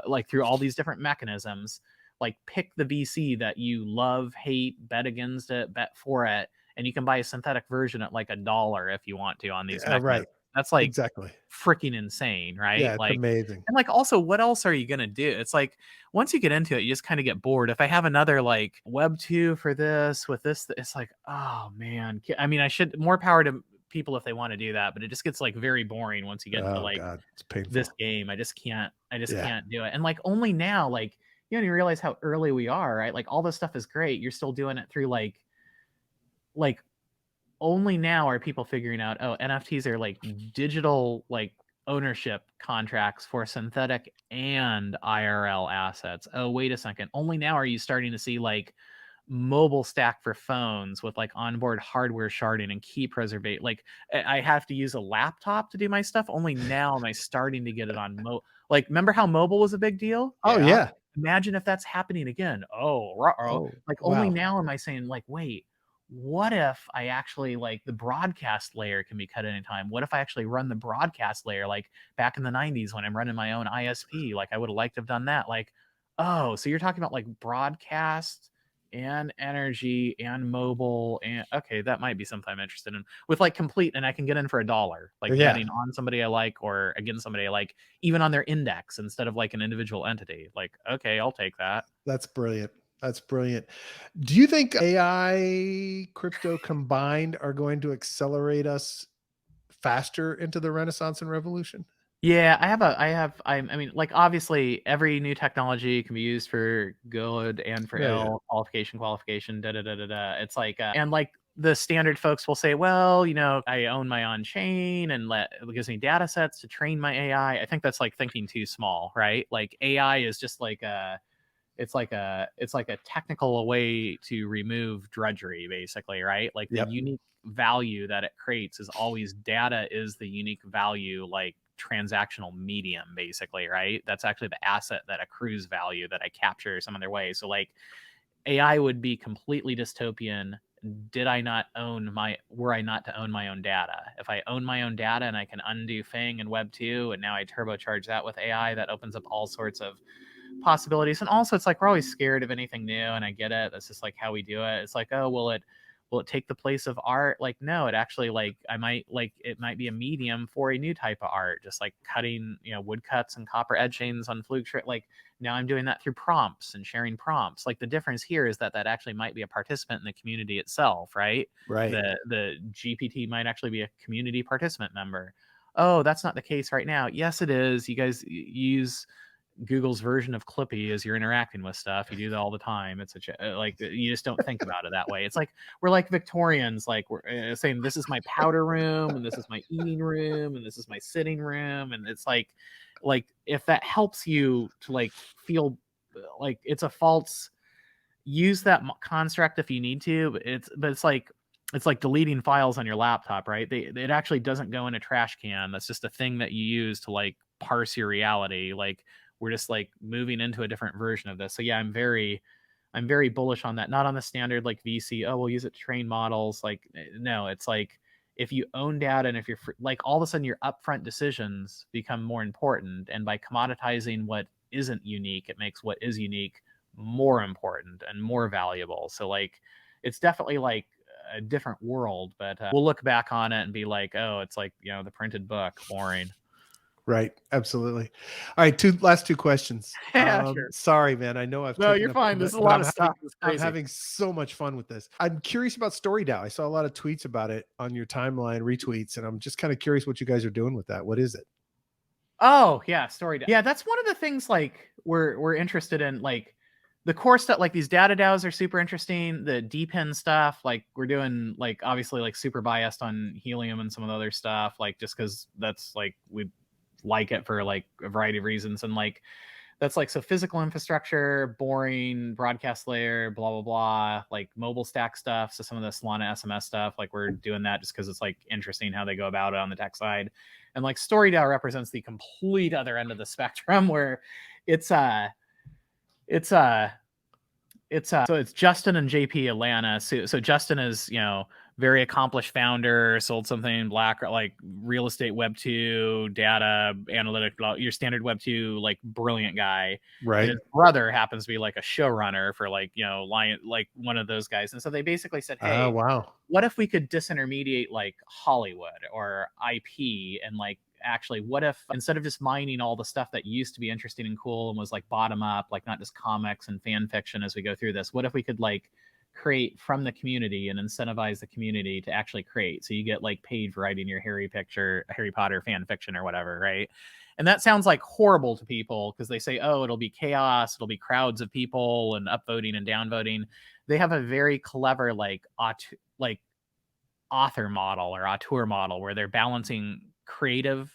like through all these different mechanisms. Like pick the VC that you love, hate, bet against it, bet for it, and you can buy a synthetic version at like $1 if you want to on these Right. mechanisms. That's like Exactly. freaking insane, Yeah, right? it's Like, amazing. and like also, what else are you gonna do? It's like once you get into it, you just kind of get bored. If I have another like Web 2 for this with this, it's like, oh man. I mean, I should more power to people if they want to do that, but it just gets like very boring once you get into Oh like God, it's this painful. game. I just Yeah. can't do it. And like only now, like you don't even realize how early we are, right? Like all this stuff is great. You're still doing it through like only now are people figuring out, oh, NFTs are like digital like ownership contracts for synthetic and IRL assets. Oh, wait a second. Only now are you starting to see like mobile stack for phones with like onboard hardware sharding and key preservate. Like I have to use a laptop to do my stuff. Only now am I starting to get it on like remember how mobile was a big deal? Oh Yeah. yeah. Imagine if that's happening again. Oh, ruh-roh. Oh Like only wow. now am I saying like, wait, what if I actually like the broadcast layer can be cut anytime? What if I actually run the broadcast layer like back in the 90s when I'm running my own ISP? Like I would have liked to have done that. Like, oh, so you're talking about like broadcast and energy and mobile and okay, that might be something I'm interested in with like complete and I can get in for $1, like Yeah. betting on somebody I like or against somebody I like, even on their index instead of like an individual entity. Like, okay, I'll take that. That's brilliant. That's brilliant. Do you think AI, crypto combined are going to accelerate us faster into the Renaissance and Revolution? Yeah, I mean, like obviously every new technology can be used for good and for Yeah, yeah. ill, qualification, da da da da da. It's like, and like the standard folks will say, well, you know, I own my own chain and it gives me data sets to train my AI. I think that's like thinking too small, right? Like AI is just like it's like a technical way to remove drudgery basically, right? Like the Yep. unique value that it creates is always data is the unique value, like transactional medium basically, right? That's actually the asset that accrues value that I capture some other way. So like AI would be completely dystopian did I not own my were I not to own my own data. If I own my own data and I can undo Fang and Web 2 and now I turbocharge that with AI, that opens up all sorts of possibilities. And also it's like we're always scared of anything new, and I get it. That's just like how we do it. It's like, oh, will it take the place of art? Like, no, it actually like it might be a medium for a new type of art, just like cutting, you know, woodcuts and copper etchings on Fluke. Like now I'm doing that through prompts and sharing prompts. Like the difference here is that actually might be a participant in the community itself, right? Right. The GPT might actually be a community participant member. Oh, that's not the case right now. Yes, it is. You guys use Google's version of Clippy as you're interacting with stuff. You do that all the time. It's like you just don't think about it that way. It's like we're like Victorians, like we're saying this is my powder room and this is my eating room and this is my sitting room, and it's like if that helps you to like feel like it's a false, use that construct if you need to, but it's like deleting files on your laptop, right? It actually doesn't go in a trash can. That's just a thing that you use to like parse your reality. Like we're just like moving into a different version of this. So yeah, I'm very bullish on that. Not on the standard like VC, oh, we'll use it to train models. Like, no, it's like if you own data and if you're like all of a sudden your upfront decisions become more important. And by commoditizing what isn't unique, it makes what is unique more important and more valuable. So like, it's definitely like a different world, but we'll look back on it and be like, oh, it's like, the printed book, boring. Right. Absolutely. All right. Last two questions. Yeah, sure. Sorry, man. I know I've No, taken you're up, fine. This is a but lot of stuff. It's I'm crazy. having so much fun with this. I'm curious about StoryDAO. I saw a lot of tweets about it on your timeline, retweets, and I'm just kind of curious what you guys are doing with that. What is it? Oh, yeah, StoryDAO. Yeah, that's one of the things like we're interested in. Like the core stuff, like these data DAOs are super interesting. The DPIN stuff, like we're doing like obviously like super biased on Helium and some of the other stuff, like just because that's like we like it for like a variety of reasons. And like that's like so physical infrastructure, boring, broadcast layer, blah blah blah, like mobile stack stuff. So some of the Solana SMS stuff, like we're doing that just because it's like interesting how they go about it on the tech side. And like StoryDAO represents the complete other end of the spectrum where it's so it's Justin and JP Atlanta. So Justin is, very accomplished founder, sold something black, like real estate Web 2, data, analytic, your standard Web 2, like brilliant guy. Right. And his brother happens to be like a showrunner for like, Lion, like one of those guys. And so they basically said, hey, wow. What if we could disintermediate like Hollywood or IP and like actually what if instead of just mining all the stuff that used to be interesting and cool and was like bottom up, like not just comics and fan fiction as we go through this, what if we could like create from the community and incentivize the community to actually create, so you get like paid for writing your Harry Potter fan fiction or whatever, right? And that sounds like horrible to people because they say, oh, it'll be chaos, it'll be crowds of people and upvoting and downvoting. They have a very clever like author model or auteur model where they're balancing creative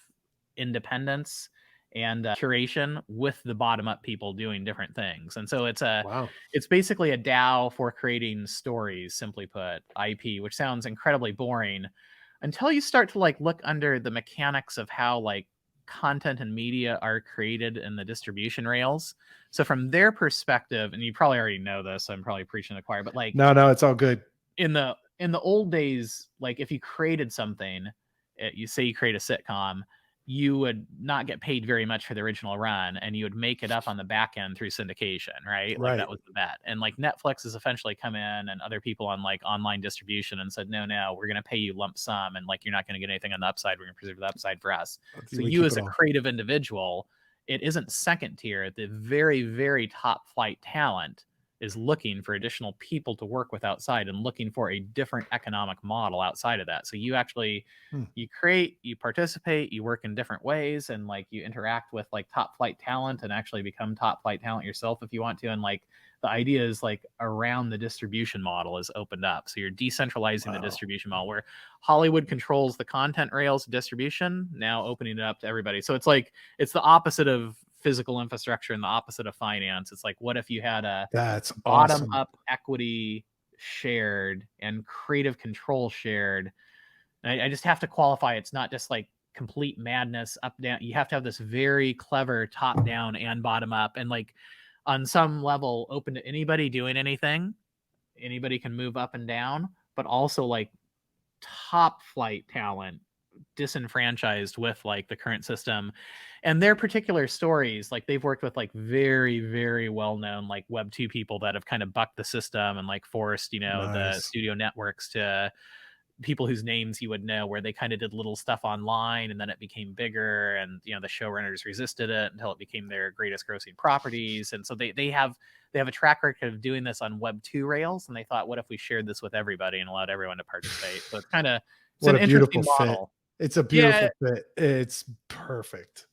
independence and curation with the bottom up people doing different things. And so it's basically a DAO for creating stories, simply put, IP, which sounds incredibly boring until you start to like look under the mechanics of how like content and media are created in the distribution rails. So from their perspective, and you probably already know this, so I'm probably preaching to the choir, but like no, it's all good. In the old days, like if you created something, you say you create a sitcom, you would not get paid very much for the original run, and you would make it up on the back end through syndication, right? Like that was the bet. And like Netflix has eventually come in and other people on like online distribution and said, no, we're going to pay you lump sum, and like you're not going to get anything on the upside. We're going to preserve the upside for us. So you as a creative individual, it isn't second tier. The very, very top flight talent is looking for additional people to work with outside and looking for a different economic model outside of that. So you actually, you create, you participate, you work in different ways, and like you interact with like top flight talent and actually become top flight talent yourself if you want to. And like the idea is like around the distribution model is opened up. So you're decentralizing the distribution model where Hollywood controls the content rails distribution, now opening it up to everybody. So it's like, it's the opposite of physical infrastructure and the opposite of finance. It's like, what if you had a bottom up equity shared and creative control shared? And I just have to qualify. It's not just like complete madness up down. You have to have this very clever top down and bottom up, and like on some level open to anybody doing anything. Anybody can move up and down, but also like top flight talent disenfranchised with like the current system and their particular stories. Like they've worked with like very, very well-known like Web 2 people that have kind of bucked the system and like forced, the studio networks to people whose names you would know, where they kind of did little stuff online and then it became bigger, and the showrunners resisted it until it became their greatest grossing properties. And so they have a track record of doing this on Web 2 rails, and they thought, what if we shared this with everybody and allowed everyone to participate? So it's kind of an interesting model. It's a beautiful fit. It's perfect.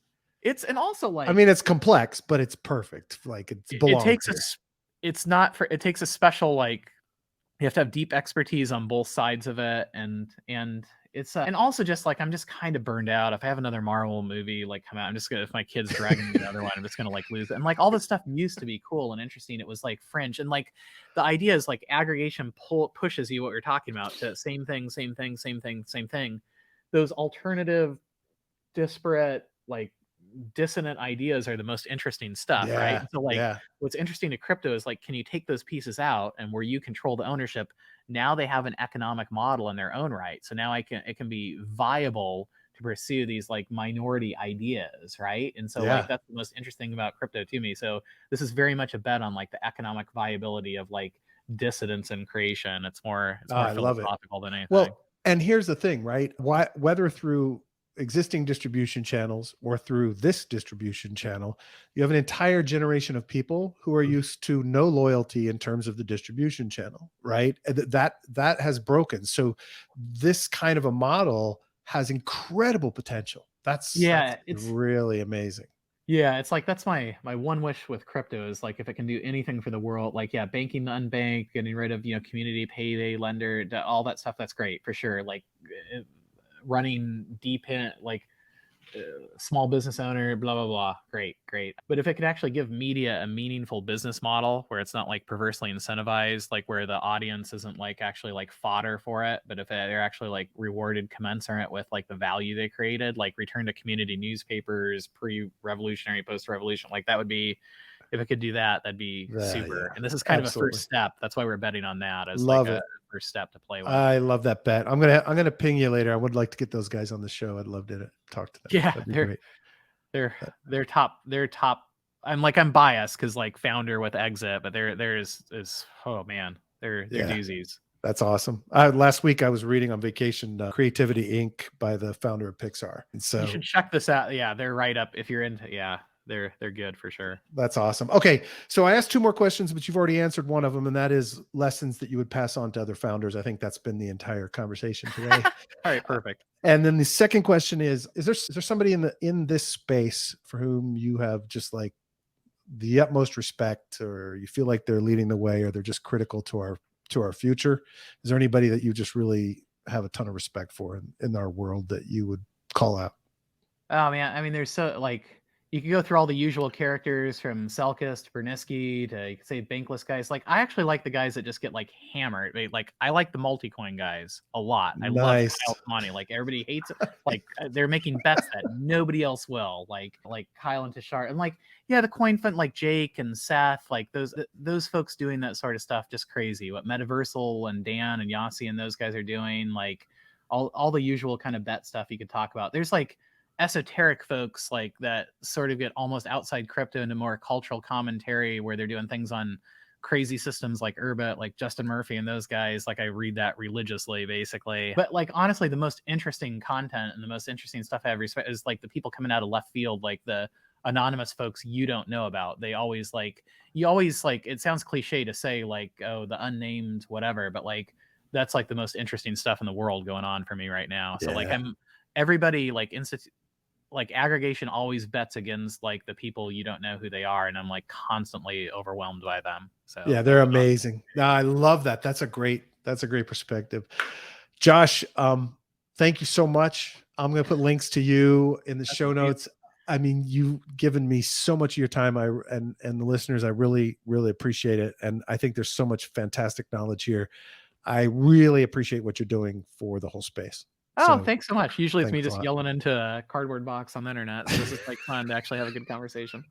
And also like, I mean, it's complex, but it's perfect. Like it takes a special, like you have to have deep expertise on both sides of it. And it's and also just like, I'm just kind of burned out. If I have another Marvel movie like come out, I'm just gonna, if my kids dragging me another one, I'm just gonna like lose it. And like all this stuff used to be cool and interesting. It was like fringe, and like the idea is like aggregation pushes you, what you're talking about, to same thing. Those alternative, disparate, like dissonant ideas are the most interesting stuff, right? Yeah. And so like Yeah. what's interesting to crypto is like, can you take those pieces out and where you control the ownership, now they have an economic model in their own right. So now it can be viable to pursue these like minority ideas, right? And so like Yeah. that's the most interesting about crypto to me. So this is very much a bet on like the economic viability of like dissidence and creation. It's more I love it. philosophical than anything. Well, and here's the thing, right? Why, whether through existing distribution channels or through this distribution channel, you have an entire generation of people who are used to no loyalty in terms of the distribution channel, right? And that has broken. So this kind of a model has incredible potential. That's Yeah, it's really amazing. yeah, it's like that's my one wish with crypto is like if it can do anything for the world, like yeah, banking the unbanked, getting rid of community payday lender, all that stuff. That's great for sure. Like running deep in like small business owner, blah blah blah. Great, great. But if it could actually give media a meaningful business model where it's not like perversely incentivized, like where the audience isn't like actually like fodder for it, but if they're actually like rewarded commensurate with like the value they created, like return to community newspapers, pre-revolutionary, post-revolution, like that would be, if it could do that, that'd be super. Yeah, And this is kind of a absolutely. first step. That's why we're betting on that as like Love a it. first step to play with. I love that bet. I'm gonna ping you later. I would like to get those guys on the show. I'd love to talk to them. Yeah, That'd be great. they're top. I'm biased because like founder with exit, but there's oh man, they're Yeah. doozies. That's awesome. Last week I was reading on vacation Creativity Inc. by the founder of Pixar. And so You should check this out. Yeah, they're right up if you're into. Yeah, they're good for sure. that's awesome. Okay, so I asked 2 more questions, but you've already answered one of them, and that is lessons that you would pass on to other founders. I think that's been the entire conversation today. All right, perfect. And then the second question is there somebody in this space for whom you have just like the utmost respect, or you feel like they're leading the way, or they're just critical to our future? Is there anybody that you just really have a ton of respect for in our world that you would call out? Oh man, I mean, there's so like you can go through all the usual characters from Selkis to Bernisky to you could say Bankless guys. Like I actually like the guys that just get like hammered. Like I like the multi-coin guys a lot. I love Nice. Kyle's money. Like everybody hates it. Like they're making bets that nobody else will. Like Kyle and Tashar and like yeah, the coin fund like Jake and Seth, like those folks doing that sort of stuff, just crazy. What Metaversal and Dan and Yossi and those guys are doing, like all the usual kind of bet stuff you could talk about. There's like esoteric folks like that sort of get almost outside crypto into more cultural commentary where they're doing things on crazy systems like Urbit, like Justin Murphy and those guys. Like I read that religiously basically. But like honestly, the most interesting content and the most interesting stuff I have respect is like the people coming out of left field, like the anonymous folks you don't know about. They always like, you always like, it sounds cliche to say like, oh, the unnamed whatever, but like that's like the most interesting stuff in the world going on for me right now. So like everybody like like aggregation always bets against like the people you don't know who they are, and I'm like constantly overwhelmed by them. So yeah, they're amazing. No, I love that. That's a great perspective. Josh, thank you so much. I'm going to put links to you in the show notes. I mean, you've given me so much of your time. And the listeners, I really, really appreciate it. And I think there's so much fantastic knowledge here. I really appreciate what you're doing for the whole space. Oh, So, thanks so much. Usually it's me thanks a just lot. yelling into a cardboard box on the internet. So this is like fun to actually have a good conversation.